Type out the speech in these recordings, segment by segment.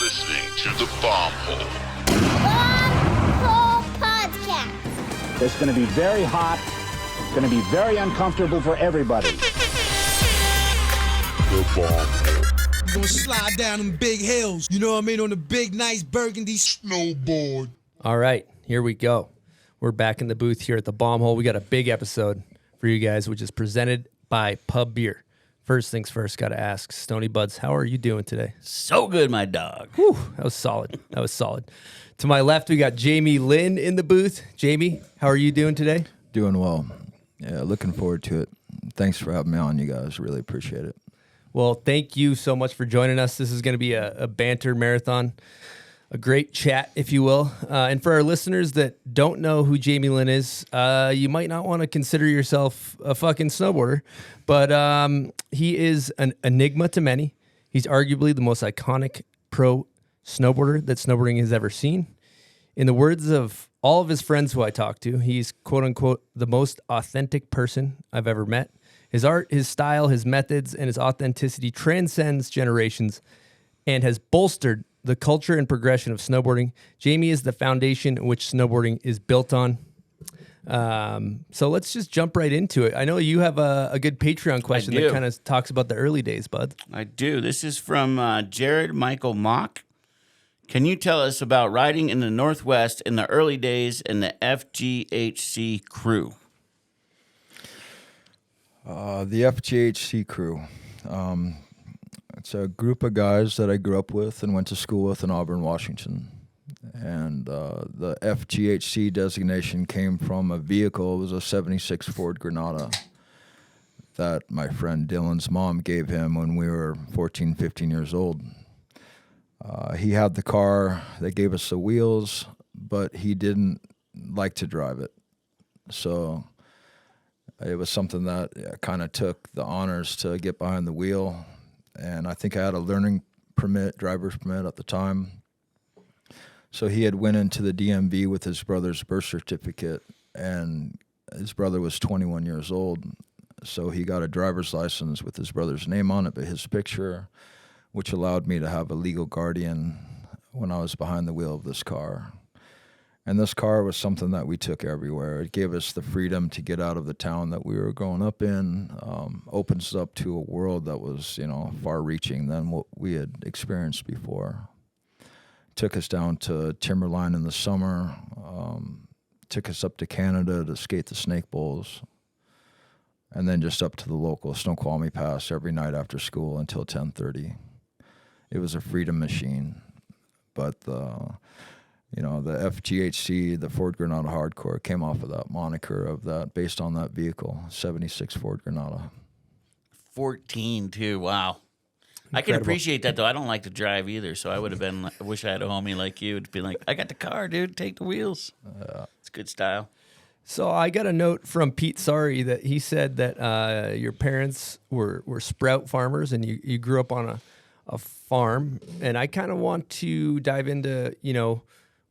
listening to the Bomb Hole. Bomb Hole Podcast. It's going to be very hot. It's going to be very uncomfortable for everybody. The Bomb Hole. Gonna slide down them big hills, you know what I mean, on the big, nice burgundy snowboard. All right, here we go. We're back in the booth here at the Bomb Hole. We got a big episode for you guys, which is presented by Pub Beer. First things first, got to ask, Stony Buds, how are you doing today? So good, my dog. Whew, that was solid. That was solid. To my left, we got Jamie Lynn in the booth. Jamie, how are you doing today? Doing well. Yeah, looking forward to it. Thanks for having me on, you guys. Really appreciate it. Well, thank you so much for joining us. This is going to be a banter marathon, a great chat, if you will. And for our listeners that don't know who Jamie Lynn is, you might not want to consider yourself a fucking snowboarder, but he is an enigma to many. He's arguably the most iconic pro snowboarder that snowboarding has ever seen. In the words of all of his friends who I talked to, he's quote-unquote the most authentic person I've ever met. His art, his style, his methods, and his authenticity transcends generations and has bolstered the culture and progression of snowboarding. Jamie is the foundation which snowboarding is built on. So let's just jump right into it. I know you have a good Patreon question that kind of talks about the early days, bud. I do. This is from Jared Michael Mock. Can you tell us about riding in the Northwest in the early days in the FGCH Crew? The FGCH Crew. It's a group of guys that I grew up with and went to school with in Auburn, Washington. And the FGCH designation came from a vehicle. It was a 76 Ford Granada that my friend Dylan's mom gave him when we were 14, 15 years old. He had the car. They gave us the wheels, but he didn't like to drive it. So it was something that kind of took the honors to get behind the wheel. And I think I had a learning permit, driver's permit at the time. So he had went into the DMV with his brother's birth certificate, and his brother was 21 years old. So he got a driver's license with his brother's name on it, but his picture, which allowed me to have a legal guardian when I was behind the wheel of this car. And this car was something that we took everywhere. It gave us the freedom to get out of the town that we were growing up in, opens us up to a world that was, far-reaching than what we had experienced before. Took us down to Timberline in the summer, took us up to Canada to skate the Snake Bowls, and then just up to the local Snoqualmie Pass every night after school until 10:30. It was a freedom machine, but the FGCH, the Ford Granada Hardcore, came off of that moniker of that, based on that vehicle, 76 Ford Granada. 14 too. Wow. Incredible. I can appreciate that though. I don't like to drive either, so I would have been. I wish I had a homie like you to be like, I got the car, dude. Take the wheels. It's good style. So I got a note from Pete Sorry that he said that your parents were sprout farmers and you grew up on a farm. And I kind of want to dive into,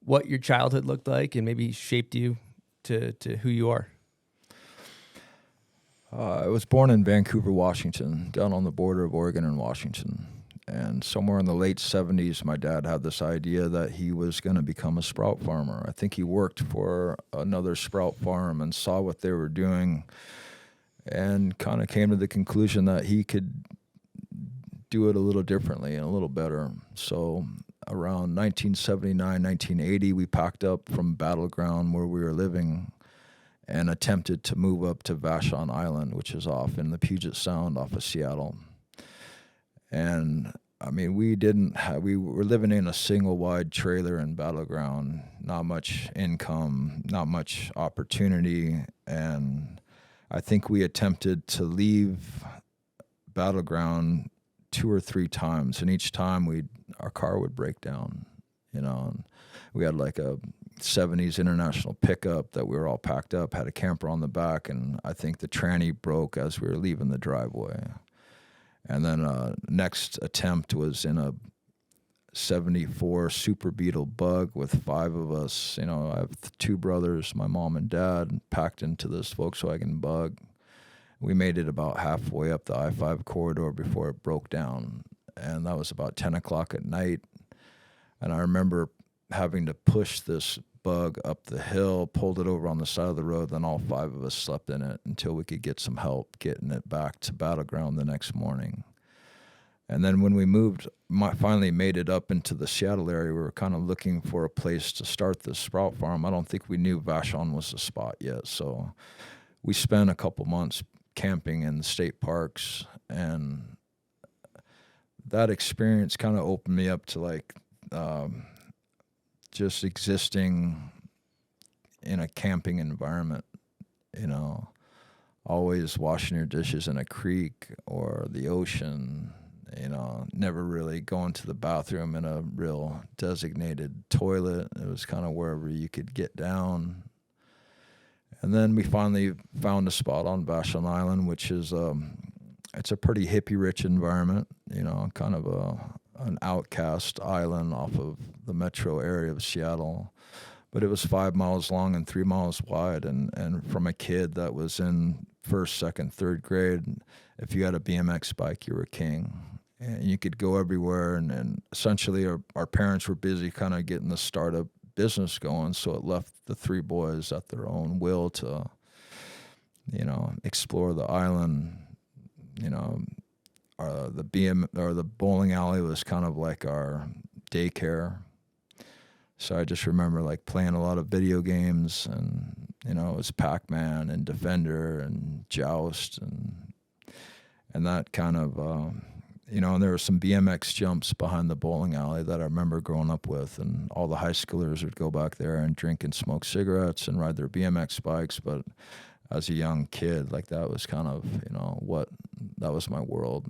what your childhood looked like and maybe shaped you to who you are. I was born in Vancouver, Washington, down on the border of Oregon and Washington. And somewhere in the late 70s, my dad had this idea that he was going to become a sprout farmer. I think he worked for another sprout farm and saw what they were doing and kind of came to the conclusion that he could do it a little differently and a little better. So around 1979, 1980, we packed up from Battleground where we were living and attempted to move up to Vashon Island, which is off in the Puget Sound off of Seattle. And I mean, we were living in a single wide trailer in Battleground, not much income, not much opportunity. And I think we attempted to leave Battleground 2 or 3 times. And each time our car would break down, and we had like a 70s International pickup that we were all packed up, had a camper on the back, and I think the tranny broke as we were leaving the driveway. And then next attempt was in a 74 Super Beetle Bug with 5 of us. I have 2 brothers, my mom and dad, packed into this Volkswagen Bug. We made it about halfway up the I-5 corridor before it broke down, and that was about 10 o'clock at night. And I remember having to push this bug up the hill, pulled it over on the side of the road, then all 5 of us slept in it until we could get some help getting it back to Battleground the next morning. And then when we finally made it up into the Seattle area, we were kind of looking for a place to start this sprout farm. I don't think we knew Vashon was the spot yet. So we spent a couple months camping in the state parks, and that experience kind of opened me up to like just existing in a camping environment, you know, always washing your dishes in a creek or the ocean, you know, never really going to the bathroom in a real designated toilet. It was kind of wherever you could get down. And then we finally found a spot on Vashon Island, which is it's a pretty hippie-rich environment, you know, kind of an outcast island off of the metro area of Seattle. But it was 5 miles long and 3 miles wide. And from a kid that was in first, second, third grade, if you had a BMX bike, you were king. And you could go everywhere. And essentially our parents were busy kind of getting the startup business going. So it left the 3 boys at their own will to, you know, explore the island. You know, the bowling alley was kind of like our daycare. So I just remember like playing a lot of video games, and you know, it was Pac-Man and Defender and Joust and that kind of you know, and there were some BMX jumps behind the bowling alley that I remember growing up with, and all the high schoolers would go back there and drink and smoke cigarettes and ride their BMX bikes. But as a young kid, like that was kind of, you know, that was my world,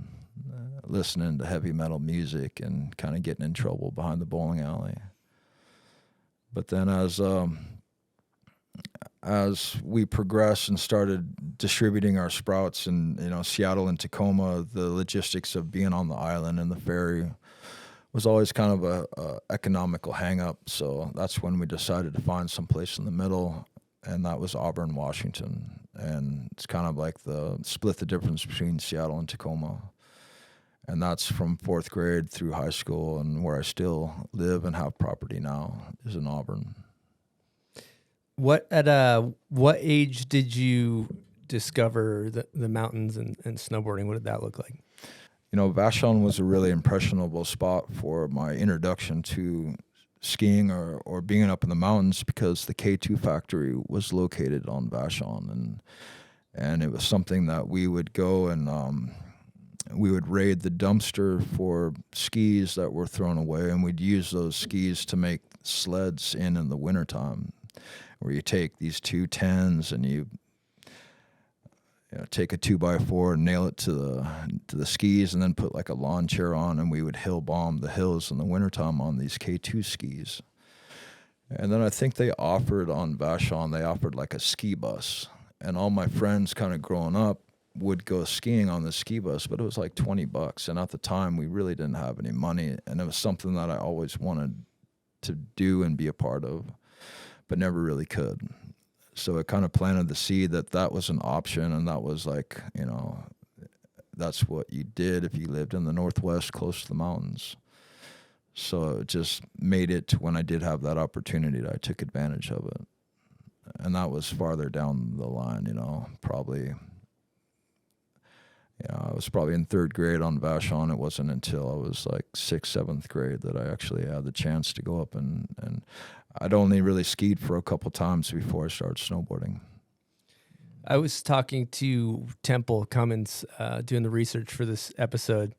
listening to heavy metal music and kind of getting in trouble behind the bowling alley. But then as we progressed and started distributing our sprouts in, you know, Seattle and Tacoma, the logistics of being on the island and the ferry was always kind of a economical hang-up. So that's when we decided to find some place in the middle, and that was Auburn, Washington. And it's kind of like split the difference between Seattle and Tacoma. And that's from 4th grade through high school, and where I still live and have property now is in Auburn. What age did you discover the mountains and snowboarding? What did that look like? You know, Vashon was a really impressionable spot for my introduction to skiing or being up in the mountains, because the K2 factory was located on Vashon, and it was something that we would go and we would raid the dumpster for skis that were thrown away, and we'd use those skis to make sleds in the wintertime, where you take these 210s and you know, take a 2x4 and nail it to the skis, and then put like a lawn chair on, and we would hill bomb the hills in the wintertime on these K2 skis. And then I think they offered on Vashon, they offered like a ski bus, and all my friends kind of growing up would go skiing on the ski bus, but it was like $20. And at the time we really didn't have any money, and it was something that I always wanted to do and be a part of, but never really could. So it kind of planted the seed that was an option, and that was like, you know, that's what you did if you lived in the Northwest close to the mountains. So it just made it to when I did have that opportunity that I took advantage of it. And that was farther down the line, you know, probably. Yeah, I was probably in 3rd grade on Vashon. It wasn't until I was like 6th, 7th grade that I actually had the chance to go up, and I'd only really skied for a couple times before I started snowboarding. I was talking to Temple Cummins doing the research for this episode,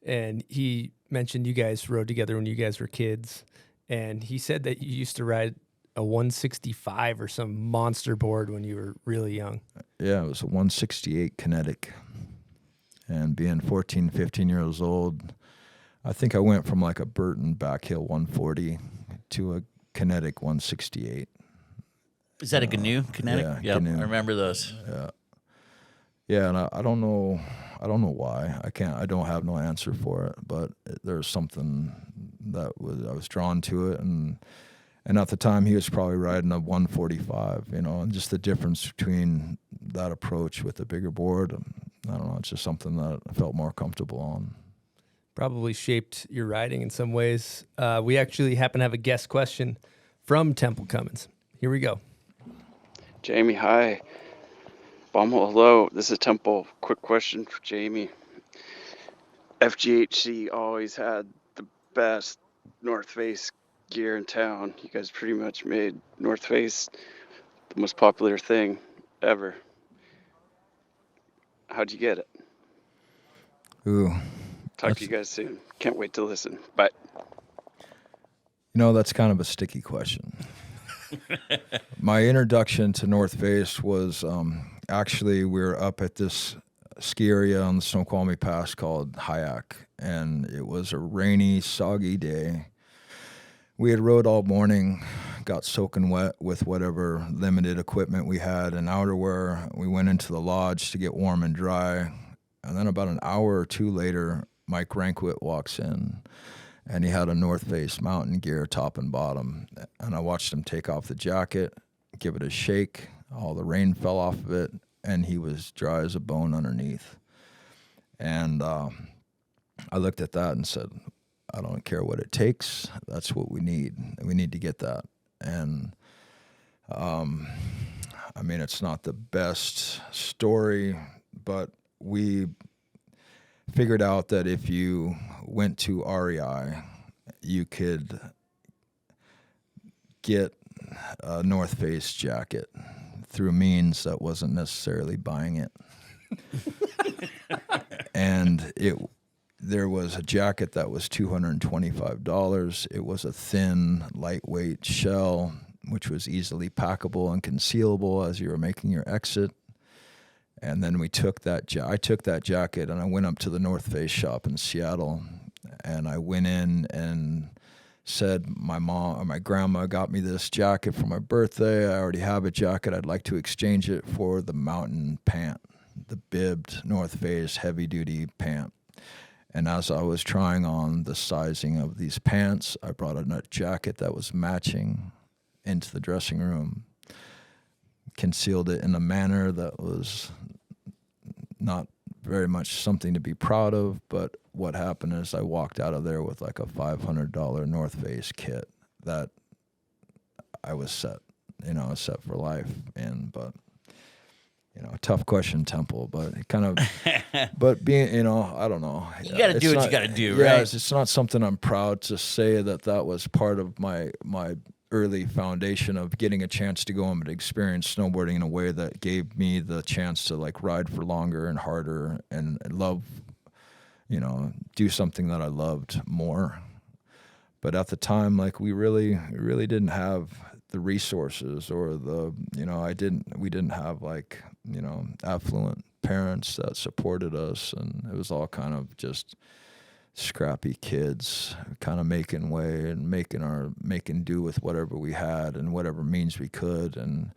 and he mentioned you guys rode together when you guys were kids, and he said that you used to ride a 165 or some monster board when you were really young. Yeah, it was a 168 kinetic. And being 14, 15 years old, I think I went from like a Burton backhill 140 to a kinetic 168. Is that a GNU kinetic? Yeah, yep, GNU. I remember those. Yeah, and I don't know why. I don't have no answer for it, but there's something that I was drawn to it, and at the time he was probably riding a 145, you know, and just the difference between that approach with the bigger board, I don't know, it's just something that I felt more comfortable on. probably shaped your riding in some ways. We actually happen to have a guest question from Temple Cummins. Here we go. Jamie, hi. Bommel, hello. This is Temple. Quick question for Jamie. FGHC always had the best North Face gear in town. You guys pretty much made North Face the most popular thing ever. How'd you get it? Ooh. Talk to you guys soon. Can't wait to listen. Bye. That's kind of a sticky question. My introduction to North Face was actually we were up at this ski area on the Snoqualmie Pass called Hyak, and it was a rainy, soggy day. We had rode all morning, got soaking wet with whatever limited equipment we had and outerwear. We went into the lodge to get warm and dry, and then about an hour or two later, Mike Rankwit walks in, and he had a North Face mountain gear top and bottom. And I watched him take off the jacket, give it a shake. All the rain fell off of it, and he was dry as a bone underneath. And I looked at that and said, I don't care what it takes. That's what we need. We need to get that. And it's not the best story, but we figured out that if you went to REI, you could get a North Face jacket through means that wasn't necessarily buying it. And there was a jacket that was $225. It was a thin, lightweight shell, which was easily packable and concealable as you were making your exit. And then we took that. I took that jacket and I went up to the North Face shop in Seattle, and I went in and said, my grandma got me this jacket for my birthday. I already have a jacket. I'd like to exchange it for the mountain pant, the bibbed North Face heavy duty pant. And as I was trying on the sizing of these pants, I brought a jacket that was matching into the dressing room, concealed it in a manner that was not very much something to be proud of, but what happened is I walked out of there with like a $500 North Face kit that I was set for life in. But tough question, Temple, but it kind of, but being, I don't know. You got to do what you got to do, yeah, right? It's not something I'm proud to say that was part of my early foundation of getting a chance to go and experience snowboarding in a way that gave me the chance to like ride for longer and harder and love, do something that I loved more. But at the time, like we really didn't have the resources or we didn't have like, affluent parents that supported us, and it was all kind of just scrappy kids kind of making way and making do with whatever we had and whatever means we could. And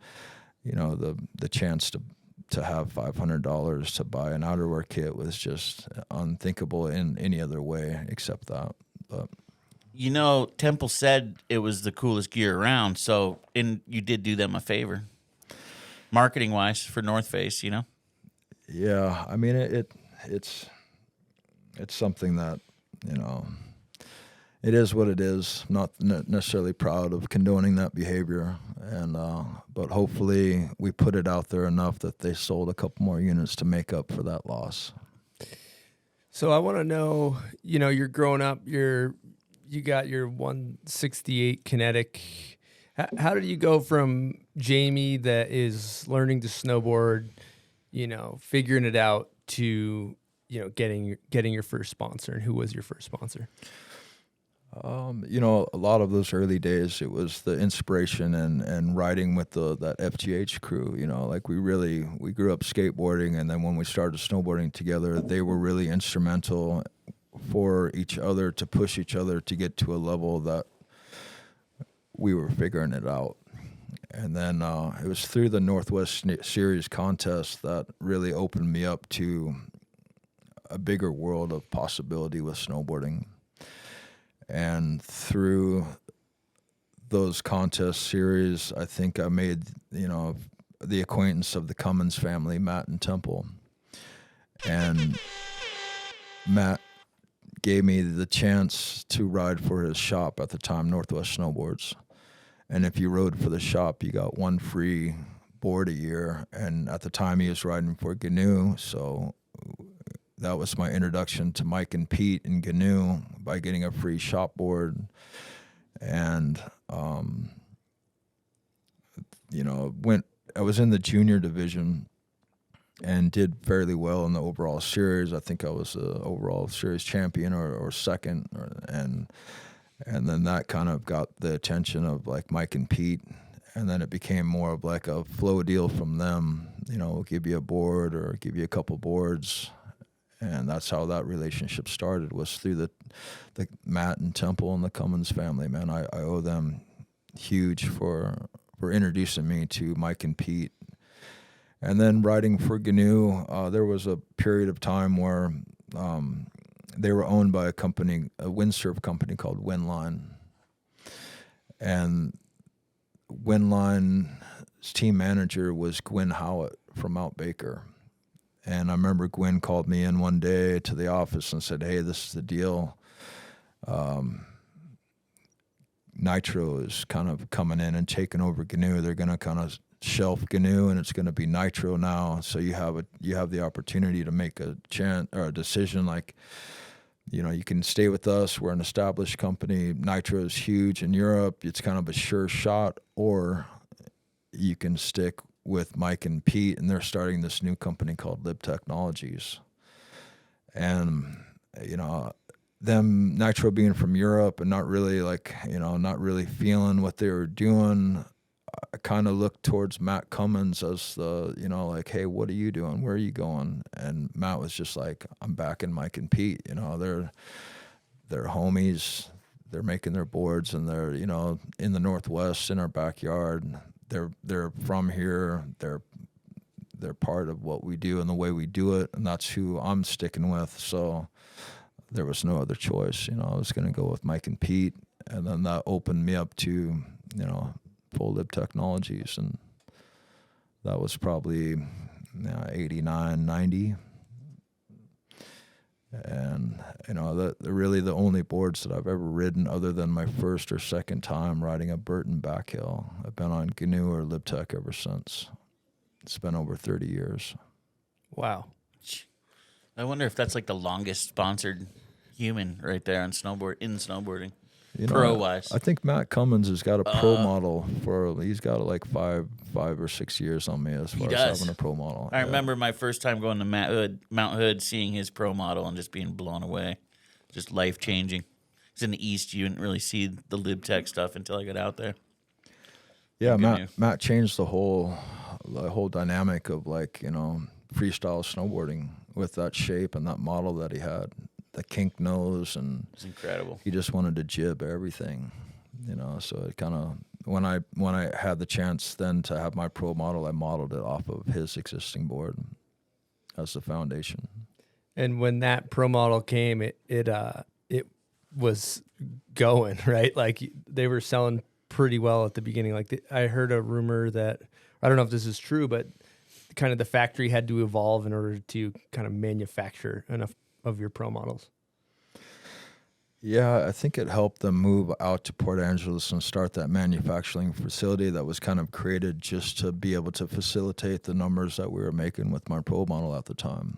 the chance to have $500 to buy an outerwear kit was just unthinkable in any other way except that. But Temple said it was the coolest gear around, so you did do them a favor marketing wise for North Face. Yeah, I mean it's something that, it is what it is. I'm not necessarily proud of condoning that behavior, and but hopefully we put it out there enough that they sold a couple more units to make up for that loss. So I want to know, you're growing up, you got your 168 kinetic. How did you go from Jamie that is learning to snowboard, figuring it out, to getting your first sponsor? And who was your first sponsor? A lot of those early days, it was the inspiration and riding with that FGCH crew. Like we grew up skateboarding, and then when we started snowboarding together, they were really instrumental for each other to push each other to get to a level that we were figuring it out. And then it was through the Northwest Series contest that really opened me up to a bigger world of possibility with snowboarding. And through those contest series, I think I made, the acquaintance of the Cummins family, Matt and Temple. And Matt gave me the chance to ride for his shop at the time, Northwest Snowboards. And if you rode for the shop, you got one free board a year. And at the time, he was riding for GNU, so that was my introduction to Mike and Pete and GNU by getting a free shop board. And I was in the junior division and did fairly well in the overall series. I think I was the overall series champion or second, and then that kind of got the attention of like Mike and Pete, and then it became more of like a flow deal from them. We'll give you a board or give you a couple boards, and that's how that relationship started, was through the Matt and Temple and the Cummins family. Man, I owe them huge for introducing me to Mike and Pete. And then riding for GNU, there was a period of time where they were owned by a windsurf company called Windline. And Windline's team manager was Gwyn Howitt from Mount Baker. And I remember Gwyn called me in one day to the office and said, "Hey, this is the deal. Nitro is kind of coming in and taking over GNU. They're going to kind of shelf GNU, and it's going to be Nitro now. So you have the opportunity to make a decision. Like, you can stay with us. We're an established company. Nitro is huge in Europe. It's kind of a sure shot, or you can stick with Mike and Pete, and they're starting this new company called Lib Technologies. And them Nitro being from Europe and not really feeling what they were doing, I kind of looked towards Matt Cummins as hey, what are you doing? Where are you going? And Matt was just like, I'm backing Mike and Pete. They're homies. They're making their boards, and they're, in the Northwest in our backyard. They're from here. They're part of what we do and the way we do it, and that's who I'm sticking with. So there was no other choice. I was going to go with Mike and Pete, and then that opened me up to, full Lib Technologies, and that was probably 89, 90. And, really the only boards that I've ever ridden other than my first or second time riding a Burton backhill. I've been on GNU or Lib Tech ever since. It's been over 30 years. Wow. I wonder if that's like the longest sponsored human right there on snowboarding. Pro-wise. I think Matt Cummins has got a pro model he's got like 5 or 6 years on me as far as having a pro model. I remember my first time going to Mount Hood, seeing his pro model and just being blown away. Just life-changing. Because in the East, you didn't really see the Lib Tech stuff until I got out there. Yeah, Matt changed the whole dynamic of freestyle snowboarding with that shape and that model that he had. The kink nose, and it's incredible. He just wanted to jib everything, so it kind of, when I had the chance then to have my pro model, I modeled it off of his existing board as the foundation. And when that pro model came, it was going, right? Like, they were selling pretty well at the beginning. Like, I heard a rumor that, I don't know if this is true, but kind of the factory had to evolve in order to kind of manufacture enough of your pro models. Yeah, I think it helped them move out to Port Angeles and start that manufacturing facility that was kind of created just to be able to facilitate the numbers that we were making with my pro model at the time.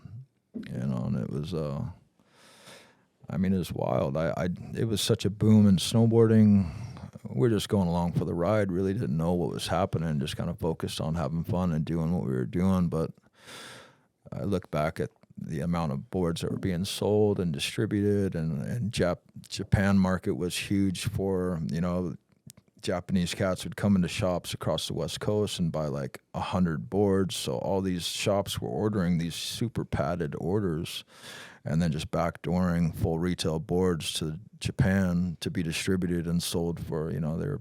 And it was, it was wild. It was such a boom in snowboarding. We were just going along for the ride, really didn't know what was happening, just kind of focused on having fun and doing what we were doing. But I look back at the amount of boards that were being sold and distributed, and Japan market was huge for, Japanese cats would come into shops across the West Coast and buy like 100 boards. So all these shops were ordering these super padded orders and then just backdooring full retail boards to Japan to be distributed and sold for, they're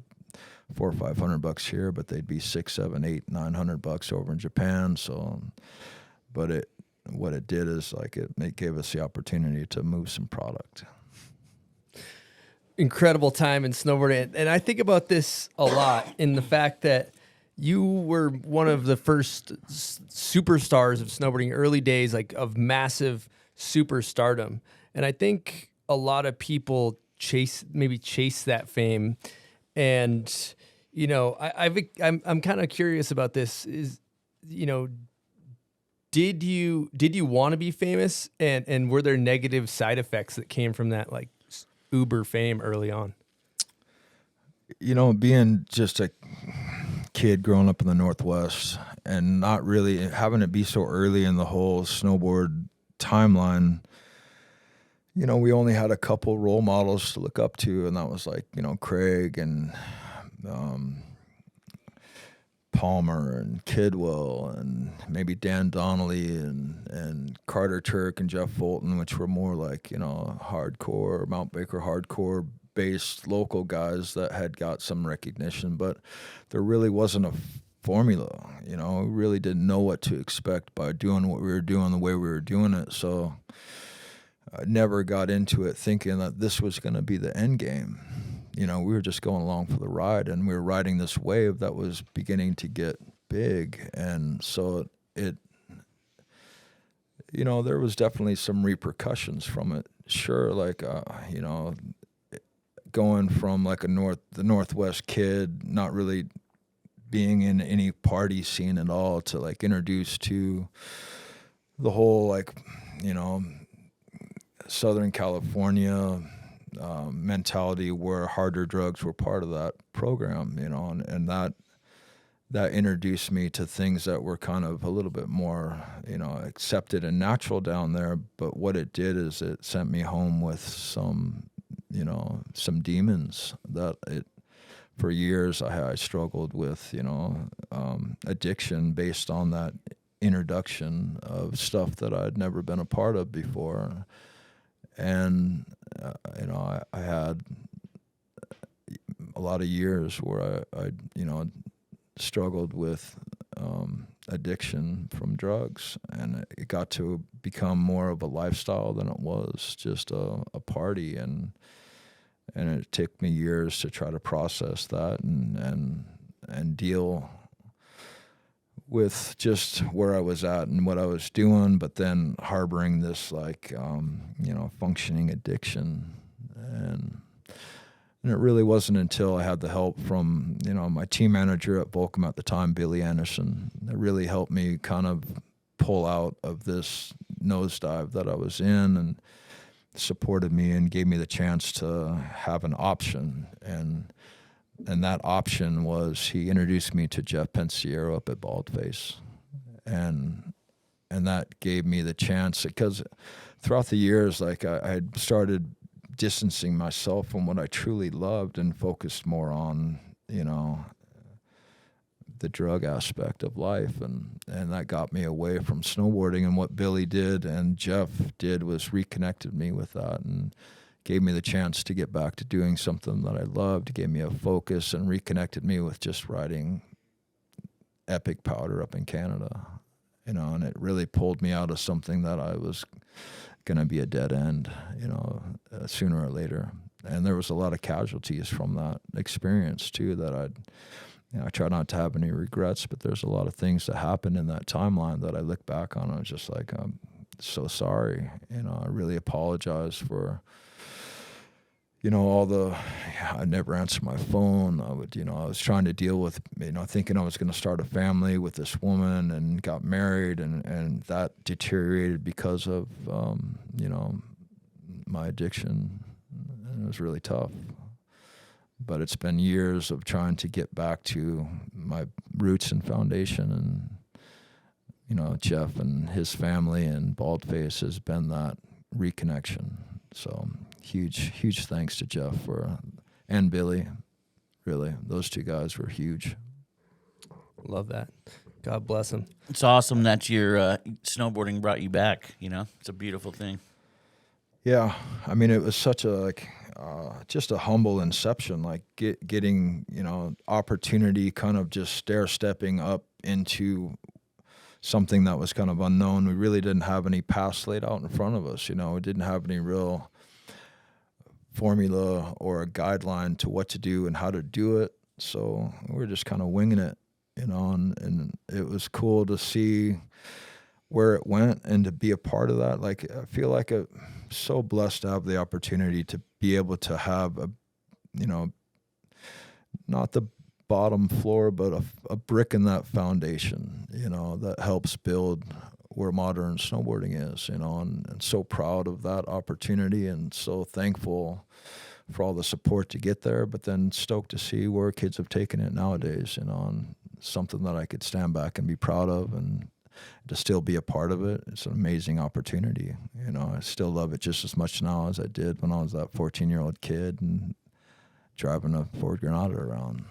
$400 or $500 here, but they'd be $600, $700, $800, $900 over in Japan. So, but what it did is it gave us the opportunity to move some product. Incredible time in snowboarding. And I think about this a lot in the fact that you were one of the first superstars of snowboarding, early days, like of massive superstardom. And I think a lot of people chase that fame, and you know, I'm kind of curious about this. Is, you know, did you want to be famous, and were there negative side effects that came from that, like uber fame early on? You know, being just a kid growing up in the Northwest and not really having it be so early in the whole snowboard timeline, you know, we only had a couple role models to look up to, and that was like, you know, Craig and Palmer and Kidwell and maybe Dan Donnelly and Carter Turk and Jeff Fulton, which were more like, you know, hardcore, Mount Baker hardcore based local guys that had got some recognition, but there really wasn't a formula. You know, we really didn't know what to expect by doing what we were doing the way we were doing it. So I never got into it thinking that this was going to be the end game. You know, we were just going along for the ride, and we were riding this wave that was beginning to get big. And so it, you know, there was definitely some repercussions from it. Sure, like, you know, going from like the Northwest kid, not really being in any party scene at all, to like introduced to the whole, like, you know, Southern California mentality where harder drugs were part of that program, you know, and that introduced me to things that were kind of a little bit more, you know, accepted and natural down there. But what it did is it sent me home with some, you know, some demons that for years I struggled with, you know, addiction based on that introduction of stuff that I'd never been a part of before. And, you know, I had a lot of years where I you know, struggled with addiction from drugs, and it got to become more of a lifestyle than it was just a party, and it took me years to try to process that and deal with just where I was at and what I was doing, but then harboring this, like, you know, functioning addiction. And it really wasn't until I had the help from, you know, my team manager at Volcom at the time, Billy Anderson, that really helped me kind of pull out of this nosedive that I was in, and supported me and gave me the chance to have an option. And that option was, he introduced me to Jeff Pensiero up at Baldface. And that gave me the chance, because throughout the years, like, I had started distancing myself from what I truly loved and focused more on, you know, the drug aspect of life. And that got me away from snowboarding. And what Billy did and Jeff did was reconnected me with that and gave me the chance to get back to doing something that I loved, gave me a focus, and reconnected me with just riding epic powder up in Canada, you know, and it really pulled me out of something that I was going to be a dead end, you know, sooner or later. And there was a lot of casualties from that experience too, that I try not to have any regrets, but there's a lot of things that happened in that timeline that I look back on. I was just like, I'm so sorry. You know, I really apologize for, you know, I never answered my phone. I was trying to deal with, you know, thinking I was going to start a family with this woman, and got married, and that deteriorated because of, you know, my addiction. And it was really tough. But it's been years of trying to get back to my roots and foundation, and, you know, Jeff and his family and Baldface has been that reconnection. So huge thanks to Jeff and Billy. Really, those two guys were huge. Love that. God bless him. It's awesome that your snowboarding brought you back. You know, it's a beautiful thing. Yeah, I mean, it was such a just a humble inception, like getting, you know, opportunity, kind of just stair-stepping up into something that was kind of unknown. We really didn't have any paths laid out in front of us. You know, we didn't have any real formula or a guideline to what to do and how to do it. So we were just kind of winging it, you know, and it was cool to see where it went and to be a part of that. Like, I feel like I'm so blessed to have the opportunity to be able to have a, you know, not the bottom floor, but a brick in that foundation, you know, that helps build where modern snowboarding is, you know, and so proud of that opportunity and so thankful for all the support to get there, but then stoked to see where kids have taken it nowadays, you know, and something that I could stand back and be proud of and to still be a part of it. It's an amazing opportunity. You know, I still love it just as much now as I did when I was that 14-year-old kid and driving a Ford Granada around.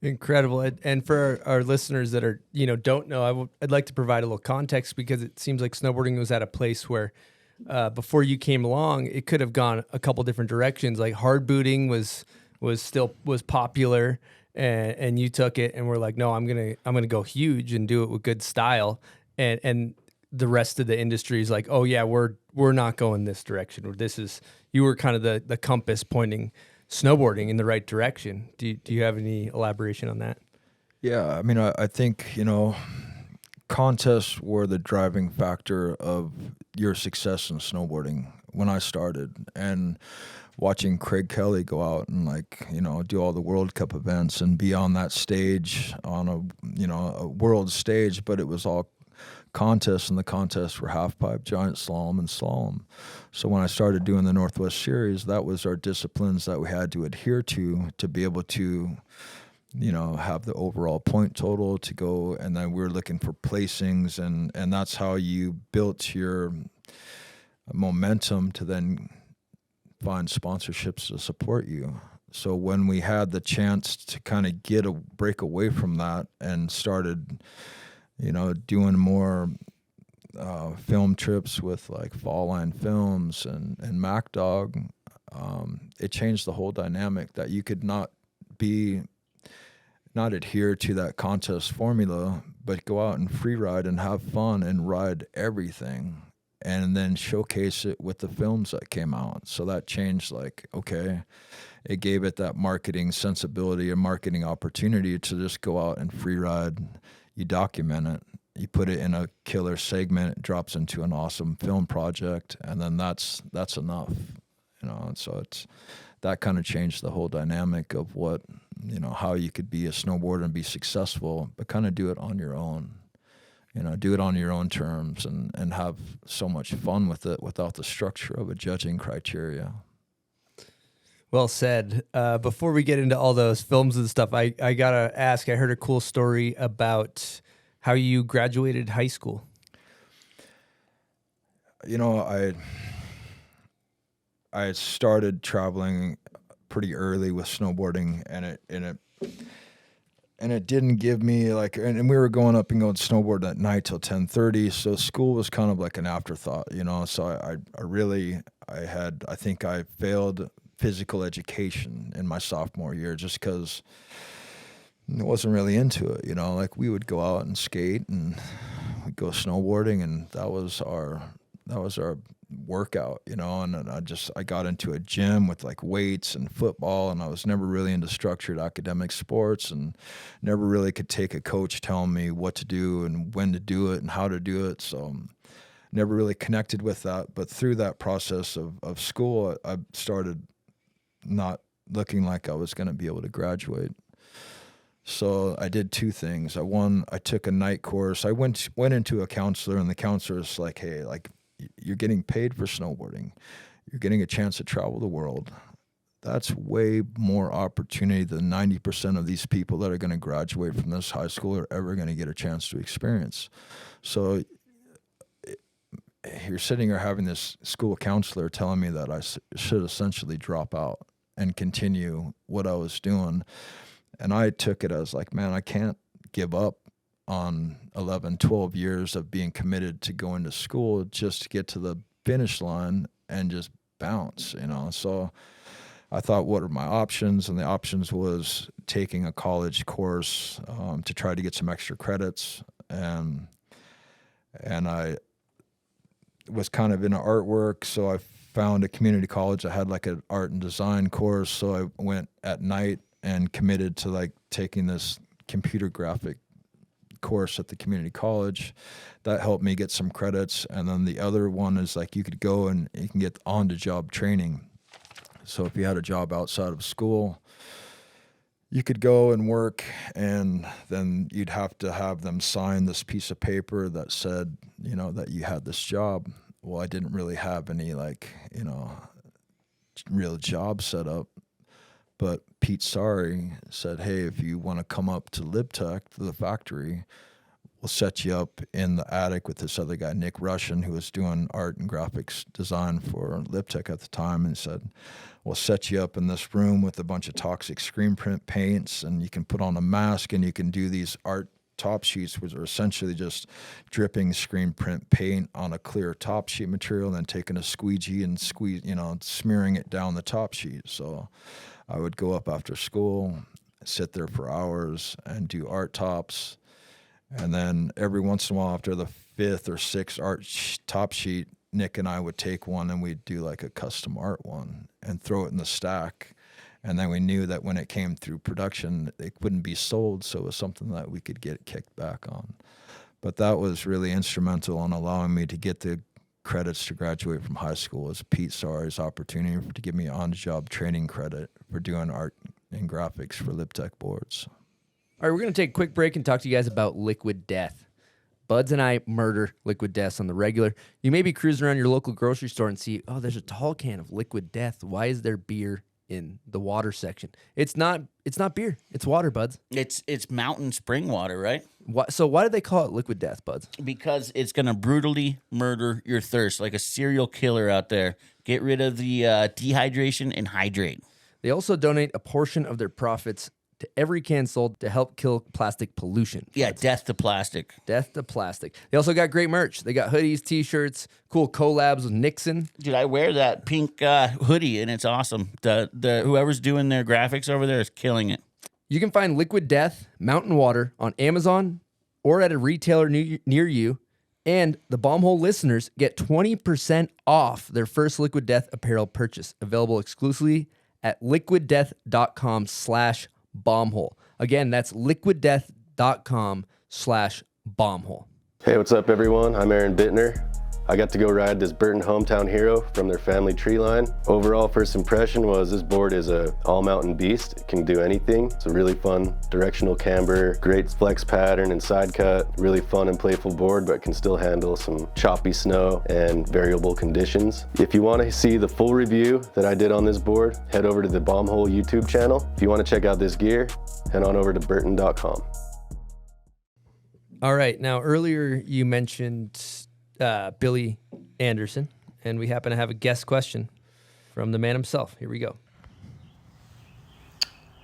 Incredible. And for our listeners that are, you know, don't know, I'd like to provide a little context because it seems like snowboarding was at a place where before you came along, it could have gone a couple different directions. Like hard booting was popular, and you took it and were like, no, I'm gonna go huge and do it with good style. And the rest of the industry is like, oh yeah, we're not going this direction, or you were kind of the compass pointing snowboarding in the right direction. Do you have any elaboration on that? Yeah, I mean, I think, you know, contests were the driving factor of your success in snowboarding when I started, and watching Craig Kelly go out and, like, you know, do all the World Cup events and be on that stage on a world stage, but it was all contests, and the contests were half pipe, giant slalom, and slalom. So when I started doing the Northwest Series, that was our disciplines that we had to adhere to be able to, you know, have the overall point total to go, and then we were looking for placings, and that's how you built your momentum to then find sponsorships to support you. So when we had the chance to kind of get a break away from that and started, you know, doing more film trips with like Fall Line Films and MacDog, it changed the whole dynamic that you could not adhere to that contest formula, but go out and free ride and have fun and ride everything and then showcase it with the films that came out. So that changed, like, okay, it gave it that marketing sensibility and marketing opportunity to just go out and free ride. You document it, you put it in a killer segment, it drops into an awesome film project, and then that's enough, you know. And so that kind of changed the whole dynamic of what, you know, how you could be a snowboarder and be successful, but kind of do it on your own, you know, do it on your own terms and have so much fun with it without the structure of a judging criteria. Well said. Before we get into all those films and stuff, I gotta ask, I heard a cool story about how you graduated high school. You know, I started traveling pretty early with snowboarding, and it didn't give me like, and we were going up and going snowboard at night till 10:30. So school was kind of like an afterthought, you know. So I think I failed physical education in my sophomore year just because I wasn't really into it, you know. Like, we would go out and skate and we'd go snowboarding, and that was our workout, you know. And I got into a gym with like weights and football, and I was never really into structured academic sports, and never really could take a coach telling me what to do and when to do it and how to do it. So never really connected with that. But through that process of school, I started not looking like I was going to be able to graduate. So I did two things. I took a night course. I went into a counselor, and the counselor was like, hey, like, you're getting paid for snowboarding. You're getting a chance to travel the world. That's way more opportunity than 90% of these people that are going to graduate from this high school are ever going to get a chance to experience. So you're sitting here having this school counselor telling me that I should essentially drop out and continue what I was doing. And I took it as like, man, I can't give up on 11, 12 years of being committed to going to school just to get to the finish line and just bounce, you know. So I thought, what are my options? And the options was taking a college course to try to get some extra credits. And I was kind of into artwork, so I found a community college that had like an art and design course. So I went at night and committed to like taking this computer graphic course at the community college. That helped me get some credits. And then the other one is like you could go and you can get on-the-job training. So if you had a job outside of school, you could go and work, and then you'd have to have them sign this piece of paper that said, you know, that you had this job. Well, I didn't really have any, like, you know, real job set up. But Pete Sari said, hey, if you want to come up to LibTech, to the factory, we'll set you up in the attic with this other guy, Nick Russian, who was doing art and graphics design for LibTech at the time, and said, we'll set you up in this room with a bunch of toxic screen print paints, and you can put on a mask, and you can do these art top sheets, which are essentially just dripping screen print paint on a clear top sheet material, and then taking a squeegee and smearing it down the top sheet. So I would go up after school, sit there for hours, and do art tops. And then every once in a while, after the 5th or 6th top sheet, Nick and I would take one and we'd do like a custom art one and throw it in the stack. And then we knew that when it came through production, it wouldn't be sold, so it was something that we could get kicked back on. But that was really instrumental in allowing me to get the credits to graduate from high school, as Pete Sari's opportunity to give me on-the-job training credit for doing art and graphics for LibTech boards. All right, we're going to take a quick break and talk to you guys about Liquid Death. Buds and I murder Liquid Deaths on the regular. You may be cruising around your local grocery store and see, oh, there's a tall can of Liquid Death. Why is there beer in the water section? It's not beer. It's water, Buds. It's mountain spring water, right? So why do they call it Liquid Death, Buds? Because it's going to brutally murder your thirst like a serial killer out there. Get rid of the dehydration and hydrate. They also donate a portion of their profits to every can sold to help kill plastic pollution. Yeah, death to plastic. Death to plastic. They also got great merch. They got hoodies, T-shirts, cool collabs with Nixon. Dude, I wear that pink hoodie, and it's awesome. The whoever's doing their graphics over there is killing it. You can find Liquid Death Mountain Water on Amazon or at a retailer near you. And the Bombhole listeners get 20% off their first Liquid Death apparel purchase. Available exclusively at liquiddeath.com/bombhole. Again, that's liquiddeath.com/bombhole. Hey, what's up, everyone? I'm Aaron Bittner. I got to go ride this Burton Hometown Hero from their family tree line. Overall, first impression was this board is a all-mountain beast. It can do anything. It's a really fun directional camber, great flex pattern and side cut, really fun and playful board, but can still handle some choppy snow and variable conditions. If you want to see the full review that I did on this board, head over to the Bombhole YouTube channel. If you want to check out this gear, head on over to burton.com. All right. Now, earlier you mentioned Billy Anderson, and we happen to have a guest question from the man himself. Here we go.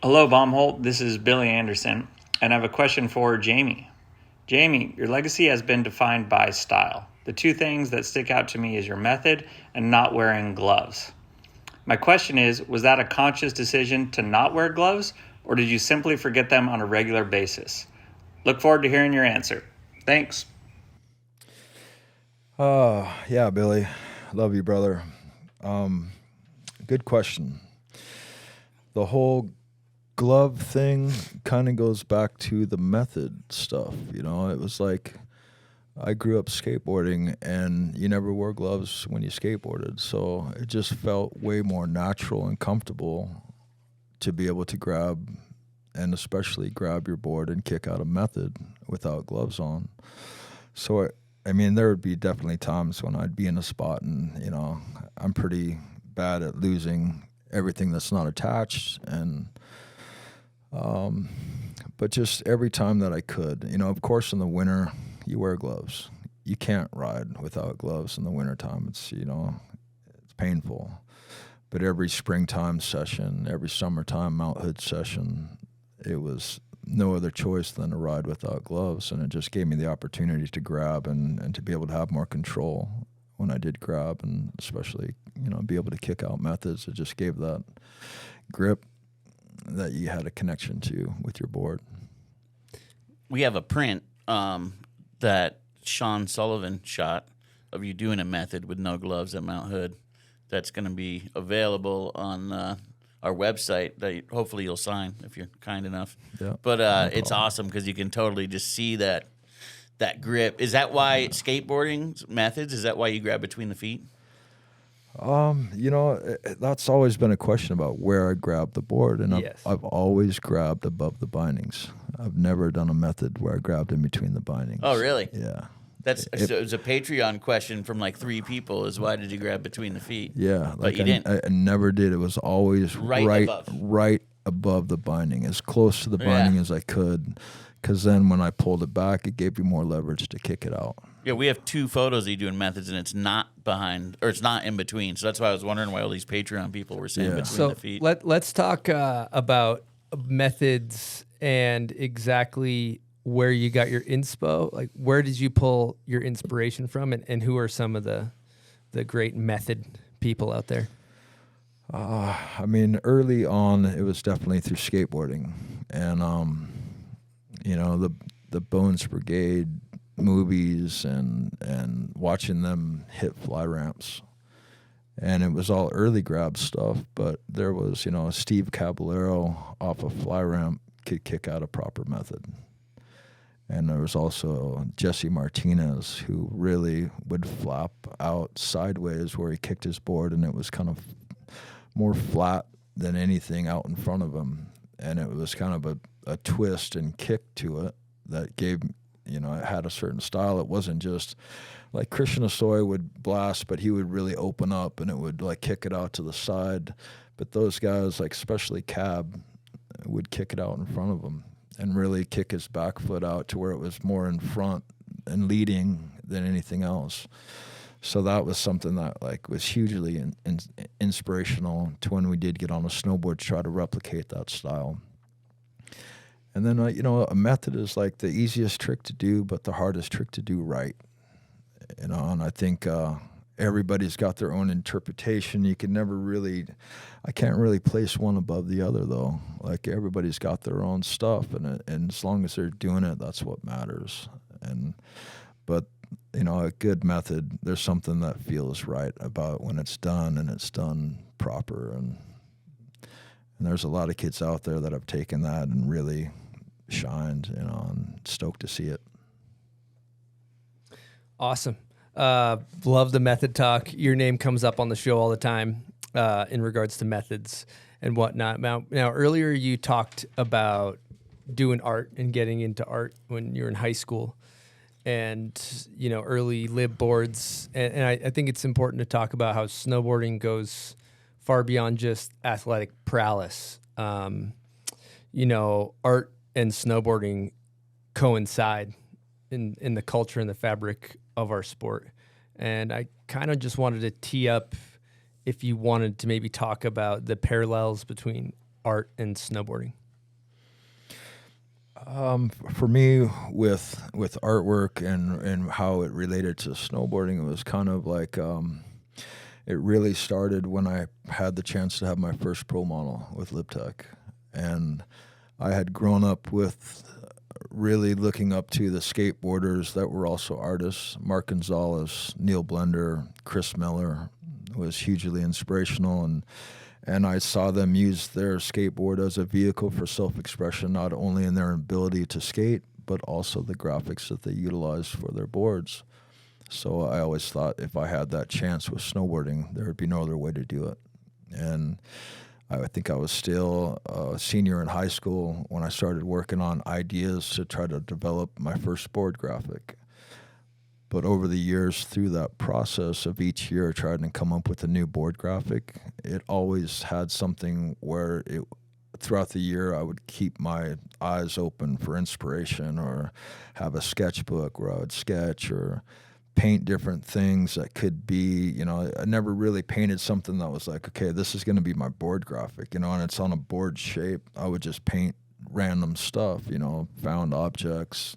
Hello, Bombhole. This is Billy Anderson, and I have a question for Jamie. Jamie, your legacy has been defined by style. The two things that stick out to me is your method and not wearing gloves. My question is, was that a conscious decision to not wear gloves, or did you simply forget them on a regular basis? Look forward to hearing your answer. Thanks. Yeah, Billy. Love you, brother. Good question. The whole glove thing kind of goes back to the method stuff. You know, it was like I grew up skateboarding, and you never wore gloves when you skateboarded. So it just felt way more natural and comfortable to be able to grab, and especially grab your board and kick out a method without gloves on. So I mean, there would be definitely times when I'd be in a spot and, you know, I'm pretty bad at losing everything that's not attached. And, but just every time that I could, you know, of course in the winter, you wear gloves. You can't ride without gloves in the wintertime. It's, you know, it's painful. But every springtime session, every summertime Mount Hood session, it was no other choice than to ride without gloves, and it just gave me the opportunity to grab and to be able to have more control when I did grab, and especially, you know, be able to kick out methods. It just gave that grip that you had a connection to with your board. We have a print that Sean Sullivan shot of you doing a method with no gloves at Mount Hood that's going to be available on our website that hopefully you'll sign if you're kind enough. Yeah, But no it's problem. awesome because you can totally just see that grip. Is that why skateboarding methods? Is that why you grab between the feet? That's always been a question about where I grab the board, and Yes. I've always grabbed above the bindings. I've never done a method where I grabbed in between the bindings. Oh, really? Yeah. So it was a Patreon question from like 3 people is why did you grab between the feet? Yeah, But you didn't. I never did. It was always Right right above the binding, as close to the binding as I could, because then when I pulled it back, it gave me more leverage to kick it out. Yeah, we have 2 photos of you doing methods, and it's not behind, or it's not in between. So that's why I was wondering why all these Patreon people were saying between So the feet. let's talk about methods and exactly where you got your inspo. Like, where did you pull your inspiration from, and who are some of the great method people out there? I mean, early on, it was definitely through skateboarding, and the Bones Brigade movies and watching them hit fly ramps, and it was all early grab stuff. But there was, Steve Caballero off a fly ramp could kick out a proper method. And there was also Jesse Martinez, who really would flap out sideways where he kicked his board, and it was kind of more flat than anything out in front of him. And it was kind of a twist and kick to it that gave, it had a certain style. It wasn't just like Christian Asoy would blast, but he would really open up and it would like kick it out to the side. But those guys, like especially Cab, would kick it out in front of him and really kick his back foot out to where it was more in front and leading than anything else. So that was something that like was hugely inspirational to when we did get on a snowboard to try to replicate that style. And then, a method is like the easiest trick to do, but the hardest trick to do right. And I think everybody's got their own interpretation. You can never really, I can't really place one above the other though. Like everybody's got their own stuff, and as long as they're doing it, that's what matters. But a good method, there's something that feels right about when it's done and it's done proper. And there's a lot of kids out there that have taken that and really shined, and stoked to see it. Awesome. Love the method talk. Your name comes up on the show all the time in regards to methods and whatnot. Now, earlier you talked about doing art and getting into art when you were in high school, and early lib boards. And I think it's important to talk about how snowboarding goes far beyond just athletic prowess. Art and snowboarding coincide in the culture and the fabric of our sport. And I kind of just wanted to tee up if you wanted to maybe talk about the parallels between art and snowboarding. For me, with artwork and how it related to snowboarding, it was kind of like it really started when I had the chance to have my first pro model with LibTech. And I had grown up with really looking up to the skateboarders that were also artists. Mark Gonzalez, Neil Blender, Chris Miller was hugely inspirational, and I saw them use their skateboard as a vehicle for self-expression, not only in their ability to skate, but also the graphics that they utilized for their boards. So I always thought if I had that chance with snowboarding, there would be no other way to do it. And I think I was still a senior in high school when I started working on ideas to try to develop my first board graphic. But over the years, through that process of each year trying to come up with a new board graphic, it always had something where throughout the year I would keep my eyes open for inspiration, or have a sketchbook where I would sketch or paint different things that could be, I never really painted something that was like, okay, this is going to be my board graphic, and it's on a board shape. I would just paint random stuff, found objects,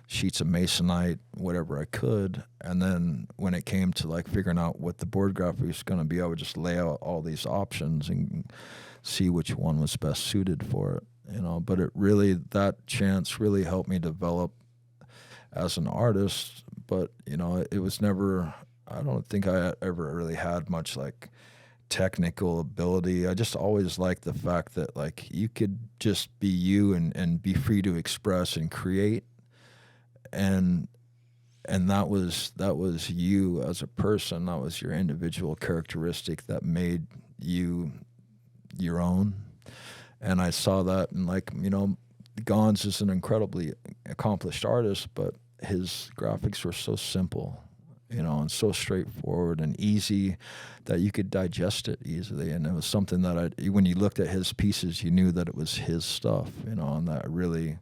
sheets of masonite, whatever I could. And then when it came to like figuring out what the board graphic was going to be, I would just lay out all these options and see which one was best suited for it, But that chance really helped me develop as an artist. But, it was never, I don't think I ever really had much like technical ability. I just always liked the fact that like you could just be you and be free to express and create, and that was you as a person. That was your individual characteristic that made you your own. And I saw that, and like, you know, Gons is an incredibly accomplished artist, but his graphics were so simple, you know, and so straightforward and easy that you could digest it easily. And it was something that when you looked at his pieces, you knew that it was his stuff, you know, and that really,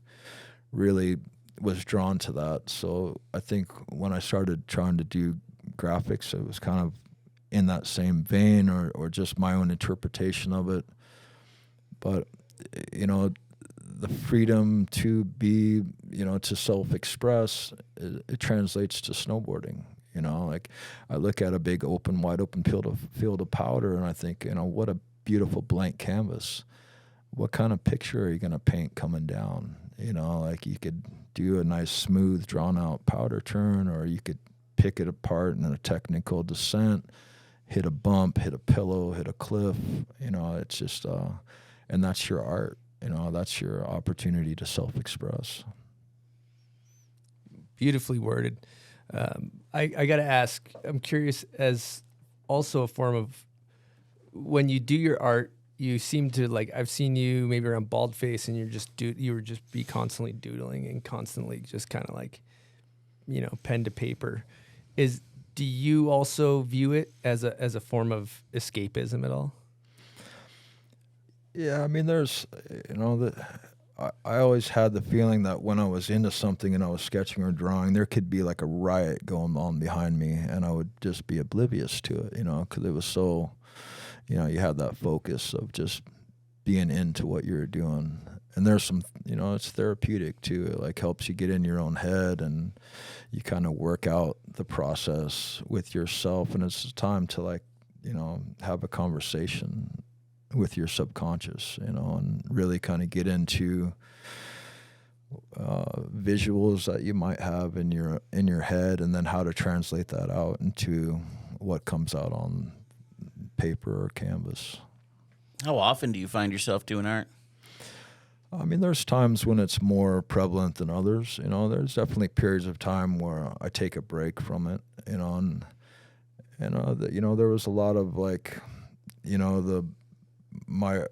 really was drawn to that. So I think when I started trying to do graphics, it was kind of in that same vein, or just my own interpretation of it. But, you know, the freedom to be, you know, to self-express, it translates to snowboarding. You know, like I look at a big wide open field of powder, and I think, you know, what a beautiful blank canvas. What kind of picture are you going to paint coming down? You know, like you could do a nice, smooth, drawn-out powder turn, or you could pick it apart in a technical descent, hit a bump, hit a pillow, hit a cliff. You know, it's just, and that's your art. You know, that's your opportunity to self-express. Beautifully worded. I got to ask, I'm curious, as also a form of when you do your art, you seem to, like, I've seen you maybe around Bald Face, and you were just be constantly doodling and constantly just kind of like, you know, pen to paper. Do you also view it as a form of escapism at all? Yeah, I mean, there's, you know, I always had the feeling that when I was into something and I was sketching or drawing, there could be like a riot going on behind me, and I would just be oblivious to it, you know, because it was so, you know, you had that focus of just being into what you're doing. And there's some, you know, it's therapeutic too. It like helps you get in your own head, and you kind of work out the process with yourself. And it's a time to, like, you know, have a conversation with your subconscious, you know, and really kind of get into visuals that you might have in your head, and then how to translate that out into what comes out on paper or canvas. How often do you find yourself doing art? I mean, there's times when it's more prevalent than others. You know, there's definitely periods of time where I take a break from it, you know, and you know, there was a lot of, like, you know, my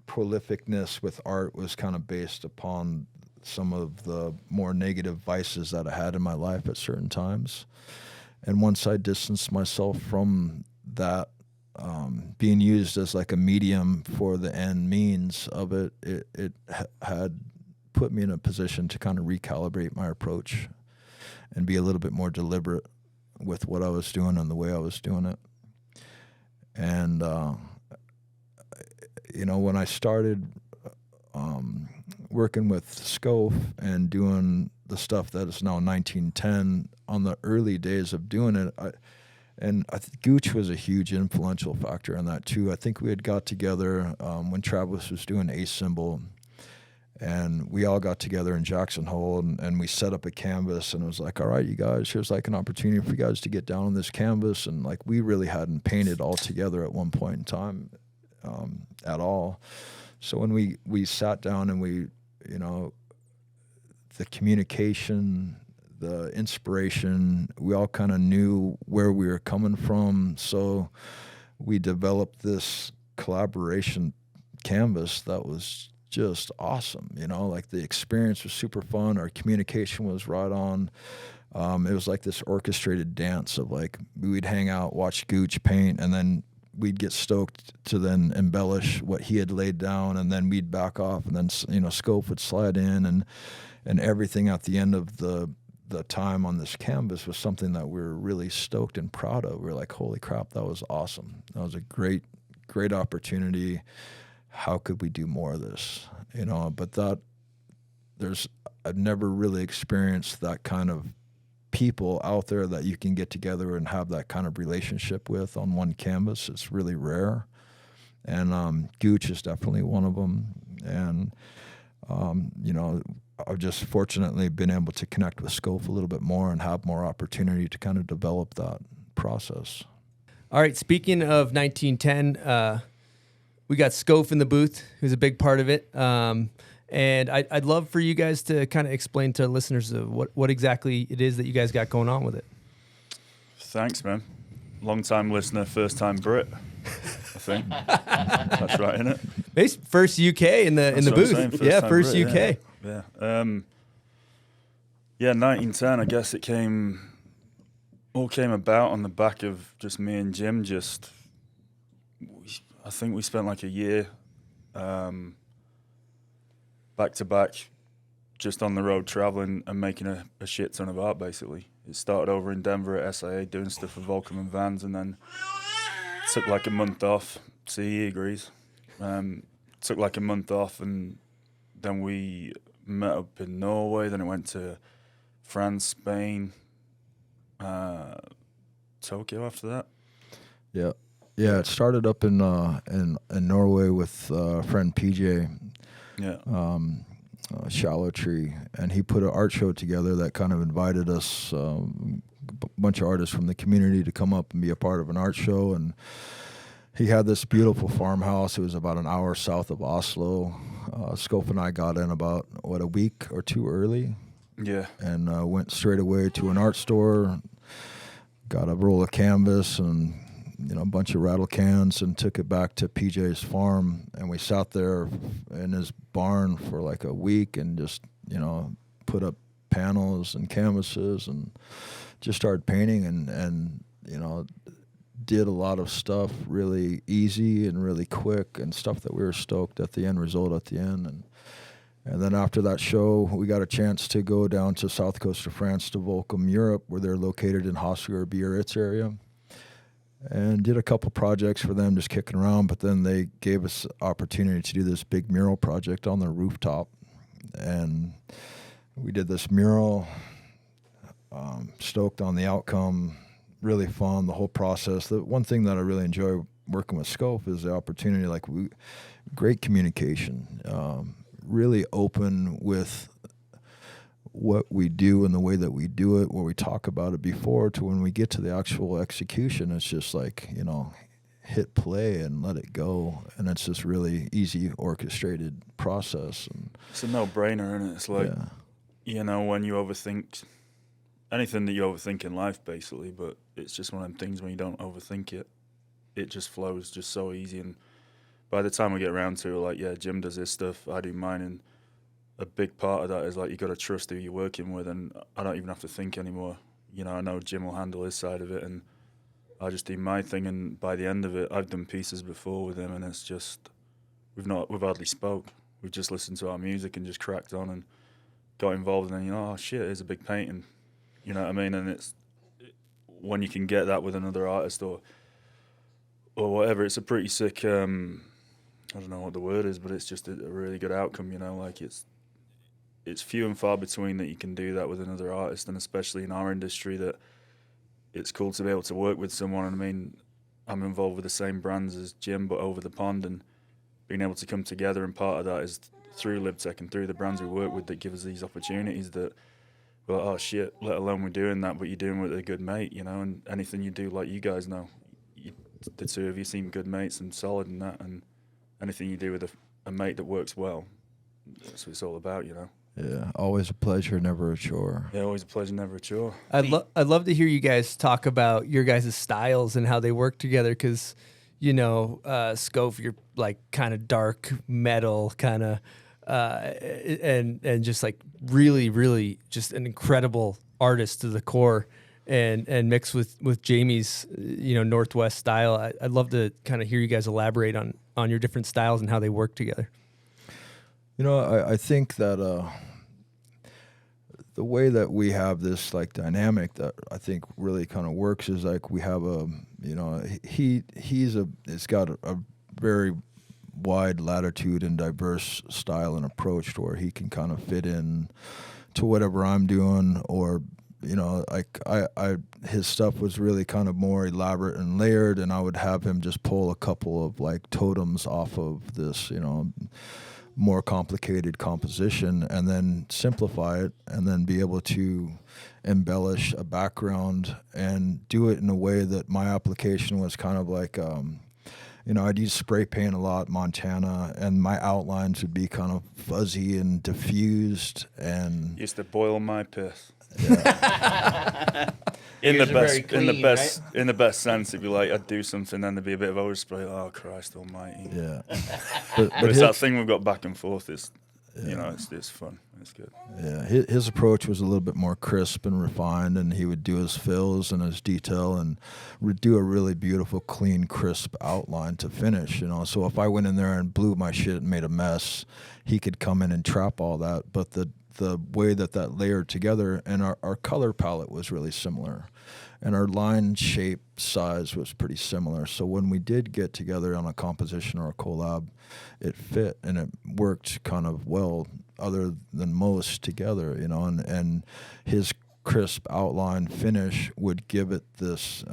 prolificness with art was kind of based upon some of the more negative vices that I had in my life at certain times. And once I distanced myself from that, being used as like a medium for the end means of it, it had put me in a position to kind of recalibrate my approach and be a little bit more deliberate with what I was doing and the way I was doing it. And, you know, when I started working with Schoph and doing the stuff that is now 1910, on the early days of doing it, I think Gooch was a huge influential factor in that too. I think we had got together when Travis was doing A Symbol, and we all got together in Jackson Hole, and we set up a canvas, and it was like, all right, you guys, here's like an opportunity for you guys to get down on this canvas. And like, we really hadn't painted all together at one point in time at all. So when we sat down and we, you know, the communication, the inspiration, we all kind of knew where we were coming from. So we developed this collaboration canvas that was just awesome. You know, like the experience was super fun. Our communication was right on. It was like this orchestrated dance of, like, we'd hang out, watch Gooch paint, and then we'd get stoked to then embellish what he had laid down, and then we'd back off, and then, you know, Schoph would slide in, and everything at the end of the time on this canvas was something that we were really stoked and proud of. We were like, holy crap, that was awesome. That was a great opportunity. How could we do more of this? You know, but I've never really experienced that kind of people out there that you can get together and have that kind of relationship with on one canvas. It's really rare. And Gooch is definitely one of them. And, you know, I've just fortunately been able to connect with Schoph a little bit more and have more opportunity to kind of develop that process. All right, speaking of 1910, we got Schoph in the booth, who's a big part of it. And I'd love for you guys to kind of explain to listeners of what exactly it is that you guys got going on with it. Thanks, man. Long-time listener, first-time Brit, I think. That's right, isn't it? First UK in the booth. Yeah, first Brit, UK. Yeah. 1910, I guess it all came about on the back of just me and Jim. I think we spent like a year back to back, just on the road traveling and making a shit ton of art, basically. It started over in Denver at SIA doing stuff for Volcom and Vans, and then took like a month off. See, he agrees. Took like a month off, and then we met up in Norway. Then it went to France, Spain, Tokyo after that. Yeah. Yeah, it started up in Norway with friend PJ. Yeah. Shallow Tree, and he put an art show together that kind of invited us, a bunch of artists from the community, to come up and be a part of an art show. And he had this beautiful farmhouse. It was about an hour south of Oslo. Schoph and I got in about, a week or two early. Yeah. And went straight away to an art store, got a roll of canvas and a bunch of rattle cans, and took it back to PJ's farm, and we sat there in his barn for like a week and just put up panels and canvases and just started painting and did a lot of stuff really easy and really quick, and stuff that we were stoked at the end result at the end. And then after that show, we got a chance to go down to south coast of France to Volcom, Europe, where they're located in Hosgar, Biarritz area. And did a couple projects for them, just kicking around. But then they gave us opportunity to do this big mural project on their rooftop. And we did this mural, stoked on the outcome, really fun, the whole process. The one thing that I really enjoy working with Schoph is the opportunity, great communication, really open with what we do and the way that we do it, where we talk about it before, to when we get to the actual execution, it's just hit play and let it go. And it's this really easy orchestrated process. And it's a no-brainer, isn't it? It's like, when you overthink anything that you overthink in life, basically, but it's just one of them things when you don't overthink it, it just flows just so easy. And by the time we get around to it, Jim does his stuff, I do mine, and a big part of that is you got to trust who you're working with, and I don't even have to think anymore. I know Jim will handle his side of it, and I just do my thing. And by the end of it, I've done pieces before with him, and it's just we've hardly spoke. We've just listened to our music and just cracked on and got involved. And then oh shit, here's a big painting. You know what I mean? And it's when you can get that with another artist or whatever, it's a pretty sick. I don't know what the word is, but it's just a really good outcome. It's few and far between that you can do that with another artist, and especially in our industry, that it's cool to be able to work with someone. And I mean, I'm involved with the same brands as Jim, but over the pond, and being able to come together, and part of that is through LibTech and through the brands we work with that give us these opportunities that, well, oh shit, let alone we're doing that, but you're doing it with a good mate, and anything you do, like you guys know, the two of you seem good mates and solid in that, and anything you do with a mate that works well, that's what it's all about, Yeah, always a pleasure, never a chore. Yeah, always a pleasure, never a chore. I'd love to hear you guys talk about your guys' styles and how they work together, because, Schoph, you're kind of dark metal, kind of, and just really, really just an incredible artist to the core, and mixed with Jamie's, Northwest style. I'd love to kind of hear you guys elaborate on your different styles and how they work together. I think that the way that we have this dynamic that I think really kind of works is we have it's got a very wide latitude and diverse style and approach to where he can kind of fit in to whatever I'm doing, or his stuff was really kind of more elaborate and layered, and I would have him just pull a couple of totems off of this, more complicated composition and then simplify it and then be able to embellish a background and do it in a way that my application was kind of like, I'd use spray paint a lot, Montana, and my outlines would be kind of fuzzy and diffused and Used to boil my piss. Yeah. In Yours the are best, very clean, in the best, right? in the best sense. It'd be like I'd do something, then there'd be a bit of overspray. Oh Christ Almighty! Yeah, but it's that thing we've got back and forth. It's it's fun. It's good. Yeah, his approach was a little bit more crisp and refined, and he would do his fills and his detail and do a really beautiful, clean, crisp outline to finish. So if I went in there and blew my shit and made a mess, he could come in and trap all that. But the way that layered together, and our color palette was really similar, and our line shape size was pretty similar. So when we did get together on a composition or a collab, it fit and it worked kind of well, other than most together, and his crisp outline finish would give it this,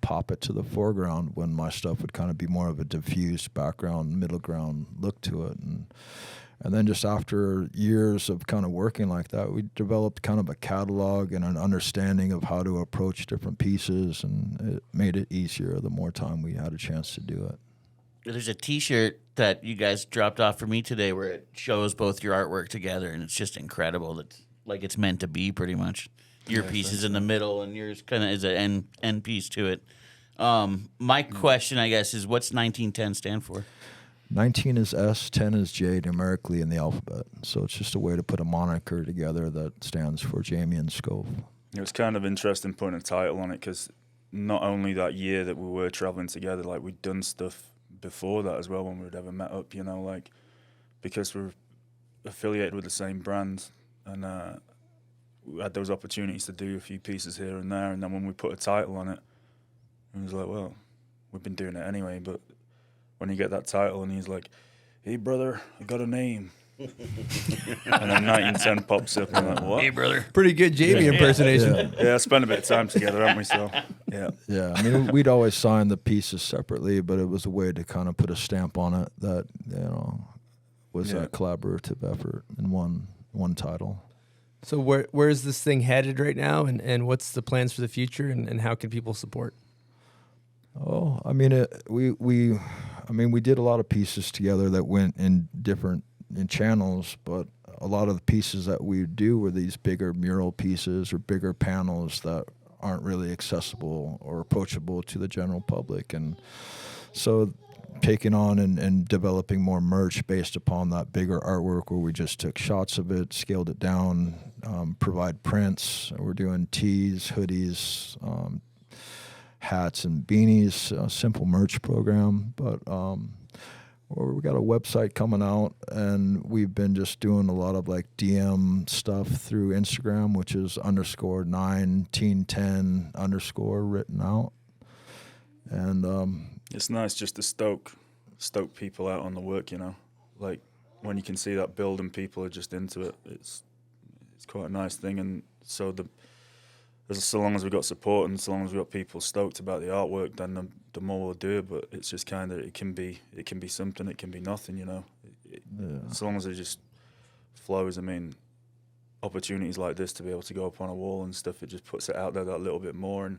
pop it to the foreground when my stuff would kind of be more of a diffused background, middle ground look to it. And then just after years of kind of working like that, we developed kind of a catalog and an understanding of how to approach different pieces, and it made it easier the more time we had a chance to do it. There's a T-shirt that you guys dropped off for me today where it shows both your artwork together, and it's just incredible. It's like it's meant to be, pretty much. Your piece is in the middle, and yours kind of is an end piece to it. My question, I guess, is what's 1910 stand for? 19 is S, 10 is J numerically in the alphabet. So it's just a way to put a moniker together that stands for Jamie and Schoph. It was kind of interesting putting a title on it because not only that year that we were traveling together, like we'd done stuff before that as well when we'd ever met up, like because we're affiliated with the same brand, and we had those opportunities to do a few pieces here and there. And then when we put a title on it, it was like, well, we've been doing it anyway, but when you get that title and he's like, hey brother, I got a name. And then 1910 pops up and I'm like, what? Hey brother. Pretty good Jamie impersonation. Yeah, spent a bit of time together, haven't we? So yeah. I mean, we'd always sign the pieces separately, but it was a way to kind of put a stamp on it that was a collaborative effort in one title. So where is this thing headed right now, and what's the plans for the future, and how can people support? Oh, I mean, we did a lot of pieces together that went in different channels, but a lot of the pieces that we do were these bigger mural pieces or bigger panels that aren't really accessible or approachable to the general public. And so taking on and developing more merch based upon that bigger artwork where we just took shots of it, scaled it down, provide prints. We're doing tees, hoodies, hats and beanies, a simple merch program. But we got a website coming out, and we've been just doing a lot of like DM stuff through Instagram, which is _1910_ written out. And it's nice just to stoke people out on the work, like when you can see that build and people are just into it. It's quite a nice thing. And so so long as we've got support and so long as we've got people stoked about the artwork, then the more we'll do it. But it's just kind of, it can be something, it can be nothing, As long as it just flows. I mean, opportunities like this to be able to go up on a wall and stuff, it just puts it out there that little bit more. And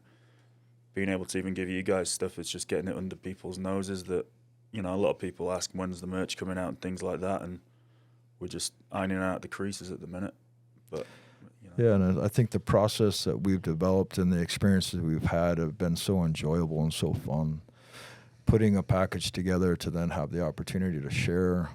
being able to even give you guys stuff, it's just getting it under people's noses that, a lot of people ask when's the merch coming out and things like that. And we're just ironing out the creases at the minute. But yeah, and I think the process that we've developed and the experiences we've had have been so enjoyable and so fun. Putting a package together to then have the opportunity to share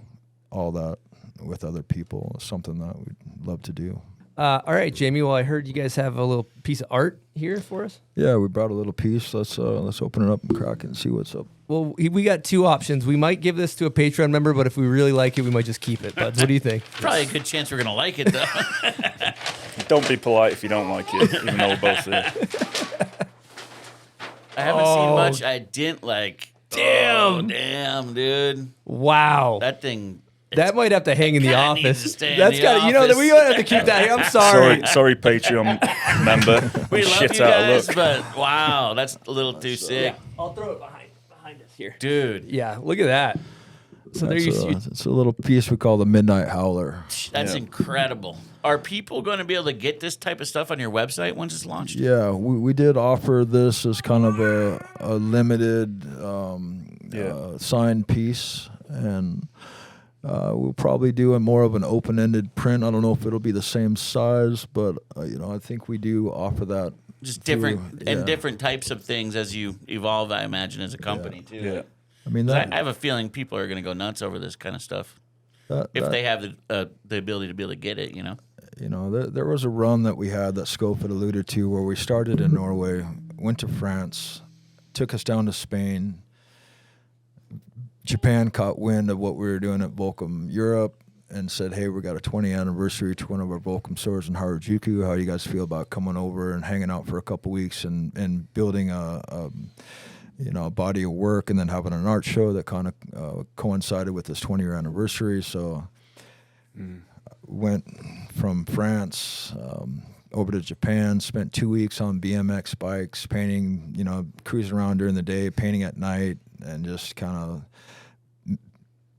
all that with other people is something that we'd love to do. All right, Jamie. Well, I heard you guys have a little piece of art here for us. Yeah, we brought a little piece. Let's open it up and crack it and see what's up. Well, we got two options. We might give this to a Patreon member, but if we really like it, we might just keep it. But what do you think? Probably a good chance we're going to like it, though. Don't be polite if you don't like it, even though we're both there. I haven't seen much I didn't like. Damn. Damn, dude. Wow. That thing. That might have to hang in the kinda needs office. to stay in That's the got we office. don't have to keep that here. I'm sorry. Sorry, Patreon member. We love Shit you out guys, of luck. but wow, that's a little too sick. I'll throw it behind us here. Dude. Yeah, look at that. So there it's a little piece we call the Midnight Howler. That's incredible. Are people going to be able to get this type of stuff on your website once it's launched? Yeah, we did offer this as kind of a limited signed piece, and we'll probably do more of an open-ended print. I don't know if it'll be the same size, but I think we do offer that. Just different types of things as you evolve, I imagine, as a company too. Yeah. I mean, I have a feeling people are going to go nuts over this kind of stuff if they have the ability to be able to get it. There was a run that we had that Schoph had alluded to where we started in Norway, went to France, took us down to Spain. Japan caught wind of what we were doing at Volcom Europe and said, hey, we got a 20th anniversary to one of our Volcom stores in Harajuku. How do you guys feel about coming over and hanging out for a couple weeks and building a body of work and then having an art show that kind of coincided with this 20-year anniversary. So went from France over to Japan, spent 2 weeks on BMX bikes, painting, cruising around during the day, painting at night, and just kind of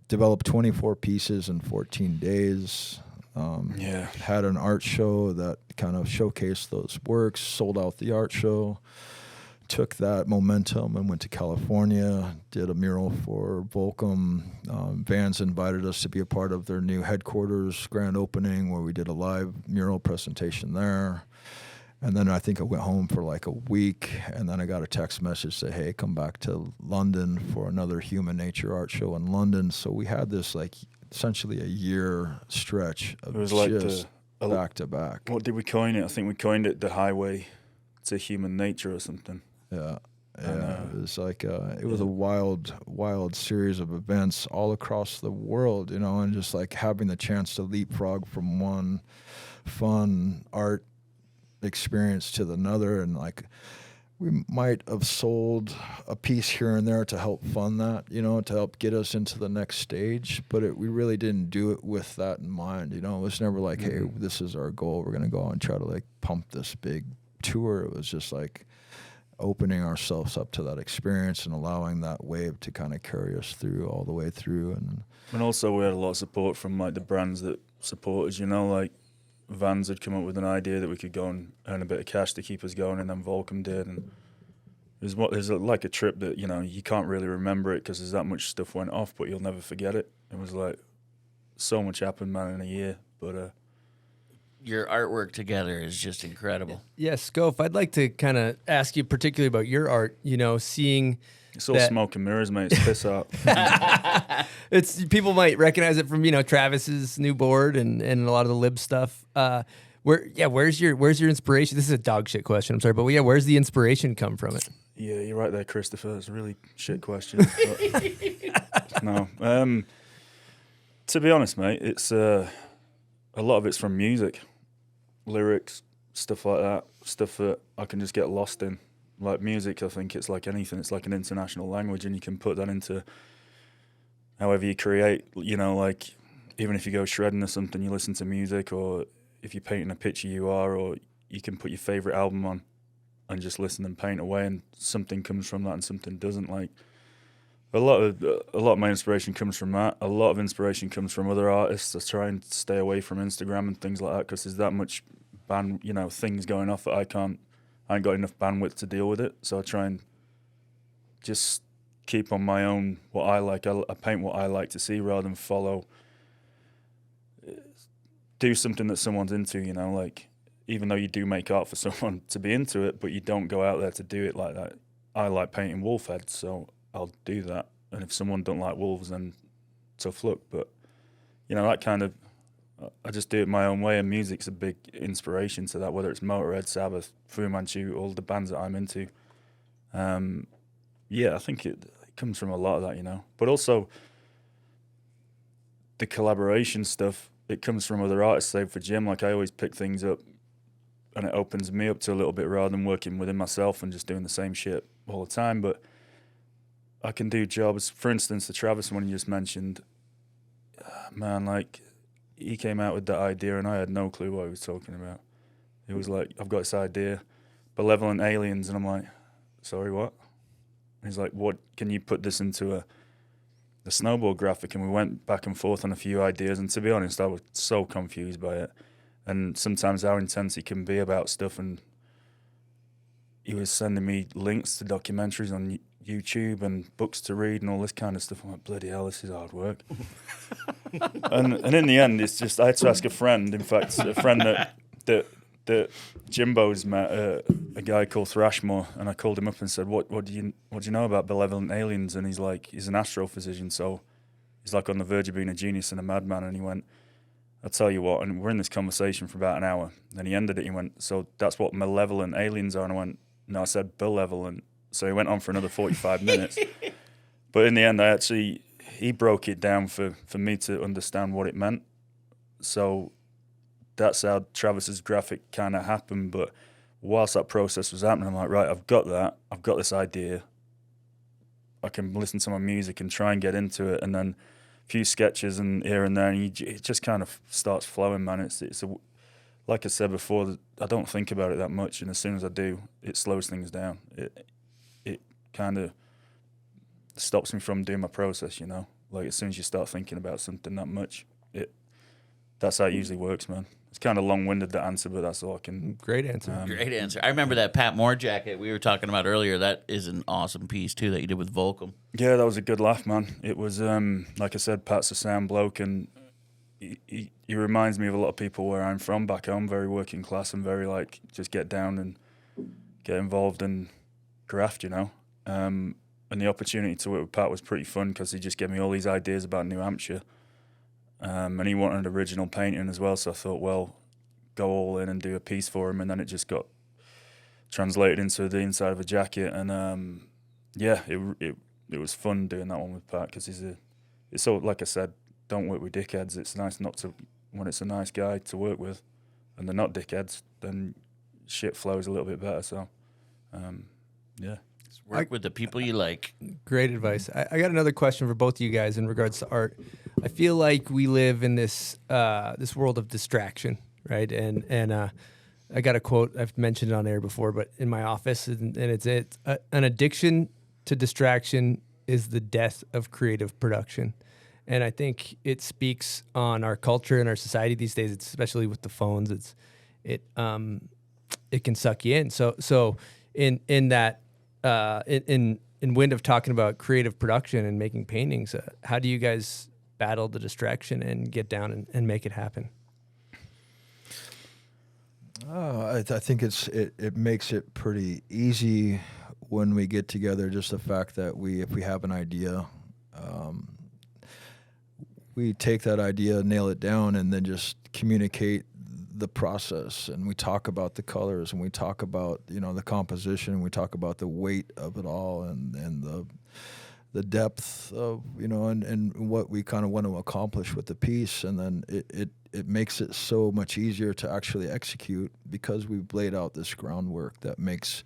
developed 24 pieces in 14 days. Had an art show that kind of showcased those works, sold out the art show, took that momentum and went to California, did a mural for Volcom. Vans invited us to be a part of their new headquarters grand opening where we did a live mural presentation there. And then I think I went home for like a week, and then I got a text message that, hey, come back to London for another Human Nature art show in London. So we had this like essentially a year stretch of just back to back. What did we coin it? I think we coined it the highway to human nature or something. Yeah. It was like it was a wild series of events all across the world, and just like having the chance to leapfrog from one fun art experience to another, and like we might have sold a piece here and there to help fund that, to help get us into the next stage, but we really didn't do it with that in mind. It was never like, hey, this is our goal, we're gonna go and try to like pump this big tour. It was just like opening ourselves up to that experience and allowing that wave to kind of carry us through all the way through. And also we had a lot of support from like the brands that support us, like Vans had come up with an idea that we could go and earn a bit of cash to keep us going, and then Volcom did, and there's like a trip that you can't really remember it because there's that much stuff went off, but you'll never forget it. It was like so much happened, man, in a year. But your artwork together is just incredible. Yeah, Schoph, I'd like to kind of ask you particularly about your art. Seeing it's all smoke and mirrors, mate. It's piss out. It's people might recognize it from Travis's new board and a lot of the lib stuff. Where's your inspiration? This is a dog shit question. I'm sorry, but where's the inspiration come from it? Yeah, you're right there, Christopher. It's a really shit question. No, to be honest, mate, it's a lot of it's from music, lyrics, stuff like that, stuff that I can just get lost in. Like music, I think it's like anything. It's like an international language, and you can put that into however you create. Like even if you go shredding or something, you listen to music, or if you're painting a picture, or you can put your favorite album on and just listen and paint away, and something comes from that, and something doesn't. Like a lot of my inspiration comes from that. A lot of inspiration comes from other artists. I try and stay away from Instagram and things like that because there's that much things going off that I ain't got enough bandwidth to deal with it, so I try and just keep on my own what I like. I paint what I like to see rather than do something that someone's into, like even though you do make art for someone to be into it, but you don't go out there to do it like that. I like painting wolf heads, so I'll do that, and if someone don't like wolves, then tough luck. But that kind of, I just do it my own way, and music's a big inspiration to that, whether it's Motorhead, Sabbath, Fu Manchu, all the bands that I'm into. I think it comes from a lot of that, But also, the collaboration stuff, it comes from other artists. Say for Jim, like I always pick things up, and it opens me up to a little bit rather than working within myself and just doing the same shit all the time. But I can do jobs. For instance, the Travis one you just mentioned, man, like, he came out with that idea and I had no clue what he was talking about. He was like, I've got this idea, benevolent aliens, and I'm like, sorry, what? And he's like, what, can you put this into snowboard graphic, and we went back and forth on a few ideas. And to be honest, I was so confused by it, and sometimes how intense he can be about stuff. And he was sending me links to documentaries on YouTube and books to read and all this kind of stuff. I'm like, bloody hell, this is hard work. and in the end, it's just I had to ask a friend. In fact, a friend that Jimbo's met, a guy called Thrashmore, and I called him up and said, "What do you know about benevolent aliens?" And he's like, he's an astrophysician, so he's like on the verge of being a genius and a madman. And he went, "I'll tell you what," and we're in this conversation for about an hour. Then he ended it. He went, "So that's what malevolent aliens are?" And I went, "No, I said benevolent." So he went on for another 45 minutes. But in the end, he broke it down for me to understand what it meant. So that's how Travis's graphic kind of happened. But whilst that process was happening, I'm like, right, I've got that. I've got this idea. I can listen to my music and try and get into it. And then a few sketches and here and there, and it just kind of starts flowing, man. It's like I said before, I don't think about it that much. And as soon as I do, it slows things down. It kind of stops me from doing my process, you know? Like, as soon as you start thinking about something that much, that's how it usually works, man. It's kind of long-winded, the answer, but that's all I can... Great answer. Great answer. I remember that Pat Moore jacket we were talking about earlier. That is an awesome piece, too, that you did with Volcom. Yeah, that was a good laugh, man. It was, like I said, Pat's a sound bloke, and he reminds me of a lot of people where I'm from back home, very working class and very, like, just get down and get involved and graft, you know? And the opportunity to work with Pat was pretty fun because he just gave me all these ideas about New Hampshire. And he wanted an original painting as well, so I thought, well, go all in and do a piece for him, and then it just got translated into the inside of a jacket. And yeah, it was fun doing that one with Pat because it's so, like I said, don't work with dickheads. It's nice not to, when it's a nice guy to work with, and they're not dickheads, then shit flows a little bit better. So, yeah. Work with the people you like. Great advice. I got another question for both of you guys in regards to art. I feel like we live in this this world of distraction, right? And I got a quote, I've mentioned it on air before, but in my office, and it's an addiction to distraction is the death of creative production. And I think it speaks on our culture and our society these days, especially with the phones. It can suck you in. So in that. In wind of talking about creative production and making paintings, how do you guys battle the distraction and get down and make it happen? I think it makes it pretty easy when we get together. Just the fact that if we have an idea, we take that idea, nail it down, and then just communicate the process, and we talk about the colors, and we talk about the composition, and we talk about the weight of it all, and the depth of and what we kind of want to accomplish with the piece, and then it makes it so much easier to actually execute because we've laid out this groundwork that makes.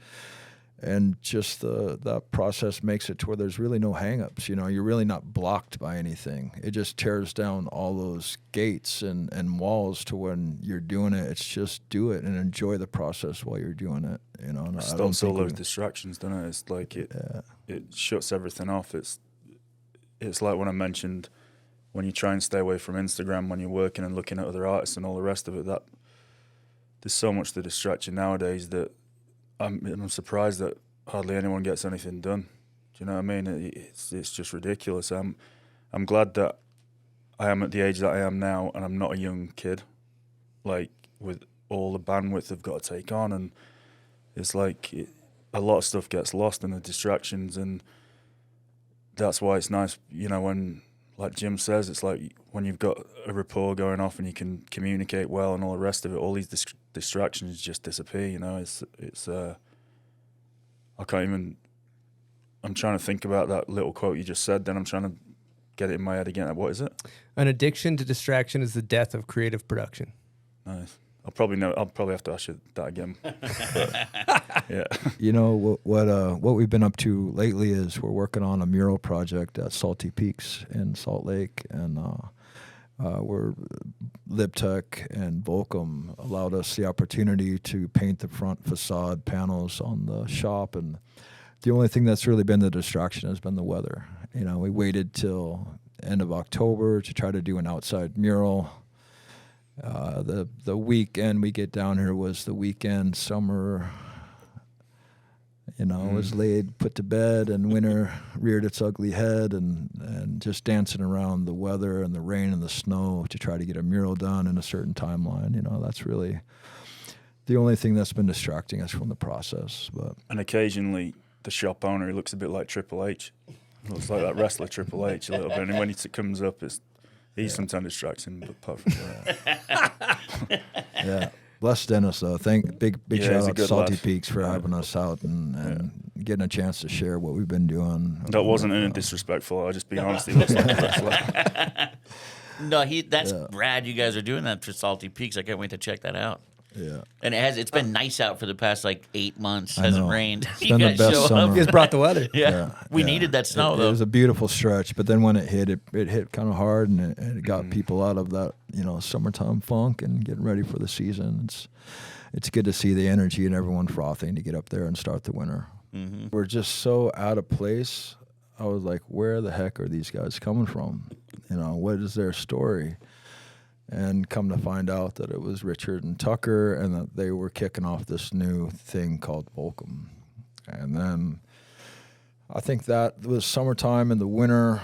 And just that process makes it to where there's really no hang-ups. You're really not blocked by anything. It just tears down all those gates and walls to when you're doing it. It's just do it and enjoy the process while you're doing it. And stops all those distractions, doesn't it? It's like it shuts everything off. It's like when I mentioned when you try and stay away from Instagram when you're working and looking at other artists and all the rest of it. That there's so much to distract you nowadays that. I'm surprised that hardly anyone gets anything done. Do you know what I mean? It's just ridiculous. I'm glad that I am at the age that I am now, and I'm not a young kid, like with all the bandwidth I've got to take on, and it's like a lot of stuff gets lost in the distractions, and that's why it's nice, when, like Jim says, it's like when you've got a rapport going off and you can communicate well and all the rest of it, all these distractions just disappear, It's I can't even, I'm trying to think about that little quote you just said, then I'm trying to get it in my head again. What is it? An addiction to distraction is the death of creative production. Nice. I'll probably have to ask you that again. But, yeah. What we've been up to lately is we're working on a mural project at Salty Peaks in Salt Lake, and we're LibTech and Volcom allowed us the opportunity to paint the front facade panels on the shop, and the only thing that's really been the distraction has been the weather. You know, we waited till end of October to try to do an outside mural. The weekend we get down here was the weekend summer. You know, was laid, put to bed, and winter reared its ugly head, and just dancing around the weather and the rain and the snow to try to get a mural done in a certain timeline. You know, that's really the only thing that's been distracting us from the process. And occasionally, the shop owner looks a bit like Triple H. Looks like that wrestler Triple H a little bit, and when he comes up, he sometimes distracts him. But apart from that, yeah. Bless Dennis though. Big shout out to Salty lad. Peaks for having us out and getting a chance to share what we've been doing. That wasn't any disrespectful. I was just being honest. He looks like a wrestler. No, that's rad. You guys are doing that for Salty Peaks. I can't wait to check that out. Yeah, and it's been nice out for the past like 8 months. Hasn't rained. It's been the best summer. You guys brought the weather. We needed that snow though. It was a beautiful stretch, but then when it hit kind of hard, and it got people out of that summertime funk and getting ready for the season. It's good to see the energy and everyone frothing to get up there and start the winter. Mm-hmm. We're just so out of place. I was like, where the heck are these guys coming from? What is their story? And come to find out that it was Richard and Tucker, and that they were kicking off this new thing called Volcom. And then I think that was summertime in the winter.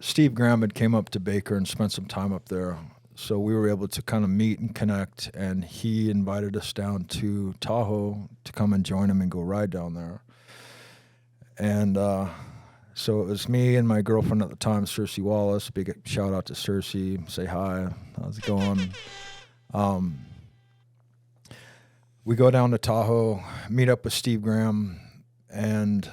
Steve Graham had came up to Baker and spent some time up there. So we were able to kind of meet and connect, and he invited us down to Tahoe to come and join him and go ride down there. And so it was me and my girlfriend at the time, Cersei Wallace. Big shout out to Cersei. Say hi. How's it going? We go down to Tahoe, meet up with Steve Graham, and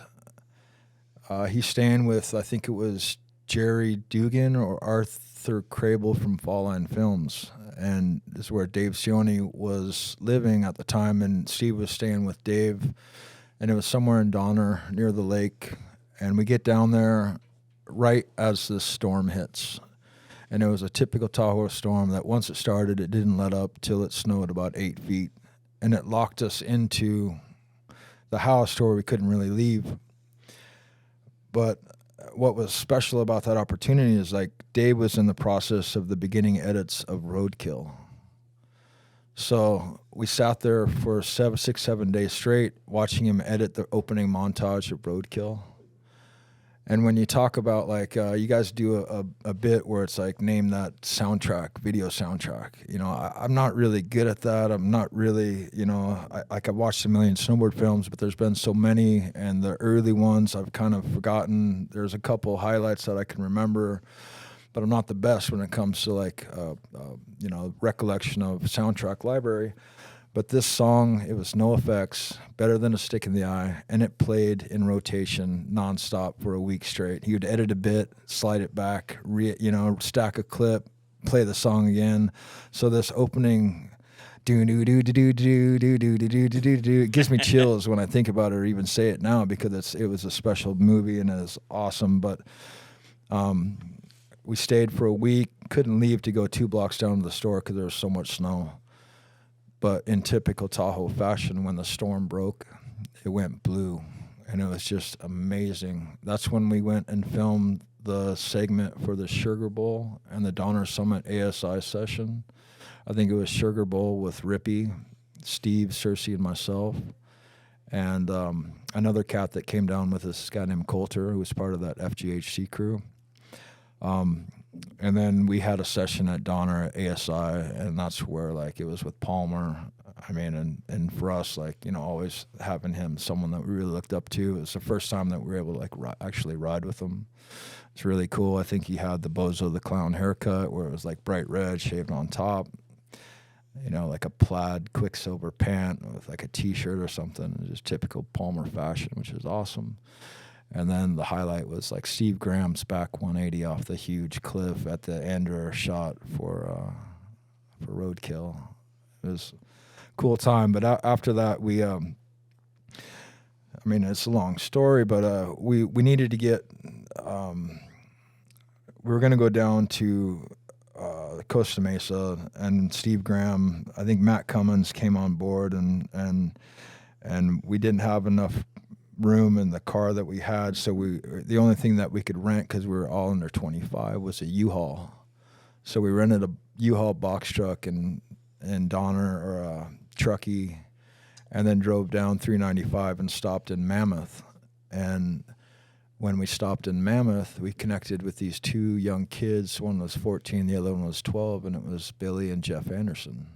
he's staying with, I think it was Jerry Dugan or Arthur Crable from Fall Line Films. And this is where Dave Sione was living at the time, and Steve was staying with Dave. And it was somewhere in Donner near the lake. And we get down there right as the storm hits. And it was a typical Tahoe storm that once it started, it didn't let up till it snowed about 8 feet. And it locked us into the house to where we couldn't really leave. But what was special about that opportunity is like Dave was in the process of the beginning edits of Roadkill. So we sat there for 7 days straight watching him edit the opening montage of Roadkill. And when you talk about like, you guys do a bit where it's like, name that video soundtrack. I'm not really good at that. I'm not really, I've watched a million snowboard films, but there's been so many, and the early ones I've kind of forgotten. There's a couple highlights that I can remember, but I'm not the best when it comes to like, recollection of soundtrack library. But this song, it was no effects, better than a stick in the eye, and it played in rotation nonstop for a week straight. He would edit a bit, slide it back, stack a clip, play the song again. So this opening, it gives me chills when I think about it or even say it now, because it was a special movie and it was awesome. But we stayed for a week, couldn't leave to go 2 blocks down to the store because there was so much snow. But in typical Tahoe fashion, when the storm broke, it went blue, and it was just amazing. That's when we went and filmed the segment for the Sugar Bowl and the Donner Summit ASI session. I think it was Sugar Bowl with Rippy, Steve, Cersei, and myself. And another cat that came down with us, this guy named Coulter, who was part of that FGCH Crew. And then we had a session at Donner at ASI, and that's where, like, it was with Palmer. I mean, and for us, like, always having him, someone that we really looked up to. It was the first time that we were able to, like, actually ride with him. It's really cool. I think he had the Bozo the Clown haircut, where it was, like, bright red, shaved on top. Like a plaid Quicksilver pant with, like, a T-shirt or something. It was just typical Palmer fashion, which is awesome. And then the highlight was like Steve Graham's back 180 off the huge cliff at the Andrew shot for Roadkill. It was a cool time. But after that, we, it's a long story, but we needed to get, we were going to go down to Costa Mesa, and Steve Graham, I think Matt Cummins came on board, and and we didn't have enough room in the car that we had, so the only thing that we could rent, because we were all under 25, was a U-Haul. So we rented a U-Haul box truck in Donner or a Truckee, and then drove down 395 and stopped in Mammoth. And when we stopped in Mammoth, we connected with these two young kids. One was 14, the other one was 12, and it was Billy and Jeff Anderson.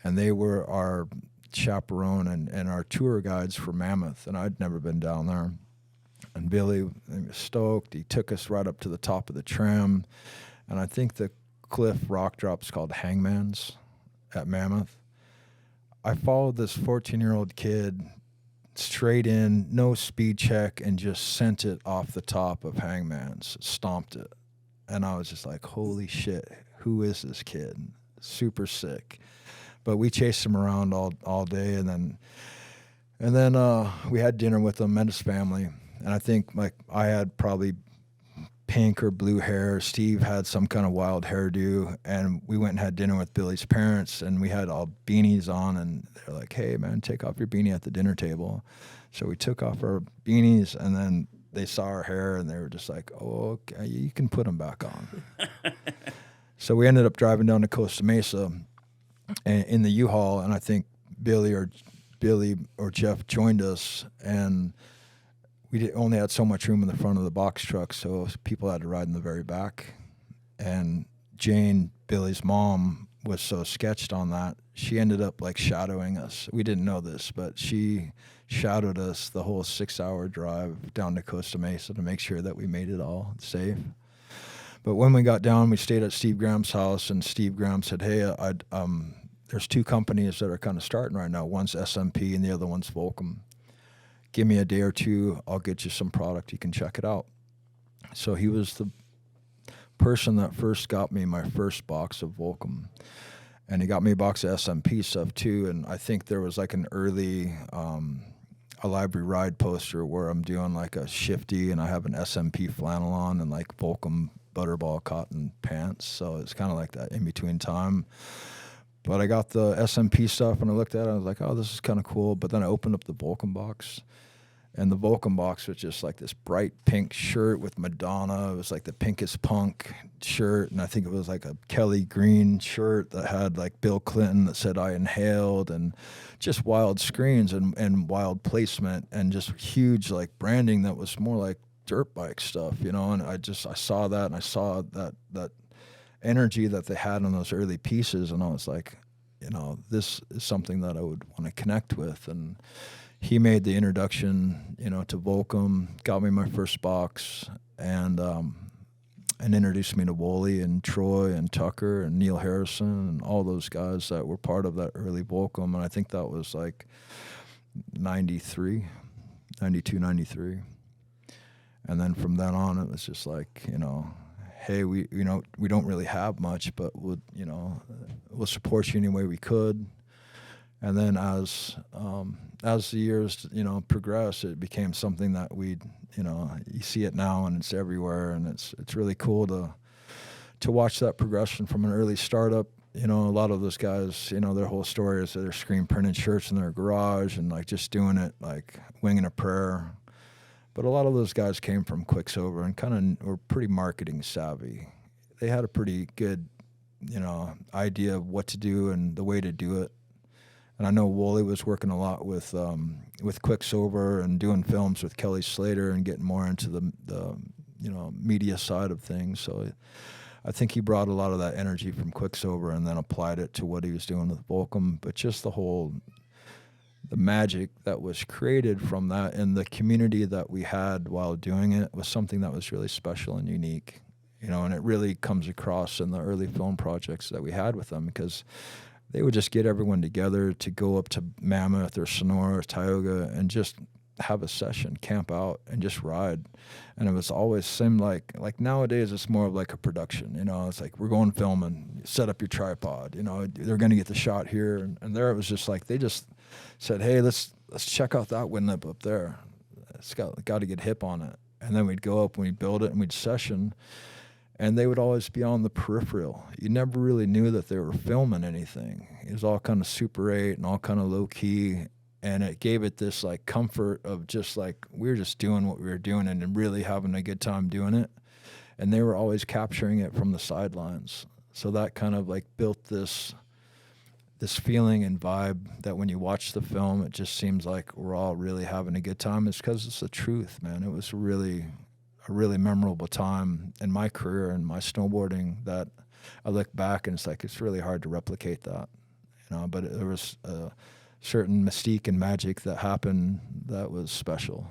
And they were our chaperone and our tour guides for Mammoth, and I'd never been down there. And Billy was stoked. He took us right up to the top of the tram, and I think the cliff rock drop's called Hangman's at Mammoth. I followed this 14-year-old kid straight in, no speed check, and just sent it off the top of Hangman's, stomped it. And I was just like, holy shit, who is this kid? Super sick. But we chased him around all day, and then we had dinner with him and his family. And I think like I had probably pink or blue hair. Steve had some kind of wild hairdo, and we went and had dinner with Billy's parents, and we had all beanies on, and they're like, hey man, take off your beanie at the dinner table. So we took off our beanies, and then they saw our hair, and they were just like, oh, okay, you can put them back on. So we ended up driving down to Costa Mesa in the U-Haul, and I think Billy or Jeff joined us, and we only had so much room in the front of the box truck, so people had to ride in the very back. And Jane, Billy's mom, was so sketched on that, she ended up like shadowing us. We didn't know this, but she shadowed us the whole 6-hour drive down to Costa Mesa to make sure that we made it all safe. But when we got down, we stayed at Steve Graham's house, and Steve Graham said, hey, there's two companies that are kind of starting right now. One's SMP and the other one's Volcom. Give me a day or two, I'll get you some product, you can check it out. So he was the person that first got me my first box of Volcom. And he got me a box of SMP stuff too, and I think there was like an early a library ride poster where I'm doing like a shifty, and I have an SMP flannel on and like Volcom butterball cotton pants, so it's kind of like that in-between time. But I got the SMP stuff, and I looked at it, I was like, oh, this is kind of cool. But then I opened up the Volcom box, and the Volcom box was just like this bright pink shirt with Madonna. It was like the pinkest punk shirt, and I think it was like a Kelly Green shirt that had like Bill Clinton that said I inhaled, and just wild screens and wild placement, and just huge like branding that was more like dirt bike stuff, you know. And I saw that, and I saw that energy that they had on those early pieces, and I was like, you know, this is something that I would want to connect with. And he made the introduction, you know, to Volcom, got me my first box, and introduced me to Wooly and Troy and Tucker and Neil Harrison and all those guys that were part of that early Volcom. And I think that was like 92, 93. And then from then on, it was just like, you know, hey, we don't really have much, but we'll support you any way we could. And then as the years, you know, progressed, it became something that you see it now, and it's everywhere, and it's really cool to watch that progression from an early startup. You know, a lot of those guys, you know, their whole story is that they're screen printing shirts in their garage and like just doing it like winging a prayer. But a lot of those guys came from Quicksilver and kind of were pretty marketing savvy. They had a pretty good, you know, idea of what to do and the way to do it. And I know Wooly was working a lot with Quicksilver and doing films with Kelly Slater and getting more into the you know, media side of things. So I think he brought a lot of that energy from Quicksilver and then applied it to what he was doing with Volcom. But just the magic that was created from that and the community that we had while doing it was something that was really special and unique, you know. And it really comes across in the early film projects that we had with them, because they would just get everyone together to go up to Mammoth or Sonora or Tioga and just have a session, camp out, and just ride. And it was always seemed like nowadays it's more of like a production, you know. It's like, we're going filming, set up your tripod, you know, they're going to get the shot here. And there it was just like, they just said, hey, let's check out that wind lip up there. It's got to get hip on it. And then we'd go up and we'd build it and we'd session. And they would always be on the peripheral. You never really knew that they were filming anything. It was all kind of Super 8 and all kind of low key. and it gave it this like comfort of just like we were just doing what we were doing and really having a good time doing it. And they were always capturing it from the sidelines. So that kind of like built this feeling and vibe that when you watch the film, it just seems like we're all really having a good time. It's because it's the truth, man. It was really a really memorable time in my career and my snowboarding that I look back and it's like it's really hard to replicate that, you know. But there was a certain mystique and magic that happened that was special.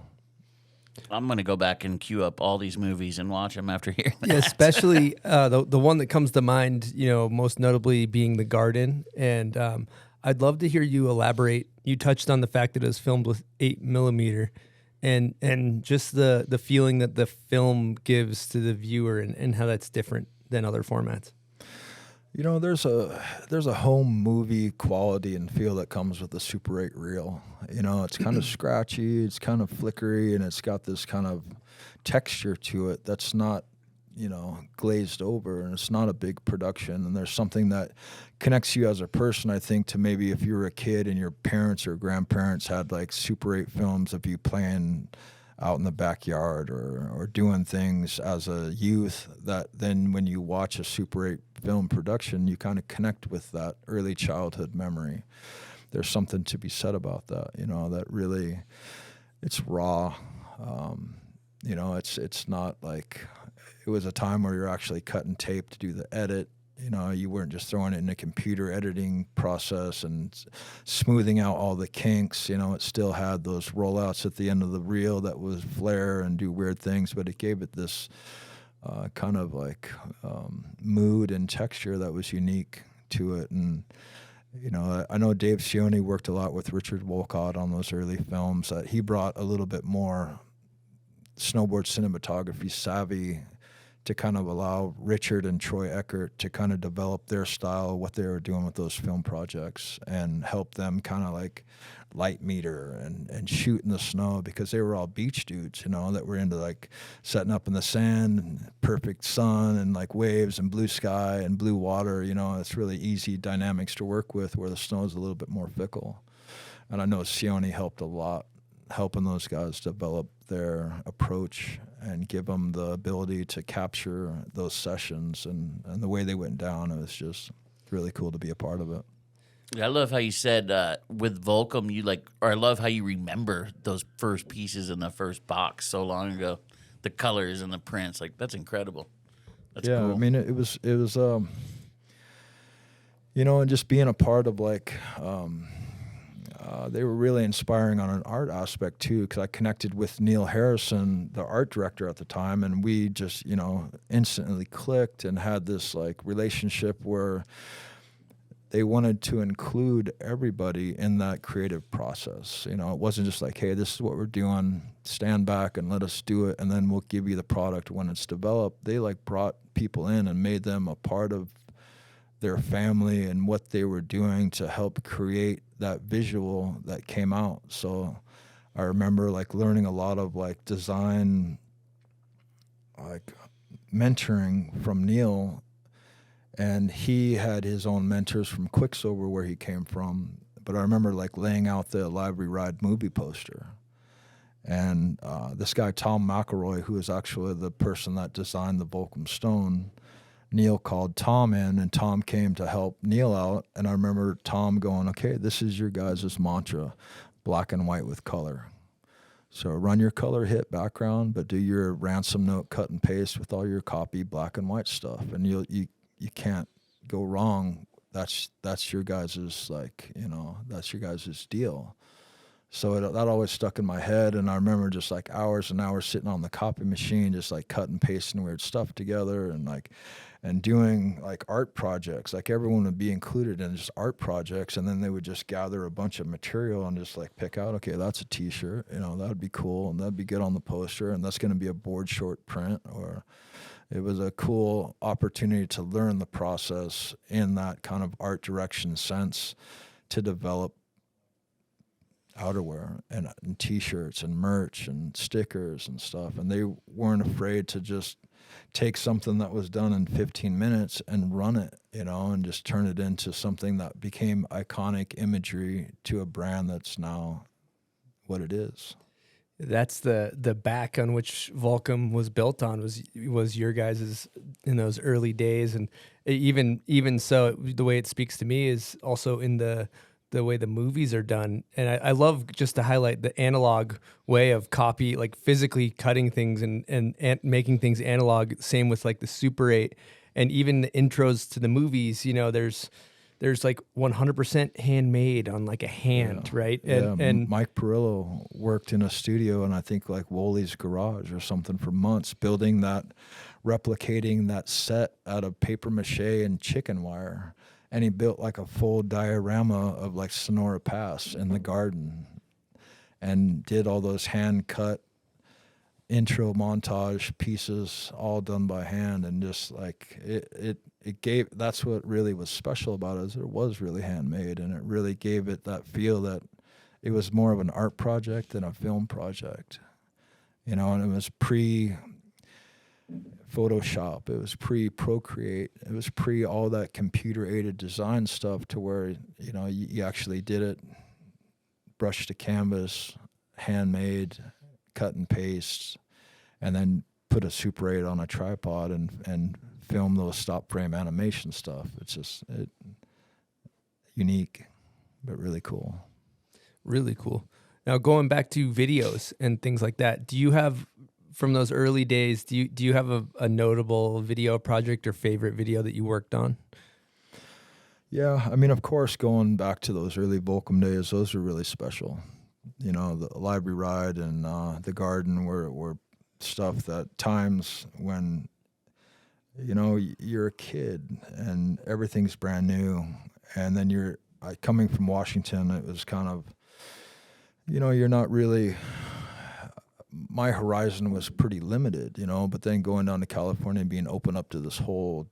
I'm gonna go back and queue up all these movies and watch them after hearing that. Yeah, especially the one that comes to mind, you know, most notably being The Garden. And I'd love to hear you elaborate. You touched on the fact that it was filmed with 8mm, and just the feeling that the film gives to the viewer and how that's different than other formats. You know, there's a home movie quality and feel that comes with the Super 8 reel. You know, it's kind of scratchy, it's kind of flickery, and it's got this kind of texture to it that's not, you know, glazed over, and it's not a big production. And there's something that connects you as a person, I think, to maybe if you were a kid and your parents or grandparents had like Super 8 films of you playing out in the backyard or doing things as a youth, that then when you watch a Super 8 film production, you kind of connect with that early childhood memory. There's something to be said about that, you know, that really, it's raw. You know, it's not like, it was a time where you're actually cutting tape to do the edit. You know, you weren't just throwing it in a computer editing process and smoothing out all the kinks. You know, it still had those rollouts at the end of the reel that was flare and do weird things, but it gave it this kind of like mood and texture that was unique to it. And, you know, I know Dave Sione worked a lot with Richard Wolcott on those early films. He brought a little bit more snowboard cinematography savvy to kind of allow Richard and Troy Eckert to kind of develop their style, what they were doing with those film projects, and help them kind of like light meter and shoot in the snow, because they were all beach dudes, you know, that were into like setting up in the sand and perfect sun and like waves and blue sky and blue water. You know, it's really easy dynamics to work with where the snow is a little bit more fickle. And I know Sione helped a lot, helping those guys develop their approach and give them the ability to capture those sessions and the way they went down. It was just really cool to be a part of it. Yeah, I love how you said with Volcom, you like, or I love how you remember those first pieces in the first box so long ago, the colors and the prints. Like, that's incredible. That's cool. I mean, it was you know, and just being a part of like. They were really inspiring on an art aspect too, because I connected with Neil Harrison, the art director at the time, and we just, you know, instantly clicked and had this like relationship where they wanted to include everybody in that creative process. You know, it wasn't just like, hey, this is what we're doing, stand back and let us do it, and then we'll give you the product when it's developed. They like brought people in and made them a part of their family and what they were doing to help create that visual that came out. So I remember like learning a lot of like design, like mentoring from Neil, and he had his own mentors from Quicksilver where he came from. But I remember like laying out the Library Ride movie poster. And this guy, Tom McElroy, who is actually the person that designed the Volcom Stone, Neil called Tom in, and Tom came to help Neil out. And I remember Tom going, okay, this is your guys' mantra, black and white with color. So run your color hit background, but do your ransom note cut and paste with all your copy black and white stuff. And you can't go wrong. That's your guys' like, you know, that's your guys' deal. So that always stuck in my head, and I remember just like hours and hours sitting on the copy machine, just like cut and pasting weird stuff together, and doing like art projects. Like everyone would be included in just art projects, and then they would just gather a bunch of material and just like pick out, okay, that's a T-shirt, you know, that would be cool, and that'd be good on the poster, and that's going to be a board short print. Or it was a cool opportunity to learn the process in that kind of art direction sense, to develop outerwear and T-shirts and merch and stickers and stuff. And they weren't afraid to just take something that was done in 15 minutes and run it, you know, and just turn it into something that became iconic imagery to a brand that's now what it is. That's the back on which Volcom was built on was your guys's in those early days, and even so, the way it speaks to me is also in the way the movies are done. And I love just to highlight the analog way of copy, like physically cutting things and making things analog. Same with like the Super 8 and even the intros to the movies. You know, there's like 100% handmade on like a hand, right? And Mike Perillo worked in a studio in I think like Woolley's garage or something for months, building that, replicating that set out of paper mache and chicken wire. And he built like a full diorama of like Sonora Pass in the garden and did all those hand cut intro montage pieces all done by hand. And just like it gave, that's what really was special about it, is it was really handmade, and it really gave it that feel that it was more of an art project than a film project, you know. And it was pre Photoshop, it was pre Procreate, it was pre all that computer aided design stuff, to where, you know, you actually did it, brushed to canvas, handmade, cut and paste, and then put a Super 8 on a tripod and film those stop frame animation stuff. It's just unique, but really cool. Really cool. Now, going back to videos and things like that, do you have, from those early days, do you have a notable video project or favorite video that you worked on? Yeah, I mean, of course, going back to those early Volcom days, those are really special. You know, the library ride and the garden were stuff that times when, you know, you're a kid and everything's brand new, and then you're coming from Washington, it was kind of, you know, you're not really, my horizon was pretty limited, you know, but then going down to California and being open up to this whole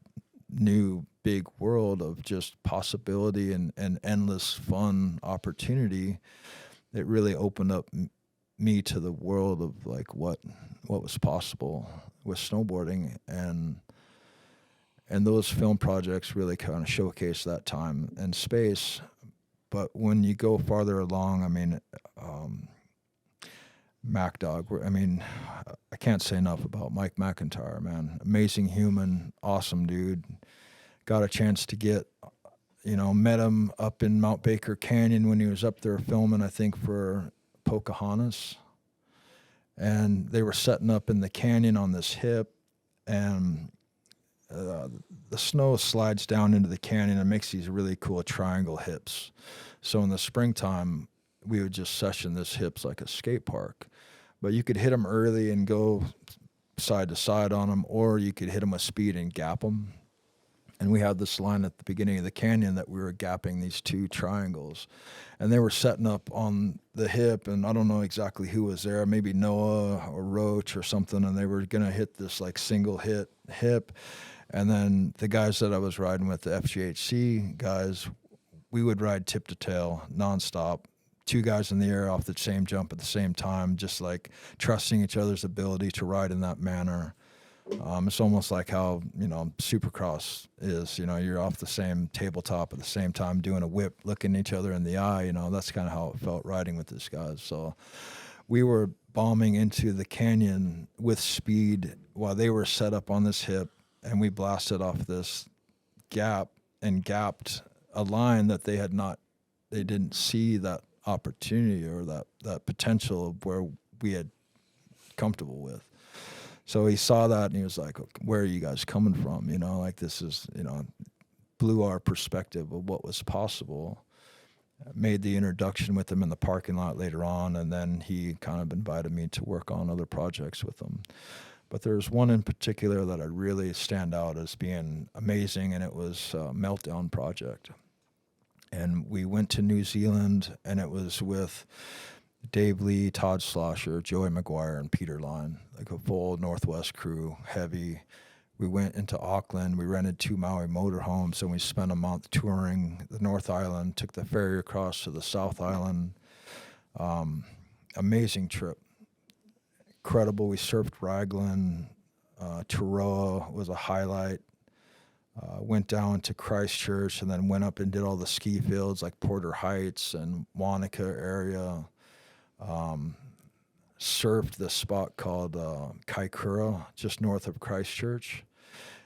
new big world of just possibility and endless fun opportunity, it really opened up me to the world of like what was possible with snowboarding, and those film projects really kind of showcase that time and space. But when you go farther along, I mean, Mac Dog, I mean, I can't say enough about Mike McIntyre, man. Amazing human, awesome dude. Got a chance to get, you know, met him up in Mount Baker Canyon when he was up there filming, I think, for Pocahontas. And they were setting up in the canyon on this hip, and the snow slides down into the canyon and makes these really cool triangle hips. So in the springtime, we would just session this hips like a skate park. But you could hit them early and go side to side on them, or you could hit them with speed and gap them. And we had this line at the beginning of the canyon that we were gapping these two triangles. And they were setting up on the hip, and I don't know exactly who was there, maybe Noah or Roach or something, and they were going to hit this like single hit hip. And then the guys that I was riding with, the FGHC guys, we would ride tip to tail nonstop, two guys in the air off the same jump at the same time, just like trusting each other's ability to ride in that manner. It's almost like how, you know, Supercross is, you know, you're off the same tabletop at the same time doing a whip, looking each other in the eye, you know, that's kind of how it felt riding with these guys. So we were bombing into the canyon with speed while they were set up on this hip, and we blasted off this gap and gapped a line that they didn't see that opportunity or that potential of where we had comfortable with. So he saw that and he was like, where are you guys coming from? You know, like this is, you know, blew our perspective of what was possible. Made the introduction with him in the parking lot later on, and then he kind of invited me to work on other projects with him. But there's one in particular that I really stand out as being amazing, and it was a Meltdown project. And we went to New Zealand, and it was with Dave Lee, Todd Slosher, Joey McGuire, and Peter Line, like a full Northwest crew, heavy. We went into Auckland. We rented 2 Maui motorhomes, and we spent a month touring the North Island, took the ferry across to the South Island. Amazing trip. Incredible. We surfed Raglan, Taroa was a highlight. Went down to Christchurch and then went up and did all the ski fields like Porter Heights and Wanaka area. Surfed this spot called Kaikoura, just north of Christchurch.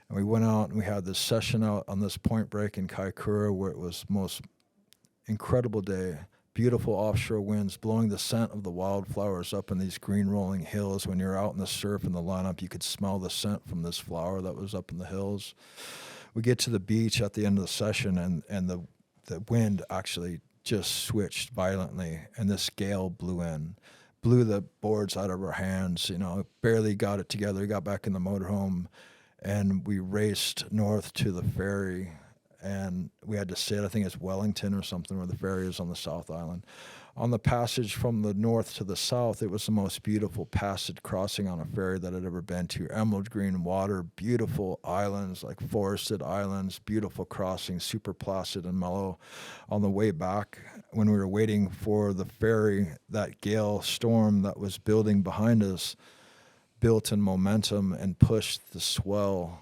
And we went out and we had this session out on this point break in Kaikoura where it was most incredible day. Beautiful offshore winds blowing the scent of the wildflowers up in these green rolling hills. When you're out in the surf in the lineup, you could smell the scent from this flower that was up in the hills. We get to the beach at the end of the session, and the wind actually just switched violently, and this gale blew the boards out of our hands. Barely got it together. Got back in the motorhome, and we raced north to the ferry, and we had to sit. I think it's Wellington or something, where the ferry is on the South Island. On the passage from the north to the south, it was the most beautiful passage crossing on a ferry that I'd ever been to. Emerald green water, beautiful islands, like forested islands, beautiful crossing, super placid and mellow. On the way back, when we were waiting for the ferry, that gale storm that was building behind us built in momentum and pushed the swell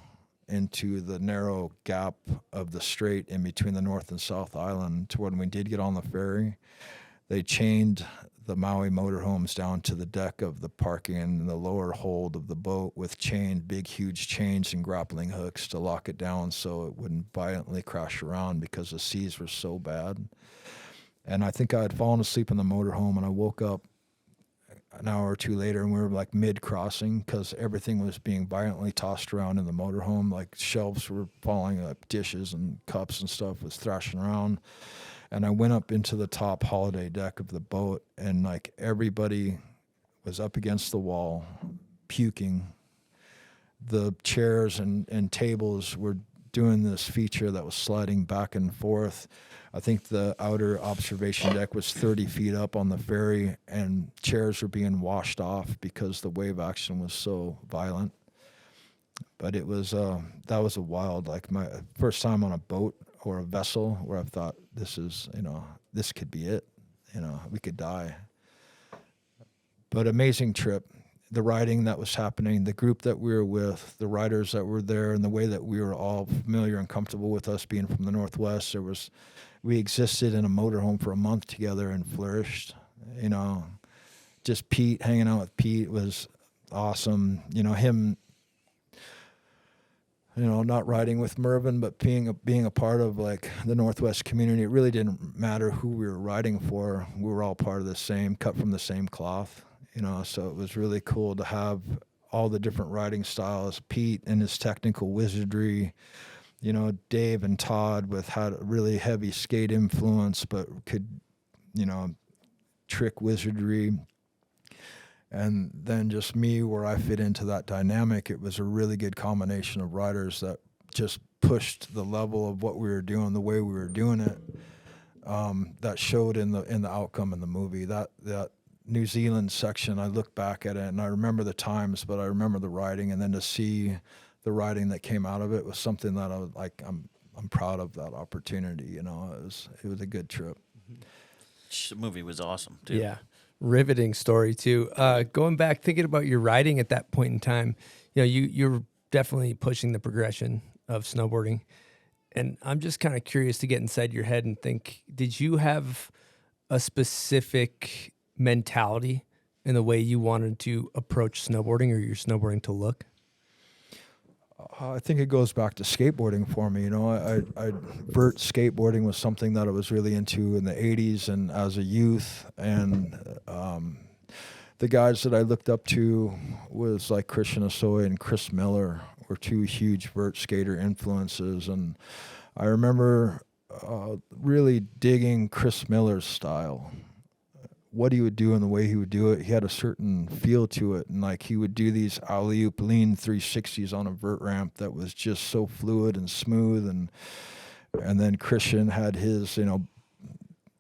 into the narrow gap of the strait in between the North and South Island to when we did get on the ferry. They chained the Maui motorhomes down to the deck of the parking and the lower hold of the boat with big, huge chains and grappling hooks to lock it down so it wouldn't violently crash around because the seas were so bad. And I think I had fallen asleep in the motorhome, and I woke up an hour or two later, and we were like mid-crossing because everything was being violently tossed around in the motorhome. Like shelves were falling, like dishes and cups and stuff was thrashing around. And I went up into the top holiday deck of the boat, and like everybody was up against the wall, puking. The chairs and tables were doing this feature that was sliding back and forth. I think the outer observation deck was 30 feet up on the ferry, and chairs were being washed off because the wave action was so violent. But it was that was a wild, like my first time on a boat or a vessel where I thought this could be it. We could die. But amazing trip. The riding that was happening, the group that we were with, the riders that were there, and the way that we were all familiar and comfortable with us being from the Northwest. We existed in a motorhome for a month together and flourished. Just Pete, hanging out with Pete was awesome. Him, not riding with Mervyn, but being a part of like the Northwest community. It really didn't matter who we were riding for. We were all part of the same, cut from the same cloth. So it was really cool to have all the different riding styles. Pete and his technical wizardry, Dave and Todd had a really heavy skate influence, but could, trick wizardry. And then just me, where I fit into that dynamic. It was a really good combination of riders that just pushed the level of what we were doing, the way we were doing it. That showed in the outcome in the movie. That New Zealand section, I look back at it and I remember the times, but I remember the riding, and then to see the riding that came out of it was something that I was like, I'm proud of that opportunity. It was a good trip. The movie was awesome too. Yeah, riveting story too. Going back, thinking about your riding at that point in time, you're definitely pushing the progression of snowboarding, and I'm just kind of curious to get inside your head and think: did you have a specific mentality in the way you wanted to approach snowboarding or your snowboarding to look? I think it goes back to skateboarding for me. Vert skateboarding was something that I was really into in the 80s and as a youth. And the guys that I looked up to was like Christian Asoy and Chris Miller were two huge vert skater influences. And I remember really digging Chris Miller's style. What he would do and the way he would do it, he had a certain feel to it, and like he would do these alley-oop lean 360s on a vert ramp that was just so fluid and smooth, and then Christian had his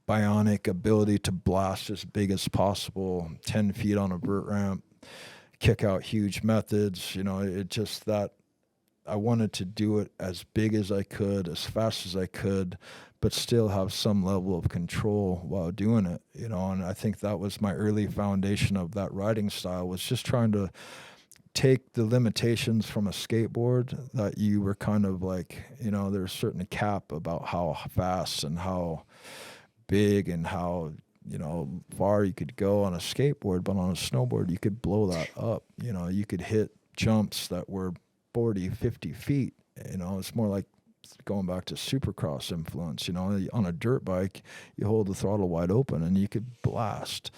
bionic ability to blast as big as possible, 10 feet on a vert ramp, kick out huge methods. It just that I wanted to do it as big as I could, as fast as I could, but still have some level of control while doing it, and I think that was my early foundation of that riding style, was just trying to take the limitations from a skateboard that you were kind of like, you know, there's a certain cap about how fast and how big and how, you know, far you could go on a skateboard, but on a snowboard, you could blow that up. You know, you could hit jumps that were 40, 50 feet. You know, it's more like going back to supercross influence. You know, on a dirt bike, you hold the throttle wide open and you could blast.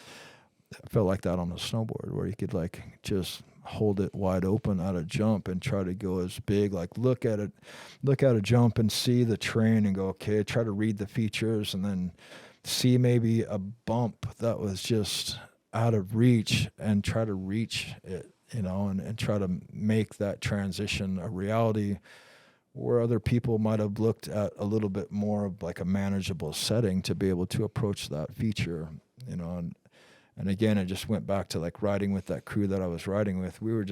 I felt like that on a snowboard, where you could like just hold it wide open at a jump and try to go as big, like look at a jump and see the terrain and go, okay, try to read the features, and then see maybe a bump that was just out of reach and try to reach it, you know, and try to make that transition a reality, where other people might have looked at a little bit more of like a manageable setting to be able to approach that feature, you know. And again, it just went back to like riding with that crew that I was riding with. We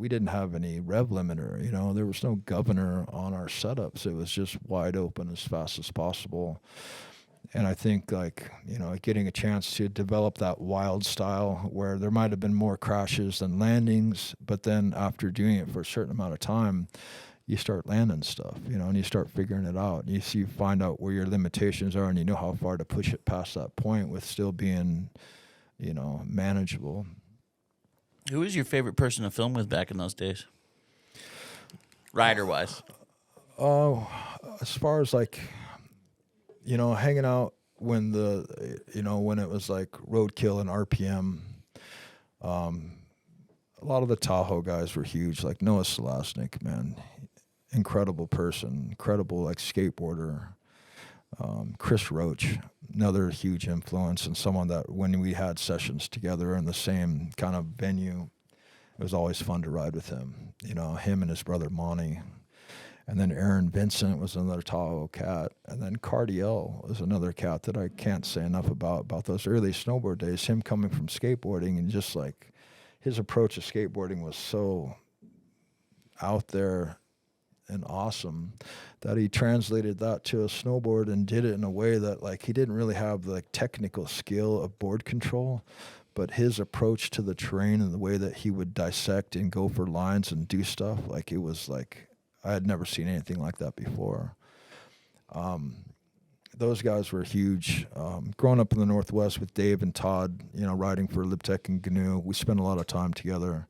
didn't have any rev limiter, you know, there was no governor on our setups. It was just wide open as fast as possible. And I think, like, you know, getting a chance to develop that wild style where there might have been more crashes than landings, but then after doing it for a certain amount of time, you start landing stuff, you know, and you start figuring it out. You find out where your limitations are, and you know how far to push it past that point with still being, you know, manageable. Who was your favorite person to film with back in those days? Rider-wise. Oh, as far as like, you know, hanging out when when it was like roadkill and RPM, a lot of the Tahoe guys were huge, like Noah Selasnik, man, incredible person, incredible like skateboarder. Chris Roach, another huge influence, and someone that when we had sessions together in the same kind of venue, it was always fun to ride with him. You know, him and his brother Monty. And then Aaron Vincent was another Tahoe cat. And then Cardiel was another cat that I can't say enough about those early snowboard days. Him coming from skateboarding, and just like his approach to skateboarding was so out there and awesome that he translated that to a snowboard and did it in a way that, like, he didn't really have the technical skill of board control, but his approach to the terrain and the way that he would dissect and go for lines and do stuff, like, it was like, I had never seen anything like that before. Those guys were huge. Growing up in the Northwest with Dave and Todd, you know, riding for Liptech and GNU, we spent a lot of time together.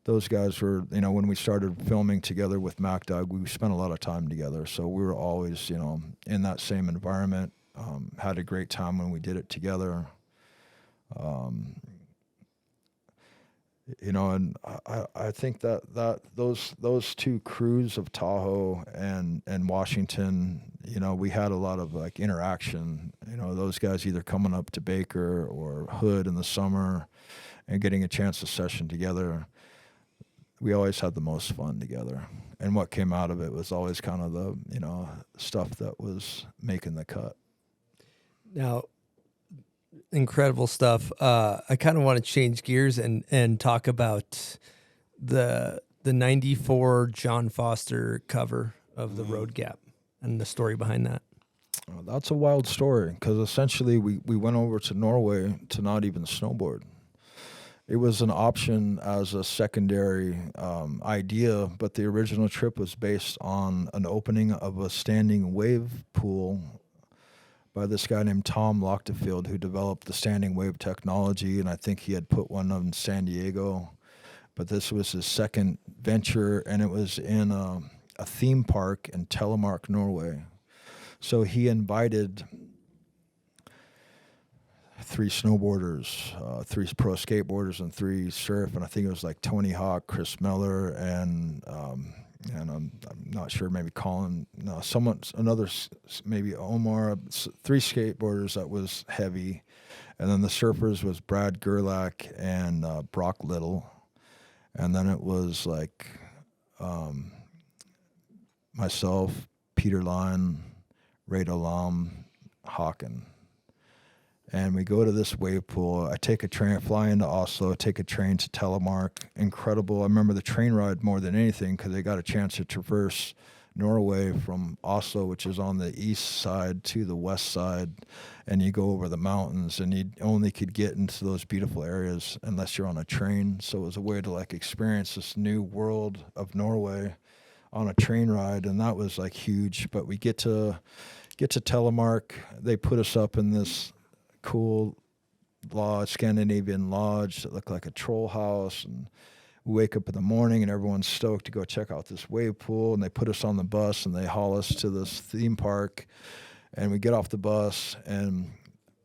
Those guys were, you know, when we started filming together with MacDog, we spent a lot of time together. So we were always, you know, in that same environment, had a great time when we did it together. You know, and I think that those two crews of Tahoe and Washington, you know, we had a lot of like interaction. You know, those guys either coming up to Baker or Hood in the summer and getting a chance to session together. We always had the most fun together. And what came out of it was always kind of the, you know, stuff that was making the cut. Now, incredible stuff. I kind of want to change gears and talk about the 94 John Foster cover of the Road Gap and the story behind that. That's a wild story, because essentially we went over to Norway to not even snowboard. It was an option as a secondary idea, but the original trip was based on an opening of a standing wave pool by this guy named Tom Lochterfield, who developed the standing wave technology, and I think he had put one in San Diego. But this was his second venture, and it was in a theme park in Telemark, Norway. So he invited 3 snowboarders, 3 pro skateboarders, and 3 surf, and I think it was like Tony Hawk, Chris Miller, and I'm not sure, maybe Colin, no, maybe Omar, 3 skateboarders that was heavy. And then the surfers was Brad Gerlach and Brock Little. And then it was like myself, Peter Line, Ray Dolam, Hawken. And we go to this wave pool. I take a train, fly into Oslo, take a train to Telemark. Incredible. I remember the train ride more than anything, because they got a chance to traverse Norway from Oslo, which is on the east side, to the west side, and you go over the mountains, and you only could get into those beautiful areas unless you're on a train. So it was a way to like experience this new world of Norway on a train ride, and that was like huge. But we get to Telemark. They put us up in this cool lodge, Scandinavian lodge that looked like a troll house, and we wake up in the morning and everyone's stoked to go check out this wave pool, and they put us on the bus and they haul us to this theme park, and we get off the bus and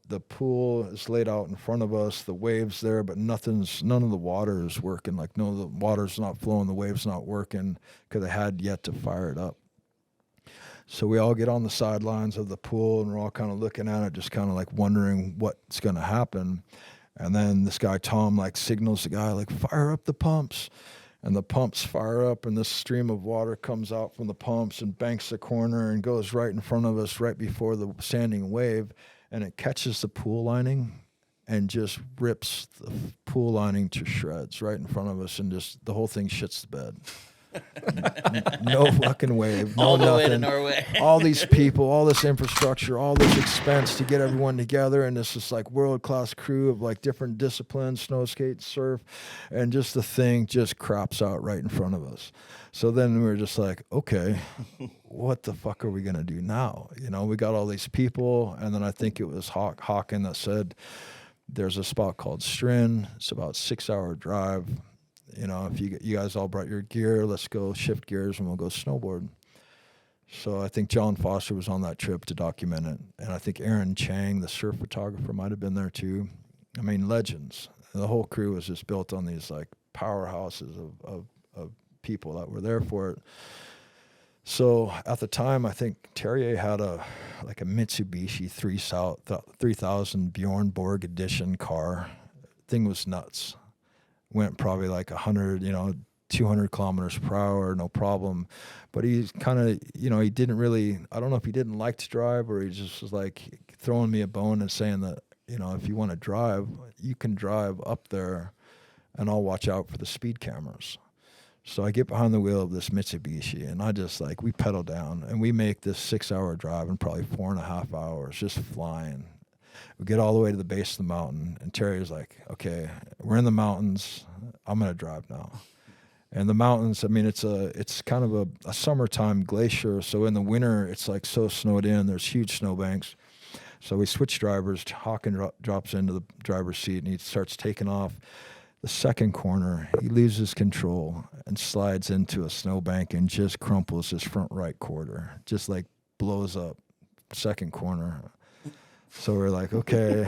the pool is laid out in front of us, the waves there, but none of the water is working. Like, no, the water's not flowing, the wave's not working, because they had yet to fire it up. So we all get on the sidelines of the pool and we're all kind of looking at it, just kind of like wondering what's going to happen. And then this guy, Tom, like signals the guy, like, fire up the pumps. And the pumps fire up, and this stream of water comes out from the pumps and banks the corner and goes right in front of us right before the standing wave. And it catches the pool lining and just rips the pool lining to shreds right in front of us, and just the whole thing shits the bed. No fucking wave, no all the nothing. way to Norway. All these people, all this infrastructure, all this expense to get everyone together, and this is like world-class crew of like different disciplines, snow skate, surf, and just the thing just craps out right in front of us. So then we were just like, okay, what the fuck are we gonna do now? You know, we got all these people, and then I think it was Hawken that said there's a spot called Strin. It's about 6-hour drive. You know, if you guys all brought your gear, let's go shift gears and we'll go snowboard. So I think John Foster was on that trip to document it. And I think Aaron Chang, the surf photographer, might have been there too. I mean, legends. And the whole crew was just built on these like powerhouses of people that were there for it. So at the time, I think Terrier had a Mitsubishi 3000 Bjorn Borg edition car. Thing was nuts. Went probably like 100, 200 kilometers per hour, no problem. But he's kind of, he didn't really, I don't know if he didn't like to drive, or he just was like throwing me a bone and saying that, if you want to drive, you can drive up there and I'll watch out for the speed cameras. So I get behind the wheel of this Mitsubishi, and I just we pedal down, and we make this 6-hour drive in probably 4.5 hours, just flying. We get all the way to the base of the mountain, and Terry's like, okay, we're in the mountains. I'm going to drive now. And the mountains, I mean, it's kind of a summertime glacier. So in the winter, it's like so snowed in. There's huge snowbanks. So we switch drivers. Hawken drops into the driver's seat, and he starts taking off. The second corner, he loses control and slides into a snowbank and just crumples his front right quarter. Just like blows up. Second corner. So we're like, okay,